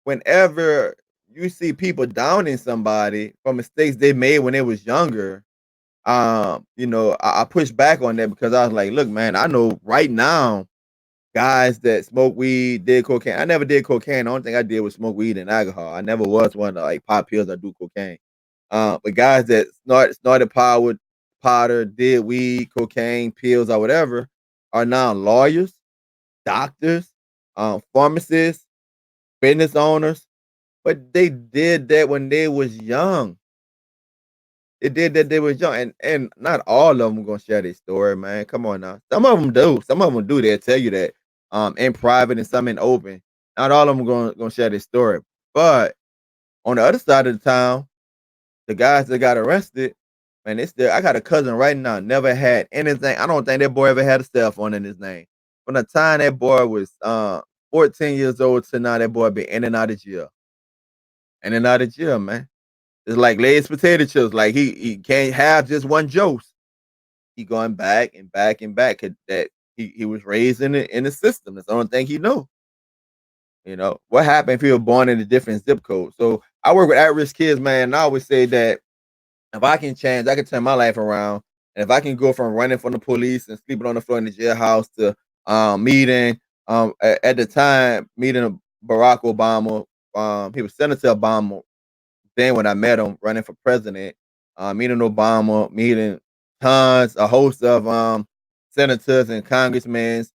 whenever you see people downing somebody for mistakes they made when they was younger, I push back on that because I was like, look, man, I know right now guys that smoke weed, did cocaine. I never did cocaine. The only thing I did was smoke weed and alcohol. I never was one to like pop pills or do cocaine. But guys that snorted powder, did weed, cocaine, pills, or whatever, are now lawyers, doctors, pharmacists, business owners. But they did that when they was young. They did that they was young, and not all of them gonna share their story, man. Come on now. Some of them do. Some of them do. They'll tell you that in private and some in open. Not all of them gonna share their story. But on the other side of the town, the guys that got arrested, man, they still. I got a cousin right now. Never had anything. I don't think that boy ever had a cell phone in his name. From the time that boy was 14 years old to now, that boy been in and out of jail. In and out of jail, man. It's like Lay's potato chips. Like he can't have just one Joe's. He going back and back and back. That he was raised in the system. That's the only thing he know. You know what happened if he was born in a different zip code? So I work with at-risk kids, man. And I always say that if I can change, I can turn my life around. And if I can go from running from the police and sleeping on the floor in the jailhouse to meeting at the time meeting Barack Obama, he was Senator Obama then when I met him running for president, meeting Obama, meeting a host of senators and congressmen,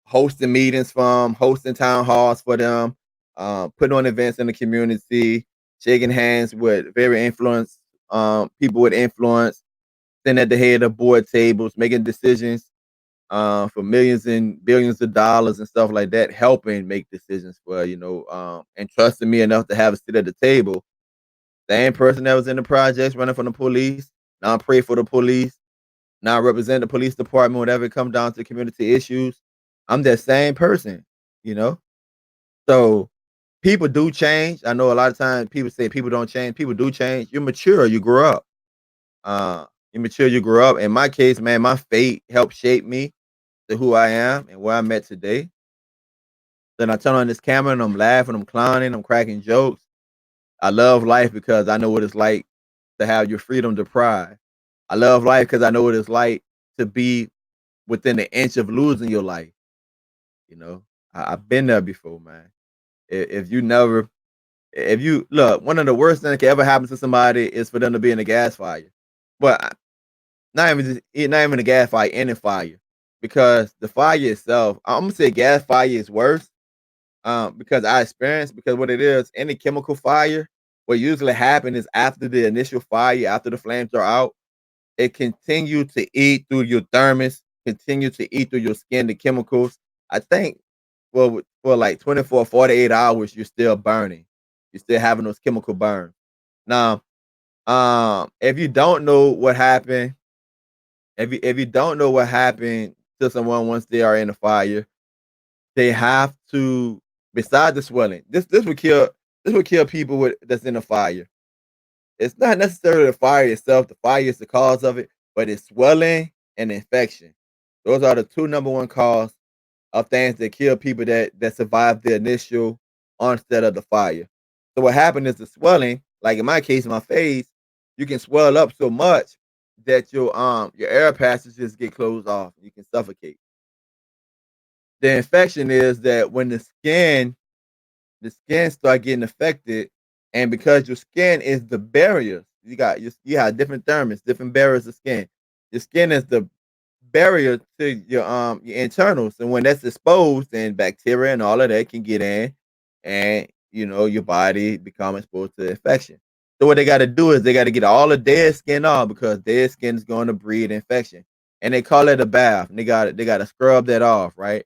hosting meetings from, hosting town halls for them, putting on events in the community, shaking hands with very influenced people with influence, sitting at the head of board tables, making decisions for millions and billions of dollars and stuff like that, helping make decisions for, and trusting me enough to have a seat at the table. Same person that was in the projects running from the police. Now I pray for the police. Now I represent the police department whenever it comes down to community issues. I'm that same person, you know? So people do change. I know a lot of times people say people don't change. People do change. You mature, you grow up. You mature, you grow up. In my case, man, my fate helped shape me to who I am and where I'm at today. Then I turn on this camera and I'm laughing, I'm clowning, I'm cracking jokes. I love life because I know what it's like to have your freedom deprived. I love life because I know what it's like to be within an inch of losing your life. You know, I've been there before, man. If you never, if you look, one of the worst things that can ever happen to somebody is for them to be in a gas fire. But not even a gas fire, in a fire, because the fire itself, I'm gonna say gas fire is worse. Because I experienced, because what it is, any chemical fire, what usually happens is after the initial fire, after the flames are out, it continue to eat through your thermos, continue to eat through your skin, the chemicals. I think for like 24, 48 hours, you're still burning. You're still having those chemical burns. Now, if you don't know what happened, if you don't know what happened to someone once they are in a fire, they have to, beside the swelling. This would kill people that's in a fire. It's not necessarily the fire itself. The fire is the cause of it, but it's swelling and infection. Those are the two number one cause of things that kill people that survive the initial onset of the fire. So what happened is the swelling, like in my case, my face, you can swell up so much that your air passages get closed off. You can suffocate. The infection is that when the skin start getting affected, and because your skin is the barrier, you have different thermos, different barriers of skin. Your skin is the barrier to your internals, and when that's exposed, then bacteria and all of that can get in, and your body become exposed to infection. So what they got to do is they got to get all the dead skin off, because dead skin is going to breed infection, and they call it a bath. And they got to scrub that off, right?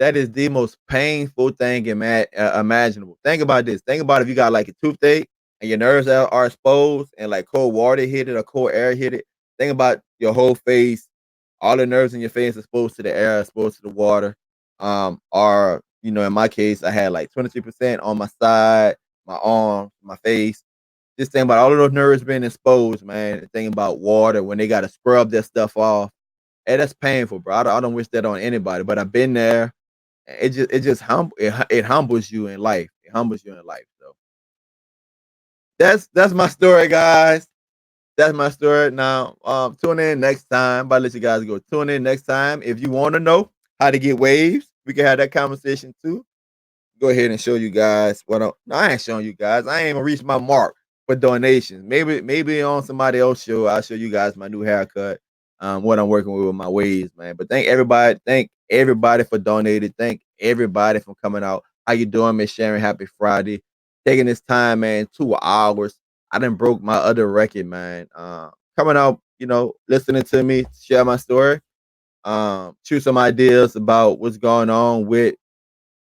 That is the most painful thing imaginable. Think about this. Think about if you got like a toothache and your nerves are exposed and like cold water hit it or cold air hit it. Think about your whole face, all the nerves in your face exposed to the air, exposed to the water. Or in my case, I had like 23% on my side, my arm, my face. Just think about all of those nerves being exposed, man. And thinking about water when they got to scrub that stuff off. Hey, that's painful, bro. I don't wish that on anybody, but I've been there. It humbles you in life. It humbles you in life. So that's my story, guys. That's my story. Now, tune in next time. I'm about to let you guys go. Tune in next time. If you want to know how to get waves, we can have that conversation too. Go ahead and show you guys what I'm. No, I ain't showing you guys. I ain't even reached my mark for donations. Maybe on somebody else's show, I'll show you guys my new haircut. What I'm working with my waves, man. But thank everybody. Thank everybody for donating. Thank everybody for coming out. How you doing, Miss Sharon? Happy Friday. Taking this time, man. 2 hours. I done broke my other record, man. Coming out, listening to me, share my story. Shoot some ideas about what's going on with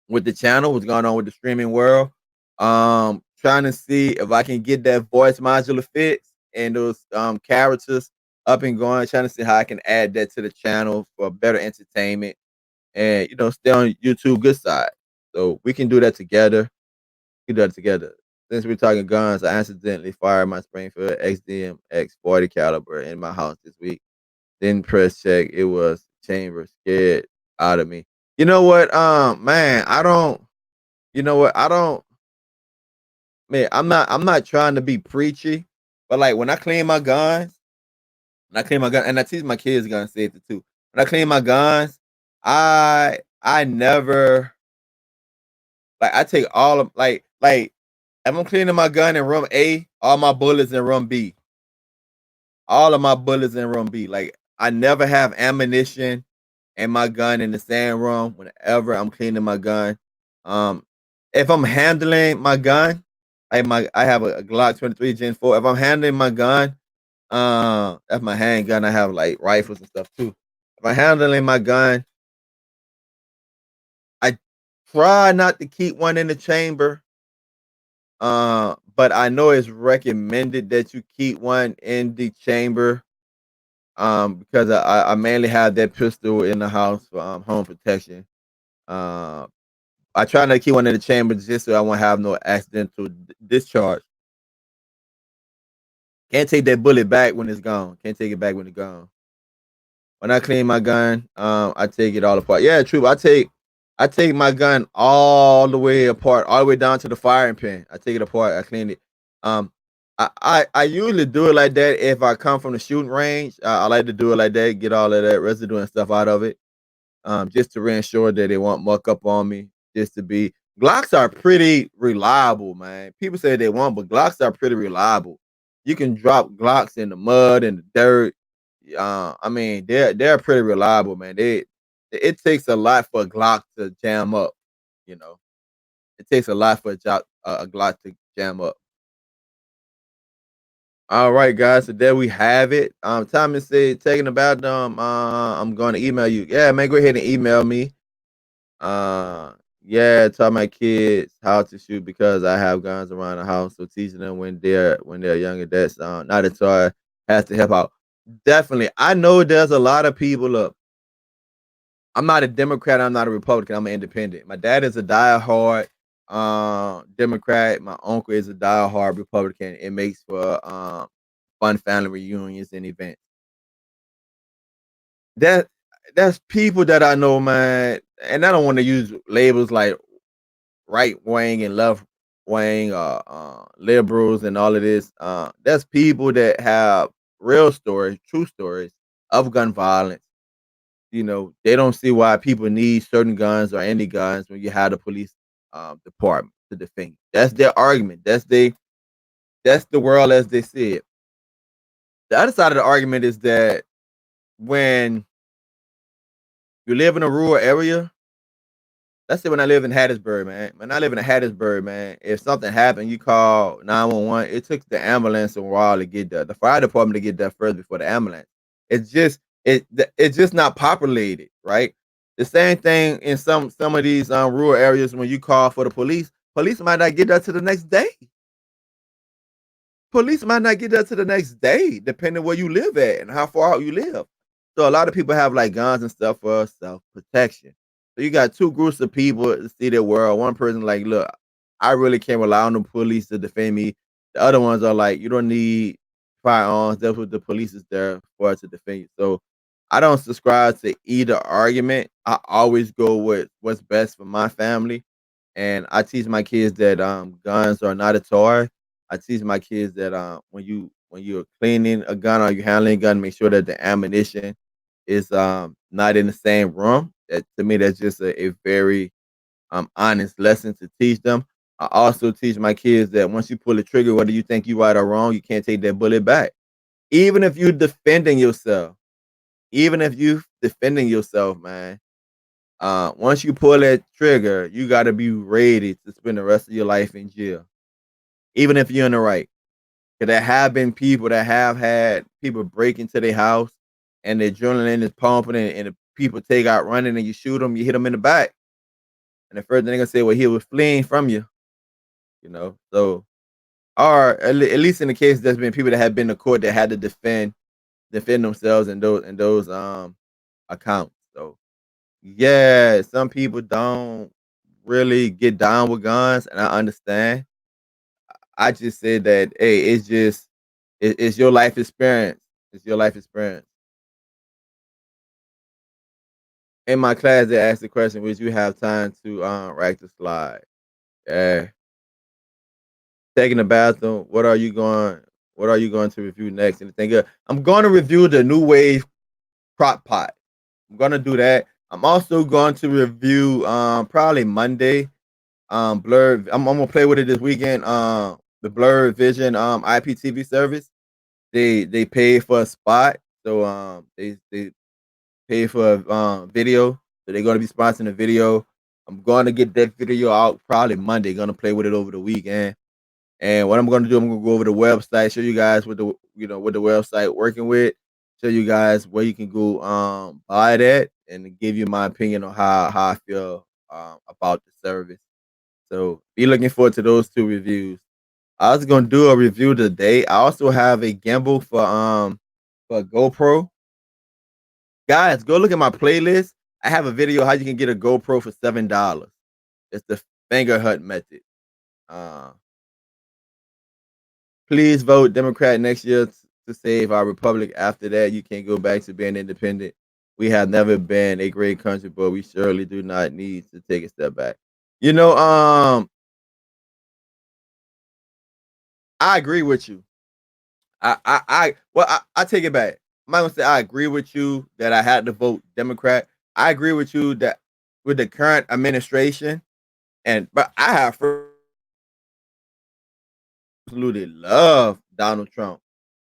the channel, what's going on with the streaming world. Trying to see if I can get that voice modular fixed and those characters up and going. Trying to see how I can add that to the channel for better entertainment and stay on YouTube good side. So we can do that together. We can do that together. since we're talking guns, I accidentally fired my Springfield XDM-X 40 caliber in my house this week. Didn't press check. It was chamber scared out of me. You know what? Man, I don't. You know what? I don't. Man, I'm not trying to be preachy, but like when I clean my guns, and I teach my kids gun safety too. When I clean my guns, I never like I take all of like if I'm cleaning my gun in room A, all my bullets in room B. All of my bullets in room B. Like I never have ammunition and my gun in the same room whenever I'm cleaning my gun. Um, if I'm handling my gun, I have a Glock 23 Gen 4. If I'm handling my gun, that's my handgun. I have like rifles and stuff too. If I'm handling my gun, I try not to keep one in the chamber. But I know it's recommended that you keep one in the chamber. Because I mainly have that pistol in the house for home protection. Uh, I try not to keep one in the chamber just so I won't have no accidental discharge. Can't take that bullet back when it's gone. Can't take it back when it's gone. When I clean my gun, I take it all apart. Yeah, true. I take my gun all the way apart, all the way down to the firing pin. I take it apart. I clean it. Um, I usually do it like that if I come from the shooting range. I like to do it like that, get all of that residue and stuff out of it, just to ensure that they won't muck up on me. Just to be Glocks are pretty reliable, man. People say they won't, but Glocks are pretty reliable. You can drop Glocks in the mud and the dirt. I mean, they're pretty reliable, man. It takes a lot for a Glock to jam up. You know, it takes a lot for a Glock to jam up. All right, guys. So there we have it. Thomas said, taking about them. I'm going to email you. Yeah, man, go ahead and email me. Yeah, tell my kids how to shoot because I have guns around the house. So teaching them when they're younger, that's not a toy has to help out. Definitely, I know there's a lot of people. Up. I'm not a Democrat. I'm not a Republican. I'm an independent. My dad is a diehard Democrat. My uncle is a diehard Republican. It makes for fun family reunions and events. That that's people that I know, man. And I don't want to use labels like right wing and left wing or liberals and all of this. That's people that have real stories, true stories of gun violence. You know, they don't see why people need certain guns or any guns when you have the police department to defend you. That's their argument. That's the world as they see it. The other side of the argument is that when you live in a rural area, let's say when I live in Hattiesburg, man. When I live in Hattiesburg, man, if something happened, you call 911. It took the ambulance a while to get there. The fire department to get there first before the ambulance. It's just not populated, right? The same thing in some of these rural areas when you call for the police, police might not get there to the next day. Police might not get there to the next day, depending where you live at and how far out you live. So a lot of people have like guns and stuff for self protection. So you got two groups of people to see their world. One person like, look, I really can't rely on the police to defend me. The other ones are like, you don't need firearms. That's what the police is there for to defend you. So I don't subscribe to either argument. I always go with what's best for my family. And I teach my kids that guns are not a toy. I teach my kids that when you're cleaning a gun or you're handling a gun, make sure that the ammunition is not in the same room. That to me, that's just a very honest lesson to teach them. I also teach my kids that once you pull the trigger, whether you think you right or wrong, you can't take that bullet back. Even if you're defending yourself, even if you defending yourself, man. Once you pull that trigger, you got to be ready to spend the rest of your life in jail, even if you're in the right. Because there have been people that have had people break into their house and their adrenaline is pumping and the people take out running and you shoot them, you hit them in the back. And the first thing they're going to say, well, he was fleeing from you, you know? So, or at least in the case, there's been people that have been to court that had to defend themselves in those accounts. So, yeah, some people don't really get down with guns, and I understand. I just said that, hey, it's your life experience. It's your life experience. In my class, they asked the question, would you have time to write the slide? Yeah. Taking the bathroom. What are you going to review next? Anything good? I'm going to review the new wave crock pot. I'm gonna do that. I'm also going to review probably Monday. Blerd. I'm gonna play with it this weekend. The Blerd Vision IPTV service. They pay for a spot, so they pay for a video. So they're gonna be sponsoring a video. I'm gonna get that video out probably Monday. Gonna play with it over the weekend. And what I'm gonna do, I'm gonna go over the website, show you guys what what the website working with, show you guys where you can go buy that, and give you my opinion on how I feel about the service. So be looking forward to those two reviews. I was gonna do a review today. I also have a gimbal for GoPro. Guys, go look at my playlist. I have a video how you can get a GoPro for $7. It's the finger hut method. Uh, Please vote Democrat next year to save our republic. After that, you can go back to being independent. We have never been a great country, but we surely do not need to take a step back. You know, I agree with you. I take it back. I'm not gonna say I agree with you that I had to vote Democrat. I agree with you that with the current administration, but I have absolutely love Donald Trump.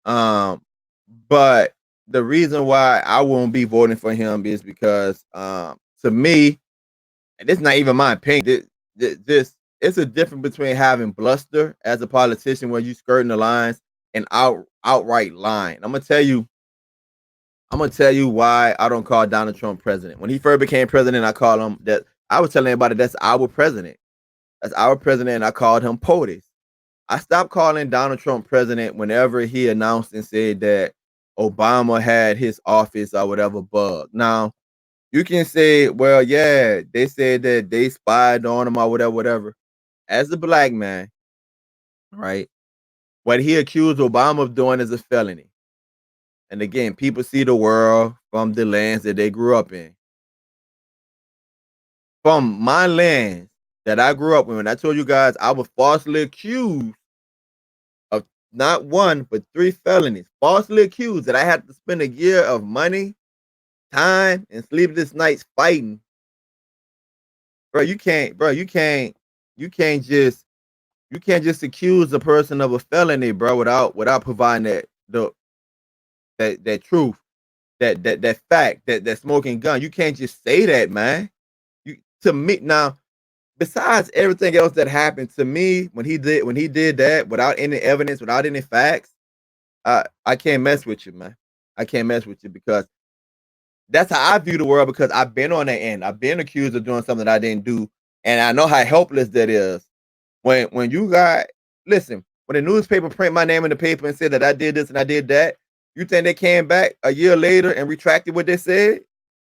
Um, but the reason why I won't be voting for him is because, to me, and this is not even my opinion. This it's a difference between having bluster as a politician where you skirting the lines and outright lying. I'm gonna tell you why I don't call Donald Trump president. When he first became president, I called him that. I was telling everybody that's our president. That's our president, and I called him POTUS. I stopped calling Donald Trump president whenever he announced and said that Obama had his office or whatever bug. Now, you can say, well, yeah, they said that they spied on him or whatever, whatever. As a black man, right, what he accused Obama of doing is a felony. And again, people see the world from the lands that they grew up in. From my lands that I grew up in, when I told you guys I was falsely accused of not one, but 3 felonies, falsely accused that I had to spend a year of money, time, and sleepless nights fighting. Bro, you can't just accuse a person of a felony, bro, without providing that truth, that fact, that smoking gun. You can't just say that, man. You to me now, besides everything else that happened to me when he did that without any evidence, without any facts, I can't mess with you, man. I can't mess with you because that's how I view the world because I've been on that end. I've been accused of doing something I didn't do, and I know how helpless that is. When you got listen, when the newspaper print my name in the paper and said that I did this and I did that, you think they came back a year later and retracted what they said?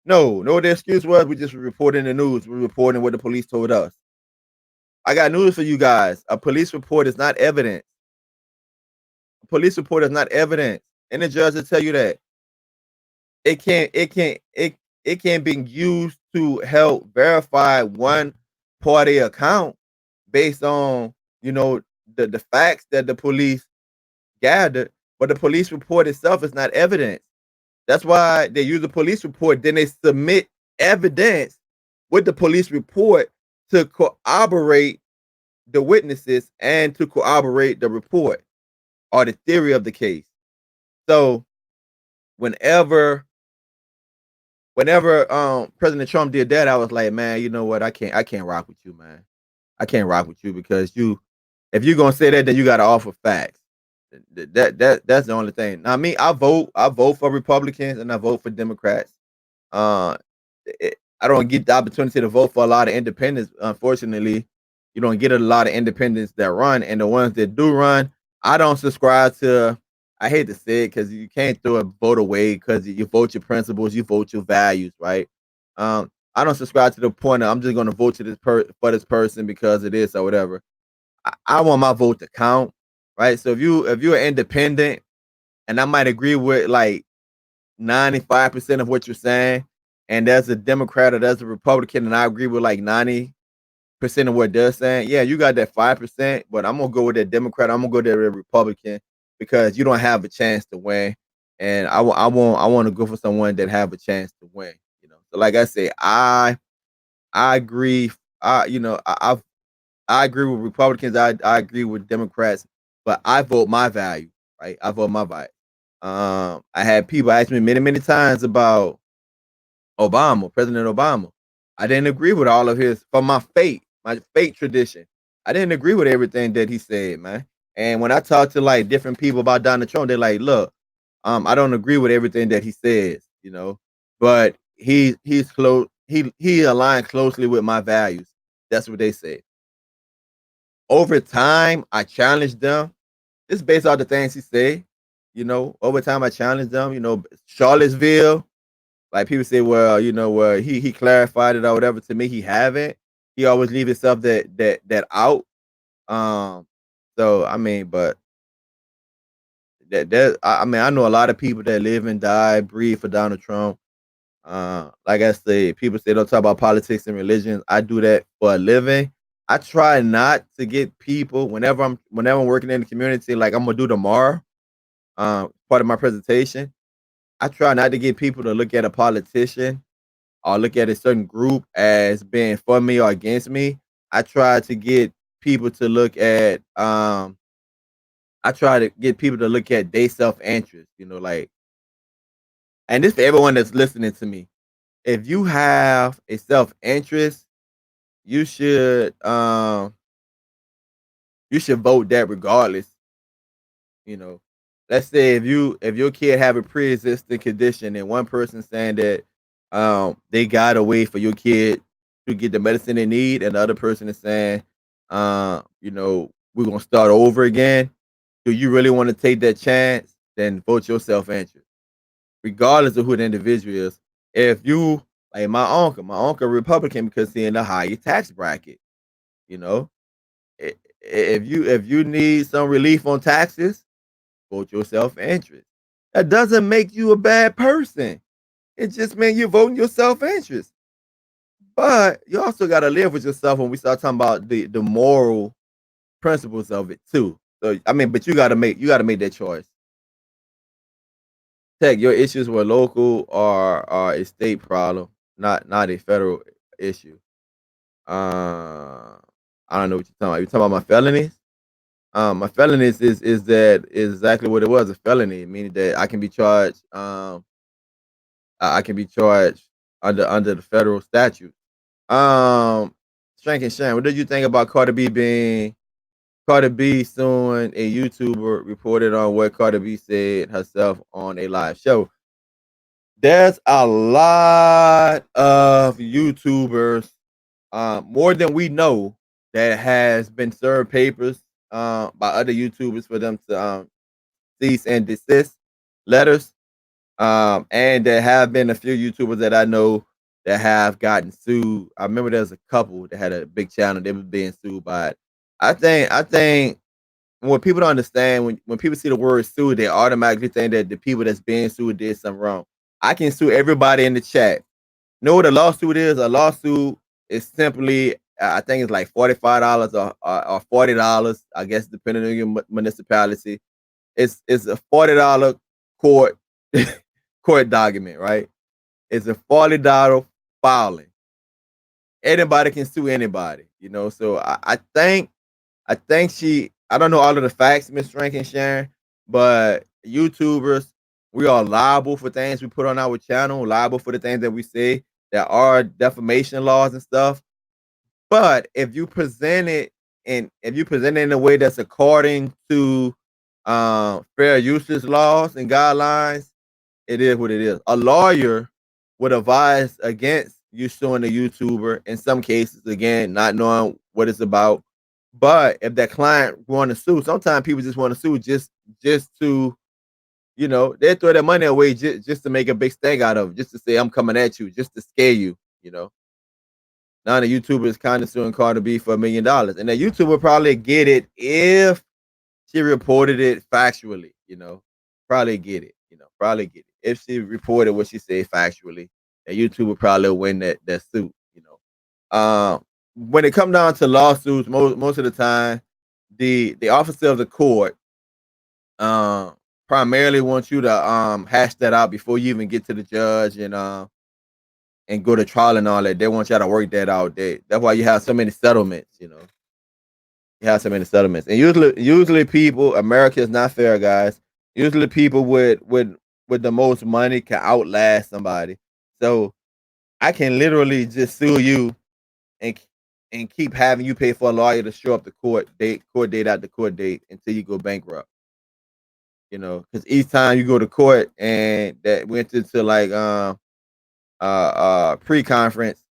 No, the excuse was we just reporting the news. We're reporting what the police told us. I got news for you guys. A police report is not evidence. A police report is not evidence. And the judge will tell you that. It can be used to help verify one party account based on the facts that the police gathered, but the police report itself is not evidence. That's why they use the police report, then they submit evidence with the police report to corroborate the witnesses and to corroborate the report or the theory of the case. So whenever President Trump did that, I was like, man, you know what? I can't rock with you, man. I can't rock with you because if you're gonna say that, then you gotta offer facts. That's the only thing. Now, me, I vote for Republicans and I vote for Democrats. Uh, I don't get the opportunity to vote for a lot of independents. Unfortunately, you don't get a lot of independents that run, and the ones that do run, I don't subscribe to. I hate to say it because you can't throw a vote away because you vote your principles, you vote your values, right? I don't subscribe to the point of I'm just going to vote to for this person because it is or whatever. I want my vote to count, right? So if you're independent, and I might agree with like 95% of what you're saying, and there's a Democrat or there's a Republican, and I agree with like 90% of what they're saying. Yeah, you got that 5%, but I'm gonna go with that Democrat. I'm gonna go to the Republican because you don't have a chance to win, and I want to go for someone that have a chance to win. You know, so like I say, I agree. I agree with Republicans. I agree with Democrats, but I vote my value, right? I vote my value. I had people ask me many times about Obama, President Obama. I didn't agree with all of his from my faith tradition. I didn't agree with everything that he said, man. And when I talk to like different people about Donald Trump, they're like, look, I don't agree with everything that he says, you know, but he's close. He aligned closely with my values. That's what they say. Over time, I challenged them. It's based on the things he say. You know, over time I challenged them. You know, Charlottesville. Like people say, well, you know, he clarified it or whatever. To me, he haven't. He always leave himself that out. Um, so I mean, but I mean, I know a lot of people that live and die, breathe for Donald Trump. Like I say, people say don't talk about politics and religion. I do that for a living. I try not to get people whenever I'm working in the community, like I'm gonna do tomorrow. Part of my presentation. I try not to get people to look at a politician or look at a certain group as being for me or against me. I try to get people to look at I try to get people to look at their self interest, you know, like, and this for everyone that's listening to me. If you have a self interest, you should you should vote that regardless. You know, let's say if your kid have a pre-existing condition and one person saying that they got a way for your kid to get the medicine they need, and the other person is saying you know, we're gonna start over again. Do you really want to take that chance? Then vote your self interest, regardless of who the individual is. If you like my uncle Republican because he in the higher tax bracket, you know. If you need some relief on taxes, vote your self interest. That doesn't make you a bad person. It just means you're voting your self interest. But you also got to live with yourself when we start talking about the moral principles of it too. So I mean, but you got to make that choice. Tech, your issues were local or a state problem, not a federal issue. Uh, I don't know what you're talking about. You talking about my felonies? My felonies is exactly what it was, a felony, meaning that I can be charged. I can be charged under the federal statute. Um, Strank and Shane, what did you think about Cardi B suing a YouTuber reported on what Cardi B said herself on a live show? There's a lot of YouTubers, more than we know, that has been served papers by other YouTubers for them to cease and desist letters. And there have been a few YouTubers that I know that have gotten sued. I remember there's a couple that had a big channel, they was being sued by it. I think what people don't understand, when people see the word sue, they automatically think that the people that's being sued did something wrong. I can sue everybody in the chat. Know what a lawsuit is? A lawsuit is simply, I think it's like $45 or $40, I guess, depending on your municipality. It's a $40 court court document, right? It's a $40 filing. Anybody can sue anybody, you know. So I think I don't know all of the facts, Miss Rankin Sharon, but YouTubers, we are liable for things we put on our channel, liable for the things that we say. There are defamation laws and stuff. But if you present it in a way that's according to fair usage laws and guidelines, it is what it is. A lawyer would advise against you suing a YouTuber in some cases, again, not knowing what it's about. But if that client want to sue, sometimes people just want to sue just to, you know, they throw their money away just to make a big stink out of it, just to say I'm coming at you, just to scare you, you know. Now the YouTuber is kind of suing Cardi B for $1 million, and the YouTuber probably get it if she reported it factually. Probably get it. Probably get it if she reported what she said factually. The YouTuber probably win that suit. When it come down to lawsuits, most of the time, the officer of the court um primarily wants you to hash that out before you even get to the judge and go to trial and all that. They want y'all to work that out. That's why you have so many settlements. You have so many settlements, and usually people. America is not fair, guys. Usually people with the most money can outlast somebody. So I can literally just sue you and and keep having you pay for a lawyer to show up the court date after court date until you go bankrupt. Because each time you go to court and that went into like pre-conference,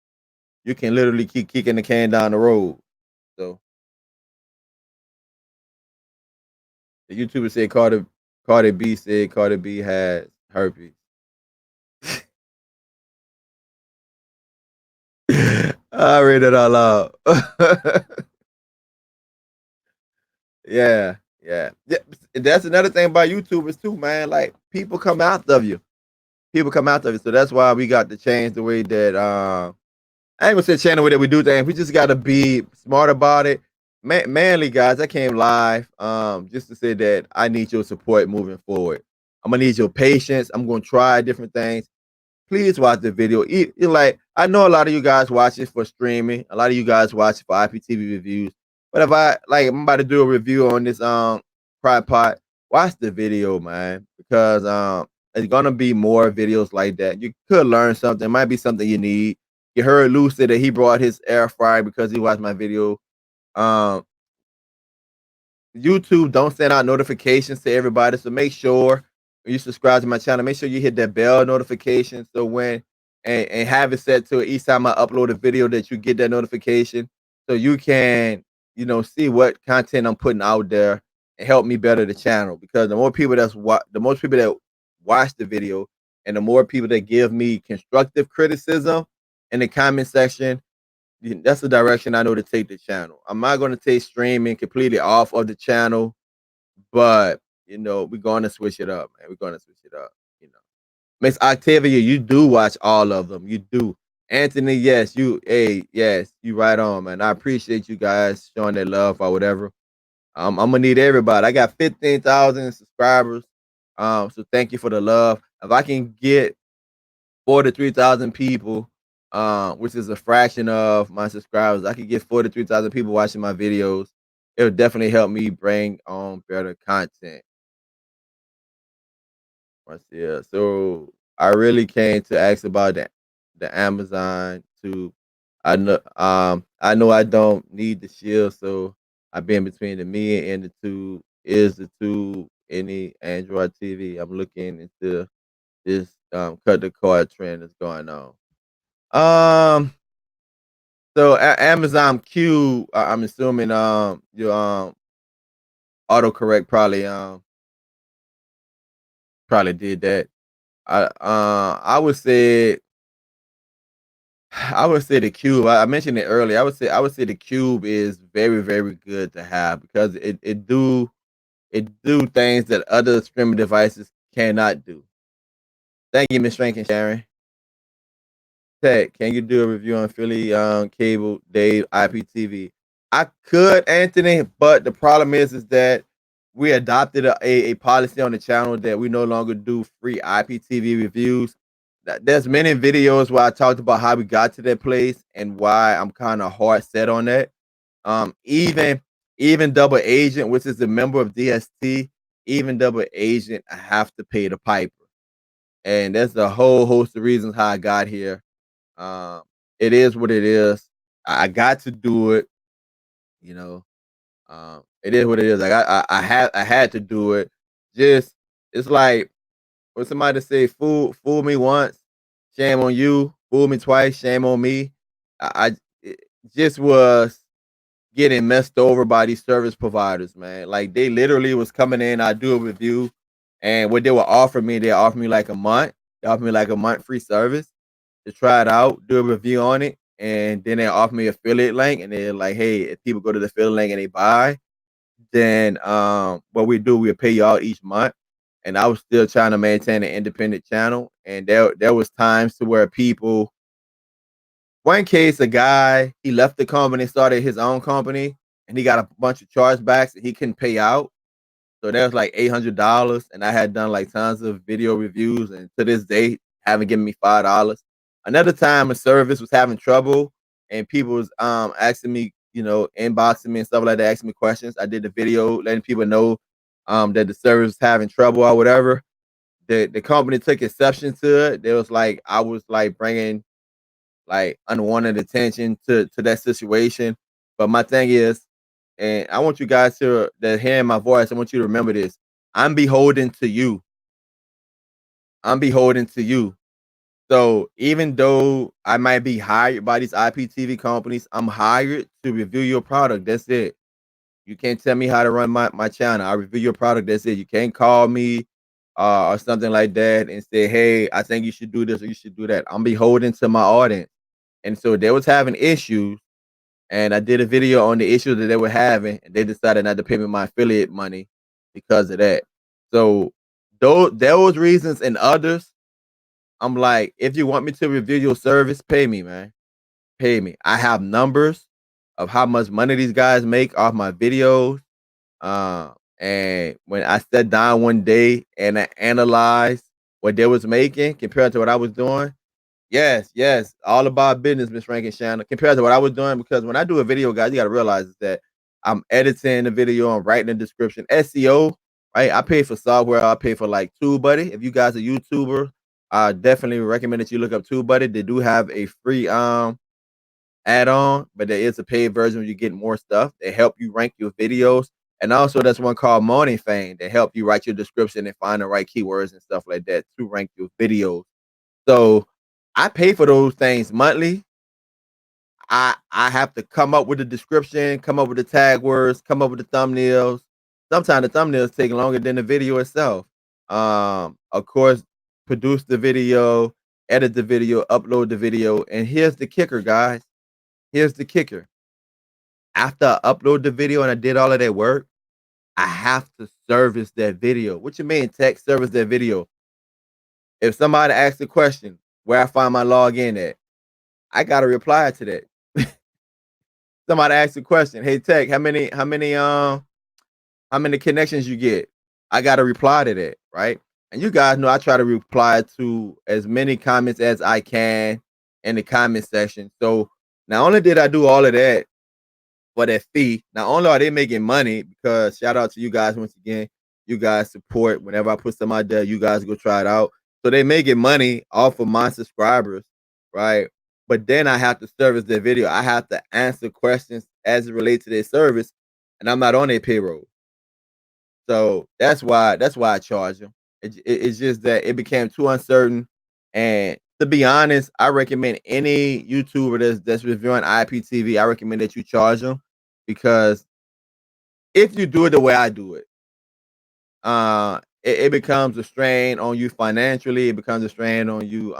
you can literally keep kicking the can down the road. So the YouTuber said Cardi B said Cardi B has herpes. I read it all out. Yeah. That's another thing about YouTubers too, man. Like people come after you. People come after you. So that's why we got to change the way that I ain't gonna say channel way that we do things. We just gotta be smart about it. Manly guys, I came live just to say that I need your support moving forward. I'm gonna need your patience. I'm gonna try different things. Please watch the video. Like I know a lot of you guys watch it for streaming. A lot of you guys watch it for IPTV reviews. But if I'm about to do a review on this tripod, watch the video, man, because it's gonna be more videos like that. You could learn something. It might be something you need. You heard Lou say that he brought his air fryer because he watched my video. Um, YouTube don't send out notifications to everybody, so make sure when you subscribe to my channel, make sure you hit that bell notification so when and have it set to each time I upload a video that you get that notification so you can see what content I'm putting out there and help me better the channel because the more people the most people that watch the video and the more people that give me constructive criticism in the comment section, that's the direction I know to take the channel. I'm not going to take streaming completely off of the channel, but we're going to switch it up, man. We're going to switch it up. You know, Miss Octavia, you do watch all of them. You do. Anthony, yes, yes, you right on, man. I appreciate you guys showing that love or whatever. I'm gonna need everybody. I got 15,000 subscribers. So thank you for the love. If I can get 43,000 people, which is a fraction of my subscribers. I could get 43,000 people watching my videos. It would definitely help me bring on better content. Yeah, so I really came to ask about the Amazon tube. I know I don't need the shield, so I've been between the me and the tube. Is the tube any Android TV? I'm looking into this cut the cord trend that's going on. Um, so Amazon Q, I'm assuming your autocorrect probably did that. I would say the cube. I mentioned it earlier. I would say the cube is very very good to have because it do things that other streaming devices cannot do. Thank you, Miss Rankin Sharon. Tech, can you do a review on Philly cable Dave IPTV? I could, Anthony, but the problem is that we adopted a policy on the channel that we no longer do free IPTV reviews. There's many videos where I talked about how we got to that place and why I'm kind of hard set on that. Even double agent, which is a member of DST, even double agent, I have to pay the piper, and that's a whole host of reasons how I got here. um, it is what it is. I got to do it. You know, it is what it is. Like I had to do it. Just it's like when somebody say fool me once, shame on you. Fool me twice, shame on me. I it just was getting messed over by these service providers, man. Like they literally was coming in. I do a review, and what they offered me like a month. They offered me like a month free service to try it out, do a review on it. and then they offer me affiliate link, and they're like, hey, if people go to the affiliate link and they buy, then what we do, we pay y'all each month. And I was still trying to maintain an independent channel, and there was times to where people, one case, a guy, he left the company, started his own company, and he got a bunch of chargebacks and he couldn't pay out. So that was like $800, and I had done like tons of video reviews, and to this day, haven't given me $5. Another time, a service was having trouble, and people was asking me, inboxing me and stuff like that, asking me questions. I did the video letting people know that the service was having trouble or whatever. The company took exception to it. They was like, I was like bringing like unwanted attention to that situation. But my thing is, and I want you guys that hearing my voice, I want you to remember this. I'm beholden to you. I'm beholden to you. So even though I might be hired by these IPTV companies, I'm hired to review your product. That's it. You can't tell me how to run my channel. I review your product. That's it. You can't call me or something like that and say, hey, I think you should do this or you should do that. I'm beholden to my audience. And so they was having issues, and I did a video on the issue that they were having, and they decided not to pay me my affiliate money because of that. So those reasons and others, I'm like, if you want me to review your service, pay me, man. Pay me. I have numbers of how much money these guys make off my videos. And when I sat down one day and I analyzed what they was making compared to what I was doing, yes, all about business, Miss Rankin Shannon, compared to what I was doing. Because when I do a video, guys, you got to realize is that I'm editing the video, I'm writing the description, SEO, right? I pay for software, I pay for like TubeBuddy. If you guys are YouTuber, I definitely recommend that you look up TubeBuddy. They do have a free add-on, but there is a paid version where you get more stuff. They help you rank your videos. And also there's one called Morning Fame. They help you write your description and find the right keywords and stuff like that to rank your videos. So I pay for those things monthly. I have to come up with the description, come up with the tag words, come up with the thumbnails. Sometimes the thumbnails take longer than the video itself. Of course, produce the video, edit the video, upload the video, and here's the kicker, guys. Here's the kicker. After I upload the video and I did all of that work, I have to service that video. What you mean, tech service that video? If somebody asks a question, where I find my login at, I gotta reply to that. Somebody asks a question, hey tech, how many connections you get? I gotta reply to that, right? And you guys know I try to reply to as many comments as I can in the comment section. So not only did I do all of that for that fee, not only are they making money, because shout out to you guys once again, you guys support whenever I put something out there, you guys go try it out. So they making money off of my subscribers, right? But then I have to service their video. I have to answer questions as it relates to their service, and I'm not on their payroll. So that's why I charge them. It's just that it became too uncertain. And to be honest, I recommend any YouTuber that's reviewing IPTV, I recommend that you charge them, because if you do it the way I do it, it becomes a strain on you financially. It becomes a strain on you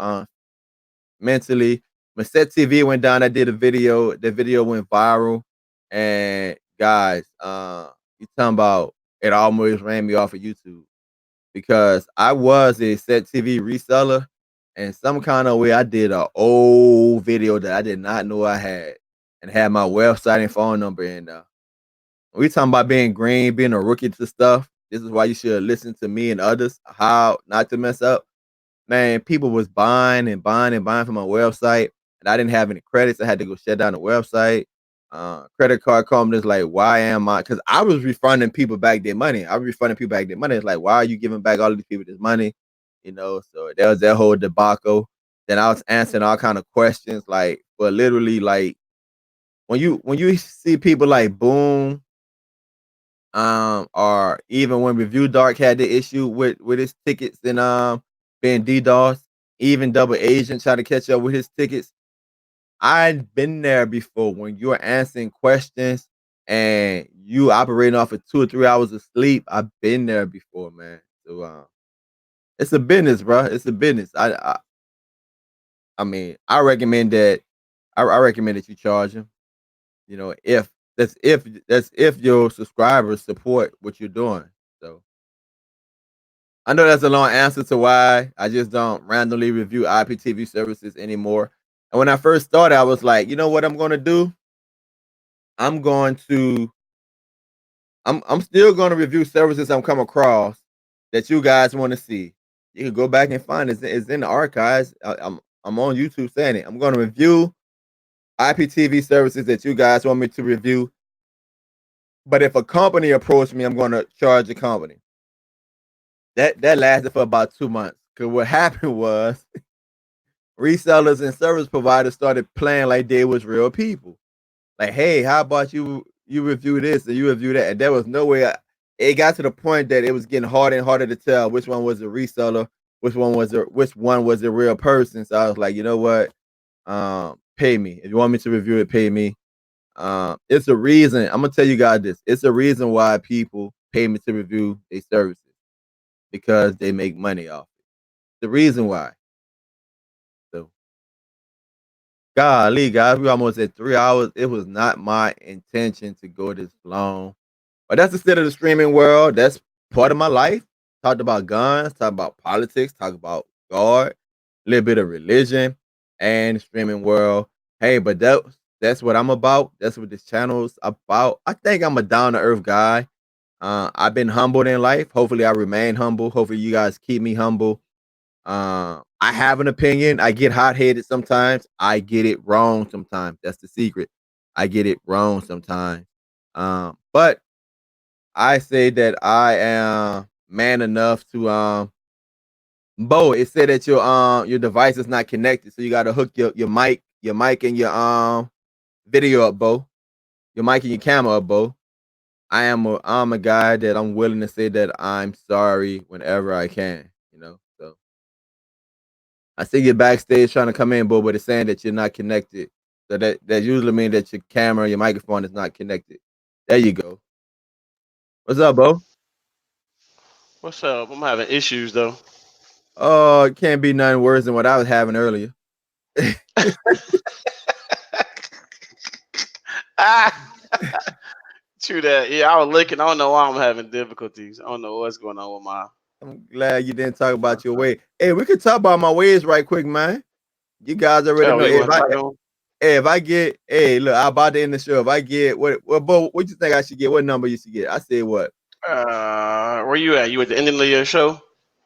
mentally. When Set TV went down, I did a video. The video went viral, and guys, you talking about it almost ran me off of YouTube, because I was a Set TV reseller, and some kind of way I did a old video that I did not know I had, and had my website and phone number in there. We talking about being green, being a rookie to stuff. This is why you should listen to me and others, how not to mess up. Man, people was buying and buying and buying from my website, and I didn't have any credits. I had to go shut down the website. Credit card companies like, why am I? Because I was refunding people back their money. I was refunding people back their money. It's like, why are you giving back all of these people this money? So there was that whole debacle. Then I was answering all kind of questions, like, but literally, like, when you see people like Boom, or even when Review Dark had the issue with his tickets and being DDoS, even Double Agent tried to catch up with his tickets. I've been there before when you're answering questions and you operating off of 2 or 3 hours of sleep. I've been there before, man. So it's a business, bro. It's a business. I mean, I recommend that I recommend that you charge them. You know, if your subscribers support what you're doing. So I know that's a long answer to why I just don't randomly review IPTV services anymore. And when I first started, I was like, you know what I'm going to do? I'm going to I'm still going to review services I'm come across that you guys want to see. You can go back and find it. It's in the archives. I'm on YouTube saying it. I'm going to review IPTV services that you guys want me to review. But if a company approached me, I'm going to charge the company. That lasted for about 2 months. Cause what happened was resellers and service providers started playing like they was real people. Like, hey, how about you review this and you review that? And there was no way. It got to the point that it was getting harder and harder to tell which one was a reseller, which one was a real person. So I was like, you know what? Pay me if you want me to review it. Pay me. It's a reason. I'm gonna tell you guys this. It's a reason why people pay me to review their services because they make money off it. The reason why. So, golly, guys, we almost at 3 hours. It was not my intention to go this long, but that's the state of the streaming world. That's part of my life. Talked about guns, talked about politics, talked about God, a little bit of religion, and the streaming world. Hey, but that's what I'm about. That's what this channel is about. I think I'm a down to earth guy. I've been humbled in life. Hopefully, I remain humble. Hopefully, you guys keep me humble. I have an opinion. I get hot headed sometimes. I get it wrong sometimes. That's the secret. I get it wrong sometimes. But I say that I am man enough to Bo, it said that your device is not connected, so you gotta hook your mic and your video up, Bo. Your mic and your camera up, Bo. I'm a guy that I'm willing to say that I'm sorry whenever I can, you know. So I see you backstage trying to come in, Bo, but it's saying that you're not connected. So that usually means that your camera, your microphone is not connected. There you go. What's up, Bo? What's up? I'm having issues though. Oh, it can't be nothing worse than what I was having earlier. Ah, true that. Yeah, I was looking. I don't know why I'm having difficulties. I don't know what's going on with my I'm glad you didn't talk my about your stuff. weight. Hey, we could talk about my ways right quick, man. You guys already Oh, know. we want to talk on? If I get, hey, look, I'm about to end the show. If I get what, Bo, what you think I should get? What number you should get? I say what? Where you at? You at the ending of your show?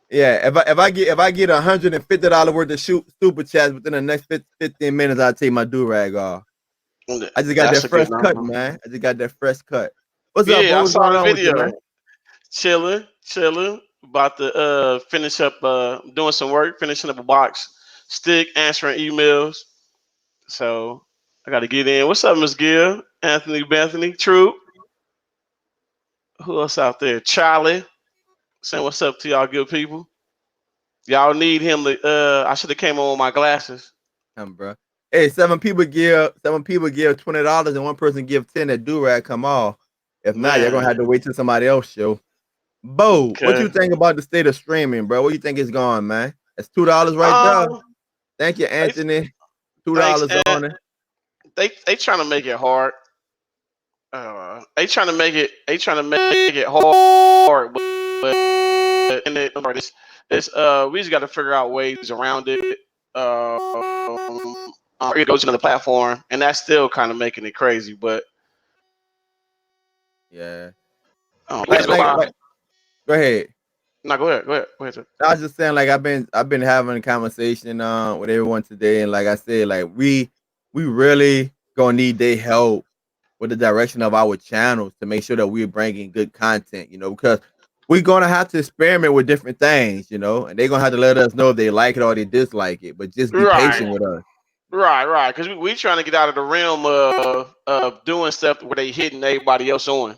Yeah, if I get $150 worth of super chats within the next 15 minutes, I'll take my do rag off. I just got That's that a good fresh cut, number. man. I just got that fresh cut. What's up, Yeah, Bo? I What's saw going the on with you, man? video. Chilling, chilling. About to finish up doing some work, finishing up a box, stick answering emails. So I got to get in. What's up, Miss Gill? Anthony, Bethany, True. Who else out there? Charlie. Saying what's up to y'all good people. Y'all need him to I should have came on with my glasses. Bro. Hey, seven people give $20 and one person give 10 that do rag come off. If not, you're gonna have Man. to wait till somebody else show. Bo, what you Okay. think about the state of streaming, bro? What you think is going, man? That's $2 right there. Um Thank you, thanks, Anthony. two thanks dollars and on it. they trying to make it hard. They trying to make it hard, but and it's we just got to figure out ways around it. It goes to another platform, and that's still kind of making it crazy. But Yeah. years go by. Like go ahead. No, go ahead. Sir. I was just saying, like I've been having a conversation with everyone today, and like I said, like we really gonna need their help with the direction of our channels to make sure that we're bringing good content, because we're gonna have to experiment with different things, and they're gonna have to let us know if they like it or they dislike it. But just be Right, patient with us. right. Because we trying to get out of the realm of doing stuff where they hitting everybody else on.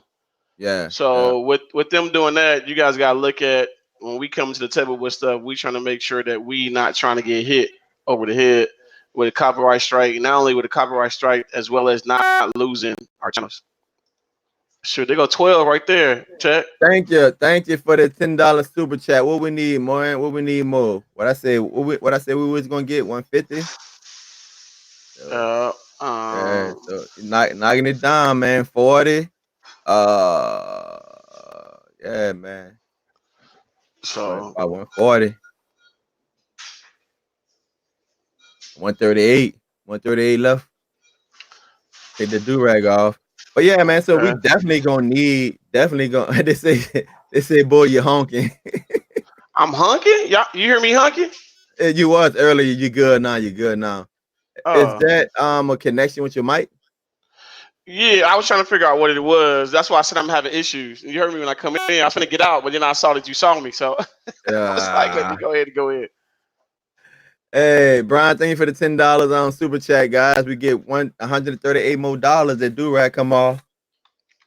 Yeah, yeah, So with them doing that, you guys got to look at when we come to the table with stuff. We trying to make sure that we not trying to get hit over the head with a copyright strike. Not only with a copyright strike, as well as not losing our channels. Sure, they go 12 right there. Check. Thank you for the $10 super chat. What we need more? What we need more? What I say? What I say we was gonna get 150. So, yeah, Um, so knocking it down, man. 40. Yeah, man. so About 140. 138. 138 left. Take the do rag off. But yeah, man. So we okay. definitely gonna they say, boy, you honking. I'm hunking. Y'all, you hear me hunking? You was earlier. You good now. You good now. Is Uh, that a connection with your mic? yeah. I was trying to figure out what it was. That's why I said I'm having issues. You heard me when I come in. I was gonna get out, but then I saw that you saw me, so I was like, let me Uh, go ahead and go ahead. hey, Brian, thank you for the $10 on Super Chat, guys. We get 138 more dollars. That do rag come off.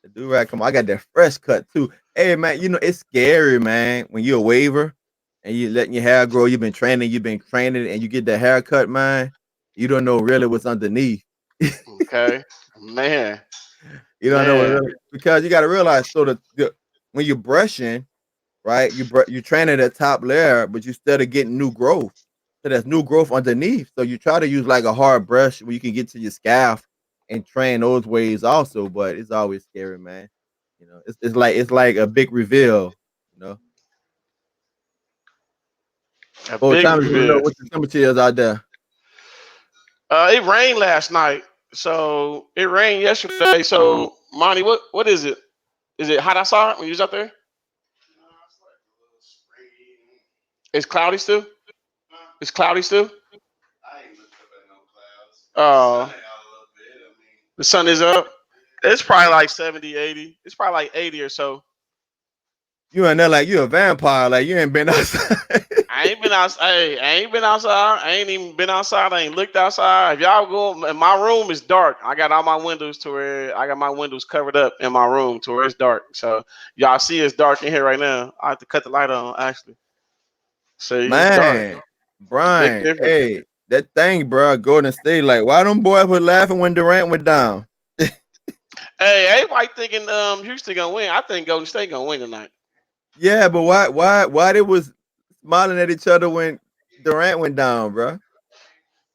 The do rag come off. I got that fresh cut too. Hey, man, it's scary, man. When you're a waiver and you letting your hair grow, you've been training, and you get that haircut, man. You don't know really what's underneath. Okay, man, You don't know what man. really, because you got to realize. So when you're brushing, right? You training that top layer, but you still getting new growth. So there's new growth underneath. So you try to use like a hard brush where you can get to your scalp and train those ways also. But it's always scary, man. It's like a big reveal. You know, A full big time is gonna know reveal. what the temperature is out there. It rained last night, so it rained yesterday. So, Monty, what is it? Is it hot outside when you was out there? It's cloudy still. It's cloudy still. Oh, the sun is up. It's probably like 70, 80. It's probably like 80 or so. You in there like you a vampire, like you ain't been outside. I ain't been outside. Hey, I ain't been outside. I ain't even been outside. I ain't looked outside. If y'all go, my room is dark. I got all my windows to where I got my windows covered up in my room to where it's dark. So y'all see it's dark in here right now. I have to cut the light on actually. See, it's dark. Man, It's a big Brian, difference. hey, that thing, bro, Golden State, like, why them boys were laughing when Durant went down? Hey, everybody thinking Houston gonna win. I think Golden State gonna win tonight. Yeah, but why they was smiling at each other when Durant went down, bro?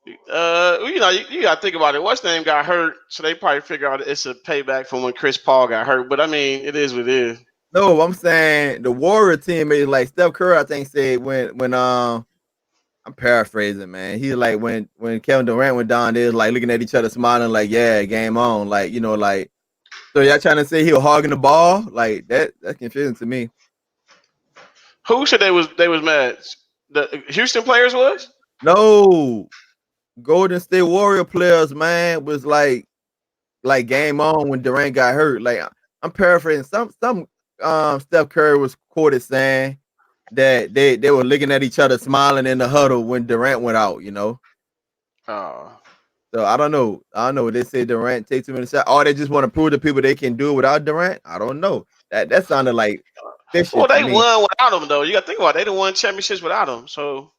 You gotta think about it. What's name got hurt, so they probably figure out it's a payback from when Chris Paul got hurt. But I mean, it is what it is. No, I'm saying the Warrior teammates, like Steph Curry, I think said when I'm paraphrasing, man. He like when Kevin Durant went down, they was like looking at each other, smiling, like, yeah, game on, like like. So y'all trying to say he was hogging the ball, like that? That's confusing to me. Who said they was mad? The Houston players was? No, Golden State Warrior players, man, was like game on when Durant got hurt. Like I'm paraphrasing. Some Steph Curry was quoted saying that they were looking at each other, smiling in the huddle when Durant went out. Oh, So I don't know. I don't know. They say Durant takes too many shots, or they just want to prove to people they can do it without Durant. I don't know. That sounded like fishy well, to they me. won without him though. You got to think about it. They done won championships without him. So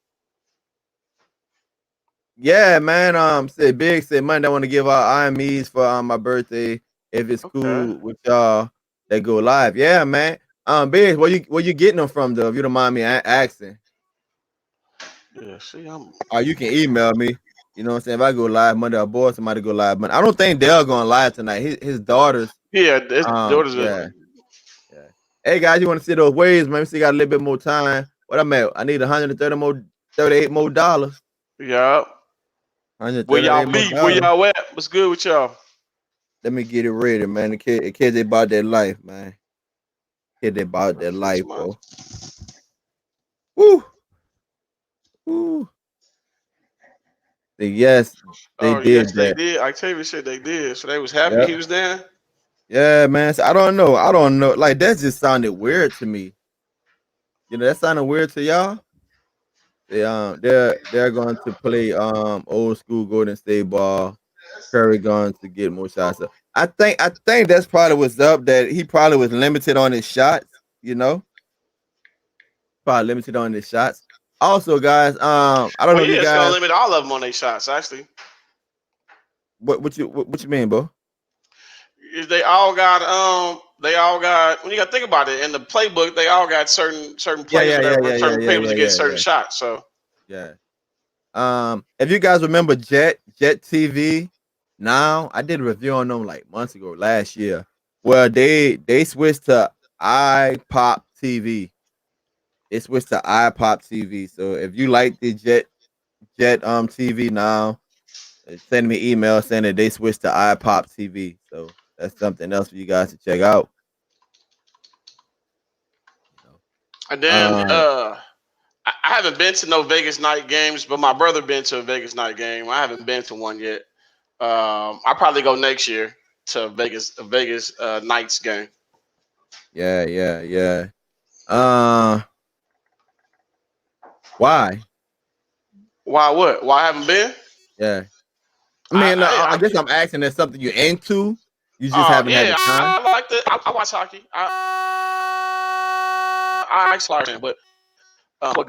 Yeah, man. Said Big said Monday I want to give out IMEs for my birthday. If it's okay, cool with y'all that go live. Yeah, man. Big, where you getting them from though? If you don't mind me asking. yeah. See, I'm Or you can email me. You know what I'm saying? If I go live Monday or boy, somebody go live Monday. I don't think they're going live tonight. His daughters. yeah. His daughters are. Yeah, yeah. Hey guys, you want to see those waves, man? We still got a little bit more time. What I'm at? I need 130 more, 38 more dollars. Yeah. Where y'all 138 more be? Where dollars. y'all at? What's good with y'all? Let me get it ready, man. The kids they about their life, man. Kid they about their That's next life, month. bro. Woo, woo. Yes, they Oh yes, did they that. did. Octavia said they did. So they was happy Yep. he was there. Yeah, man. So I don't know. I don't know. Like that just sounded weird to me. That sounded weird to y'all. They're going to play old school Golden State ball. Curry going to get more shots. So I think that's probably what's up. That he probably was limited on his shots. You know, probably limited on his shots. Also, guys, I don't Well, know if you yeah, it's gonna guys limit all of them on their shots. Actually, what you mean, bro? is they all got when you got to think about it in the playbook, they all got certain Yeah, plays, yeah, yeah, whatever, yeah, yeah, certain yeah, papers yeah, to get yeah, certain yeah, shots. So yeah. If you guys remember Jet TV, now I did a review on them like months ago, last year. Well, they switched to iPop TV. They switched to iPop TV. So if you like the Jet TV now, send me email saying that they switched to iPop TV. So that's something else for you guys to check out. You know. And then I haven't been to no Vegas night games, but my brother been to a Vegas night game. I haven't been to one yet. I'll probably go next year to a Vegas Knights game. Yeah. Uh, why? Why what? Why I haven't been? Yeah. I I mean, I I, guess I'm asking that's something you're into. You just I haven't had yeah, the time. I like I watch hockey. I like soccer, but I would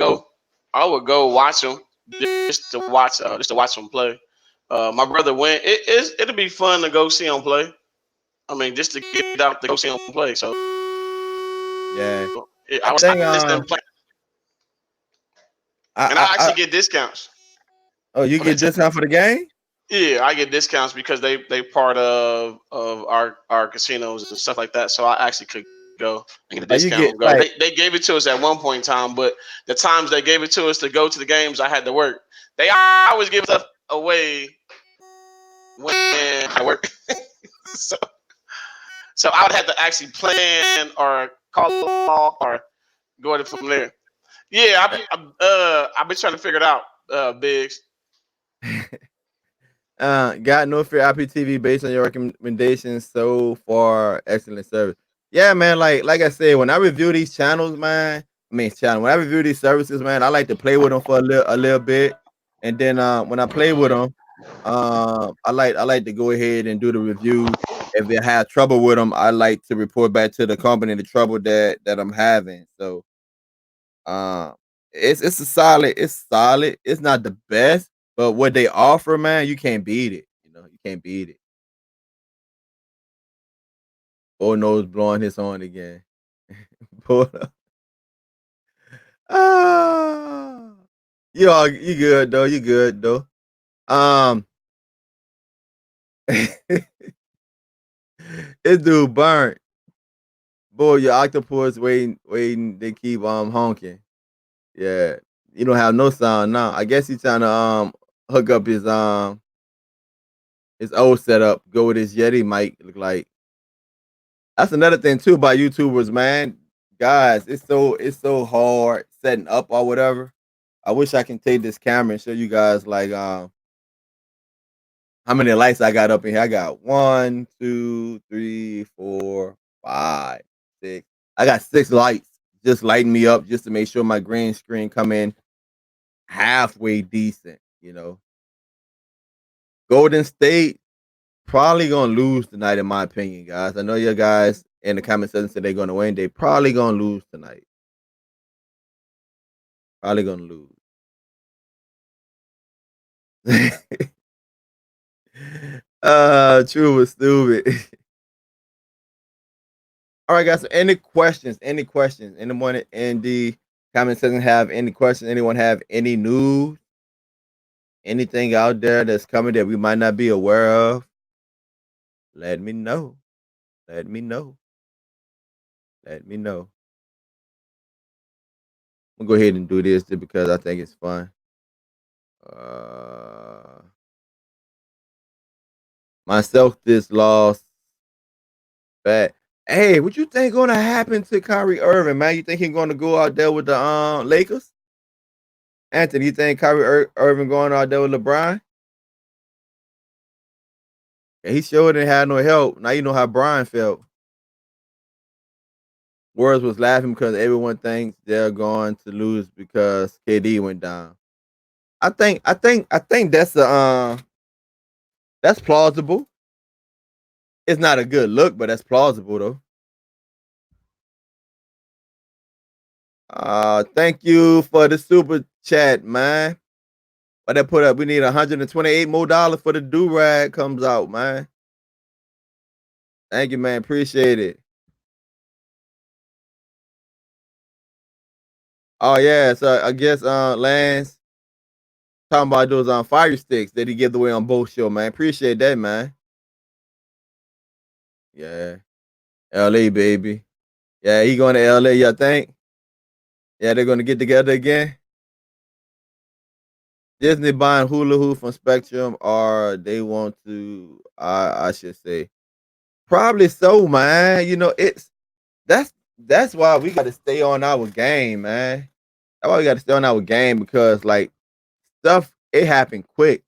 go watch them just to watch them play. My brother went. It'll be fun to go see him play. I mean, just to get out to go see him play. So Yeah. I I think miss them playing, and I I actually get discounts. oh, you For the get discount for the game? Yeah, I get discounts because they part of our casinos and stuff like that. So I actually could go and get a Oh, you discount get and go. like They gave it to us at one point in time, but the times they gave it to us to go to the games, I had to work. They always give stuff away when I work. so so I would have to actually plan or call off or go it from there. Yeah, I've been trying to figure it out, Biggs. got no fear IPTV based on your recommendations so far. Excellent service. Yeah, man. Like I said, when I review these channels, man, when I review these services, man, I like to play with them for a little bit, and then when I play with them, I like to go ahead and do the review. If they have trouble with them, I like to report back to the company the trouble that I'm having. So um, it's a solid. It's solid. It's not the best, but what they offer, man, you can't beat it. You know, you can't beat it. Oh knows blowing his horn again. Boy, ah, you good though. You good though. Um, this dude burnt. Boy, your octopus waiting. They keep honking. Yeah, you don't have no sound now. I guess he's trying to hook up his old setup. Go with his Yeti mic. Look like. That's another thing too about YouTubers, man. Guys, it's so hard setting up or whatever. I wish I can take this camera and show you guys like how many lights I got up in here. I got 1, 2, 3, 4, 5, 6. I got 6 lights just lighting me up just to make sure my green screen come in halfway decent, you know. Golden State probably gonna lose tonight, in my opinion, guys. I know you guys in the comment section said they're gonna win. They probably gonna lose tonight. Probably gonna lose. True was stupid. All right, guys. So any questions? Any questions? Anyone in the comment section have any questions? Anyone have any news? Anything out there that's coming that we might not be aware of? Let me know. Let me know. Let me know. I'm gonna go ahead and do this just because I think it's fun. Uh, myself this lost. Bad. Hey, what you think gonna happen to Kyrie Irving, man? You think he's gonna go out there with the Lakers? Anthony, you think Kyrie Irving going out there with LeBron? Yeah, he sure didn't have no help. Now you know how Brian felt. Words was laughing because everyone thinks they're going to lose because KD went down. I think that's plausible. It's not a good look, but that's plausible though. Thank you for the super chat, man. What they put up, we need $128 more for the do rag comes out, man. Thank you, man. Appreciate it. Oh yeah, so I guess Lance, talking about those fire sticks that he gave away on both show, man. Appreciate that, man. Yeah, LA baby. Yeah, he going to LA. You think? Yeah, they're gonna get together again. Disney buying Hula Hoop from Spectrum, or they want to? I should say probably so, man. You know, that's that's why we got to stay on our game, man. That's why we got to stay on our game because like stuff it happened quick.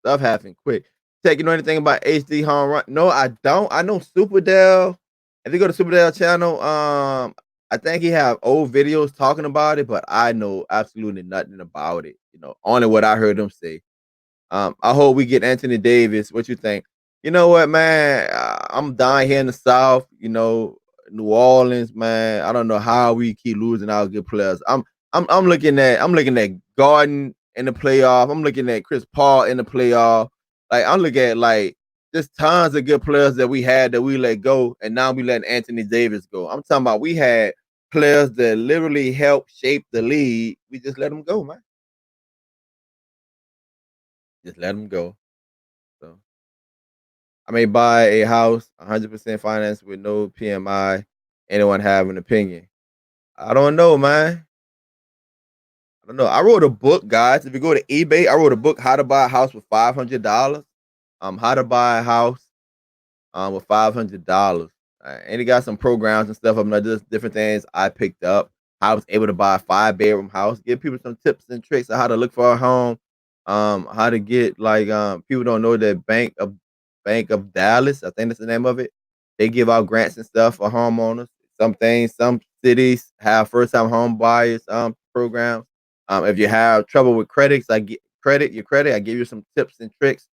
Stuff happened quick. Tech, you know anything about HD Home Run? No, I don't. I know Superdell. If you go to Superdell channel, I think he have old videos talking about it, but I know absolutely nothing about it. You know, only what I heard him say. I hope we get Anthony Davis. What you think? You know what, man? I'm down here in the South. You know, New Orleans, man. I don't know how we keep losing our good players. I'm looking at Garden in the playoff. I'm looking at Chris Paul in the playoff. Like I'm looking at like just tons of good players that we had that we let go, and now we letting Anthony Davis go. I'm talking about we had players that literally helped shape the league. We just let them go, man. Just let them go. So I may buy a house 100% financed with no PMI. Anyone have an opinion? I don't know, man. I don't know. I wrote a book, guys. If you go to eBay, I wrote a book, How to Buy a House with $500. How to buy a house with $500. And he got some programs and stuff. I'm not just different things I picked up. I was able to buy a 5-bedroom house. Give people some tips and tricks on how to look for a home. How to get like people don't know that Bank of Dallas, I think that's the name of it. They give out grants and stuff for homeowners. Some things, some cities have first time home buyers programs. If you have trouble with credits, I get your credit. I give you some tips and tricks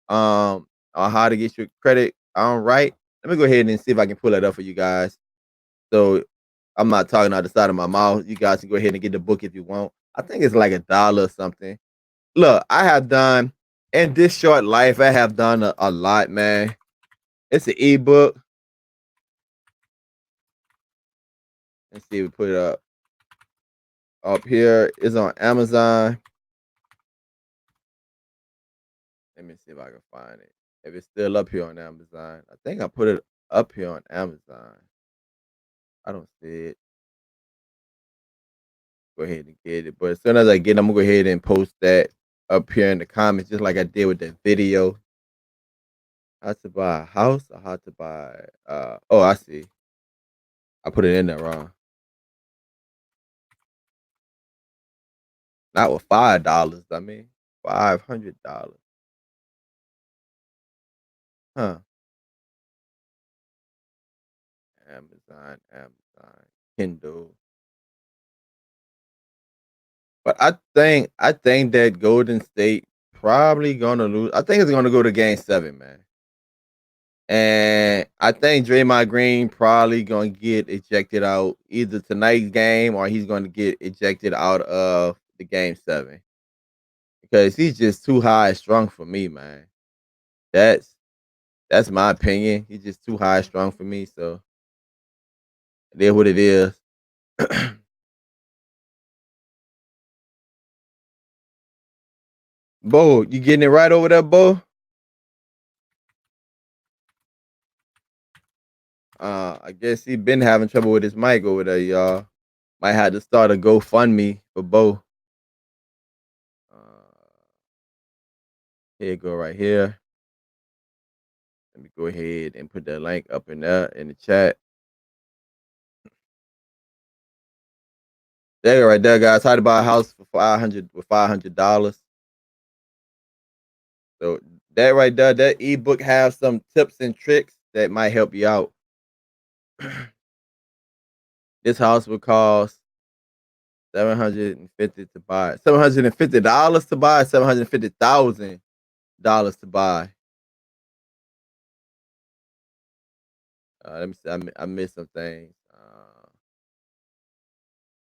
on how to get your credit right. Let me go ahead and see if I can pull that up for you guys. So I'm not talking out the side of my mouth. You guys can go ahead and get the book if you want. I think it's like $1 or something. Look, I have done in this short life, I have done a lot, man. It's an ebook. Let's see if we put it up here. It's on Amazon. Let me see if I can find it. If it's still up here on Amazon. I think I put it up here on Amazon. I don't see it. Go ahead and get it. But as soon as I get it, I'm gonna go ahead and post that up here in the comments, just like I did with that video. How to buy a house or how to buy oh, I see. I put it in there wrong. Not with $5, I mean $500. Huh. Amazon, Kindle. But I think that Golden State probably gonna lose. I think it's gonna go to game 7, man. And I think Draymond Green probably gonna get ejected out either tonight's game or he's gonna get ejected out of the game 7 because he's just too high strung for me, man. That's that's my opinion. He's just too high strung for me. So it is what it is. Bo, you getting it right over there, Bo? I guess he been having trouble with his mic over there, y'all. Might have to start a GoFundMe for Bo. Uh, here you go right here. Let me go ahead and put that link up in there in the chat. There you go right there, guys. How to buy a house for $500. So that right there, that ebook has some tips and tricks that might help you out. This house would cost $750 to buy. $750 to buy. $750,000 to buy. Let me see. I missed some things.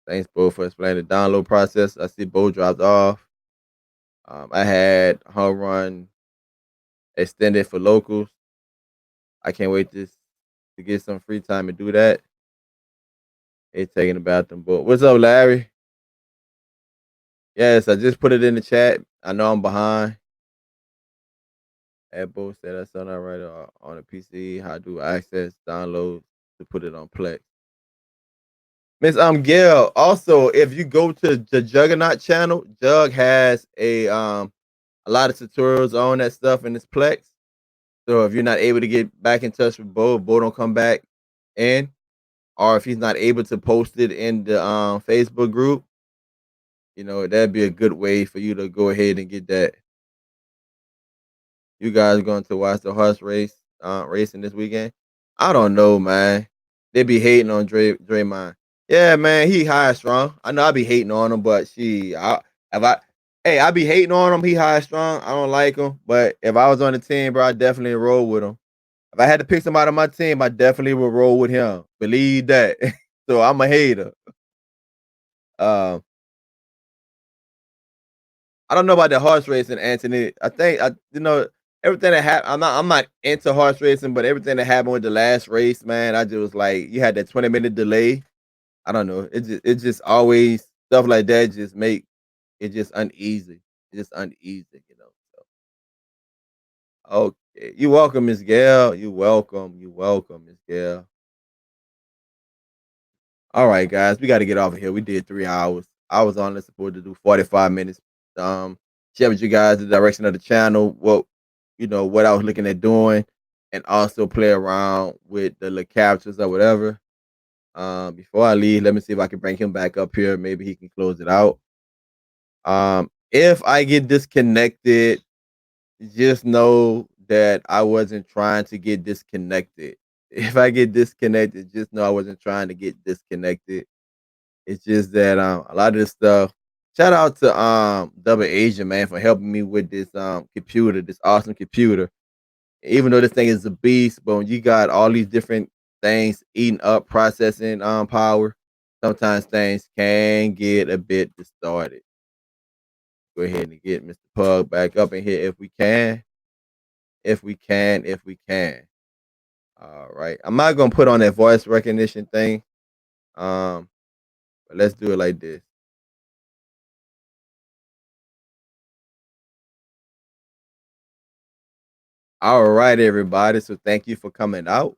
Thanks, Bo, for explaining the download process. I see Bo dropped off. I had home run extended for locals. I can't wait to get some free time to do that. It's taking the bathroom, Bo. What's up, Larry? Yes, I just put it in the chat. I know I'm behind. Apple said that's on that right on the PC. How do I access downloads to put it on Plex? Miss Gail. Also, if you go to the Juggernaut channel, Jug has a lot of tutorials on that stuff in this Plex. So if you're not able to get back in touch with Bo don't come back in, or if he's not able to post it in the Facebook group, that'd be a good way for you to go ahead and get that. You guys going to watch the horse racing this weekend? I don't know, man. They be hating on Draymond. Yeah, man, he high strong. I know I be hating on him, but I be hating on him. He high strong. I don't like him, but if I was on the team, bro, I definitely roll with him. If I had to pick somebody on my team, I definitely would roll with him. Believe that. So I'm a hater. Um, I don't know about the horse racing, Anthony. I think everything that happened. I'm not into horse racing, but everything that happened with the last race, man, I just was like, you had that 20-minute delay. I don't know. It just always stuff like that just make it just uneasy. It's just uneasy. So okay, you welcome, Miss Gail. You welcome. You welcome, Miss Gail. All right, guys, we got to get off of here. We did 3 hours. I was only supposed to do 45 minutes. Share with you guys the direction of the channel, what I was looking at doing, and also play around with the little captures or whatever. Before I leave, let me see if I can bring him back up here. Maybe he can close it out. If I get disconnected, just know that I wasn't trying to get disconnected. If I get disconnected, just know I wasn't trying to get disconnected. It's just that a lot of this stuff. Shout out to Double Asia, man, for helping me with this computer, this awesome computer. Even though this thing is a beast, but when you got all these different things eating up processing power, sometimes things can get a bit distorted. Go ahead and get Mr. Pug back up in here if we can. If we can, if we can. All right. I'm not gonna put on that voice recognition thing. But let's do it like this. All right, everybody. So thank you for coming out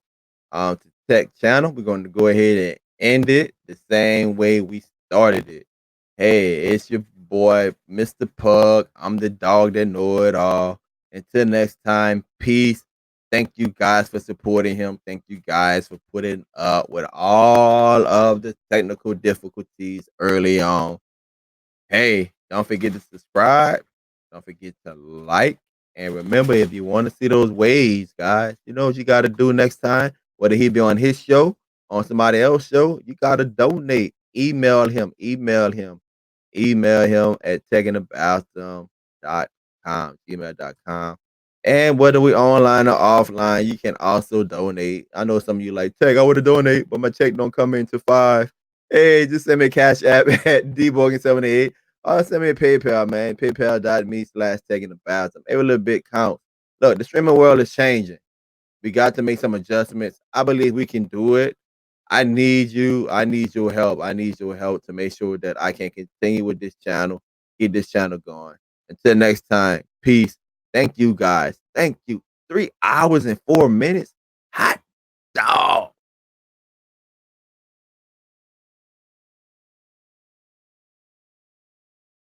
to Tech Channel. We're going to go ahead and end it the same way we started it. Hey, it's your boy, Mr. Pug. I'm the dog that know it all. Until next time, peace. Thank you guys for supporting him. Thank you guys for putting up with all of the technical difficulties early on. Hey, don't forget to subscribe. Don't forget to like. And remember, if you want to see those waves, guys, you know what you got to do next time? Whether he be on his show, on somebody else's show, you got to donate. Email him at takingaboutdom.com, gmail.com. And whether we online or offline, you can also donate. I know some of you like, Tech, I would have donate, but my check don't come in till 5. Hey, just send me a cash app at dborgan78. Send me a PayPal, man. PayPal.me/takingaboutdom. Every little bit counts. Look, the streaming world is changing. We got to make some adjustments. I believe we can do it. I need you. I need your help. I need your help to make sure that I can continue with this channel, keep this channel going. Until next time, peace. Thank you, guys. Thank you. 3 hours and 4 minutes.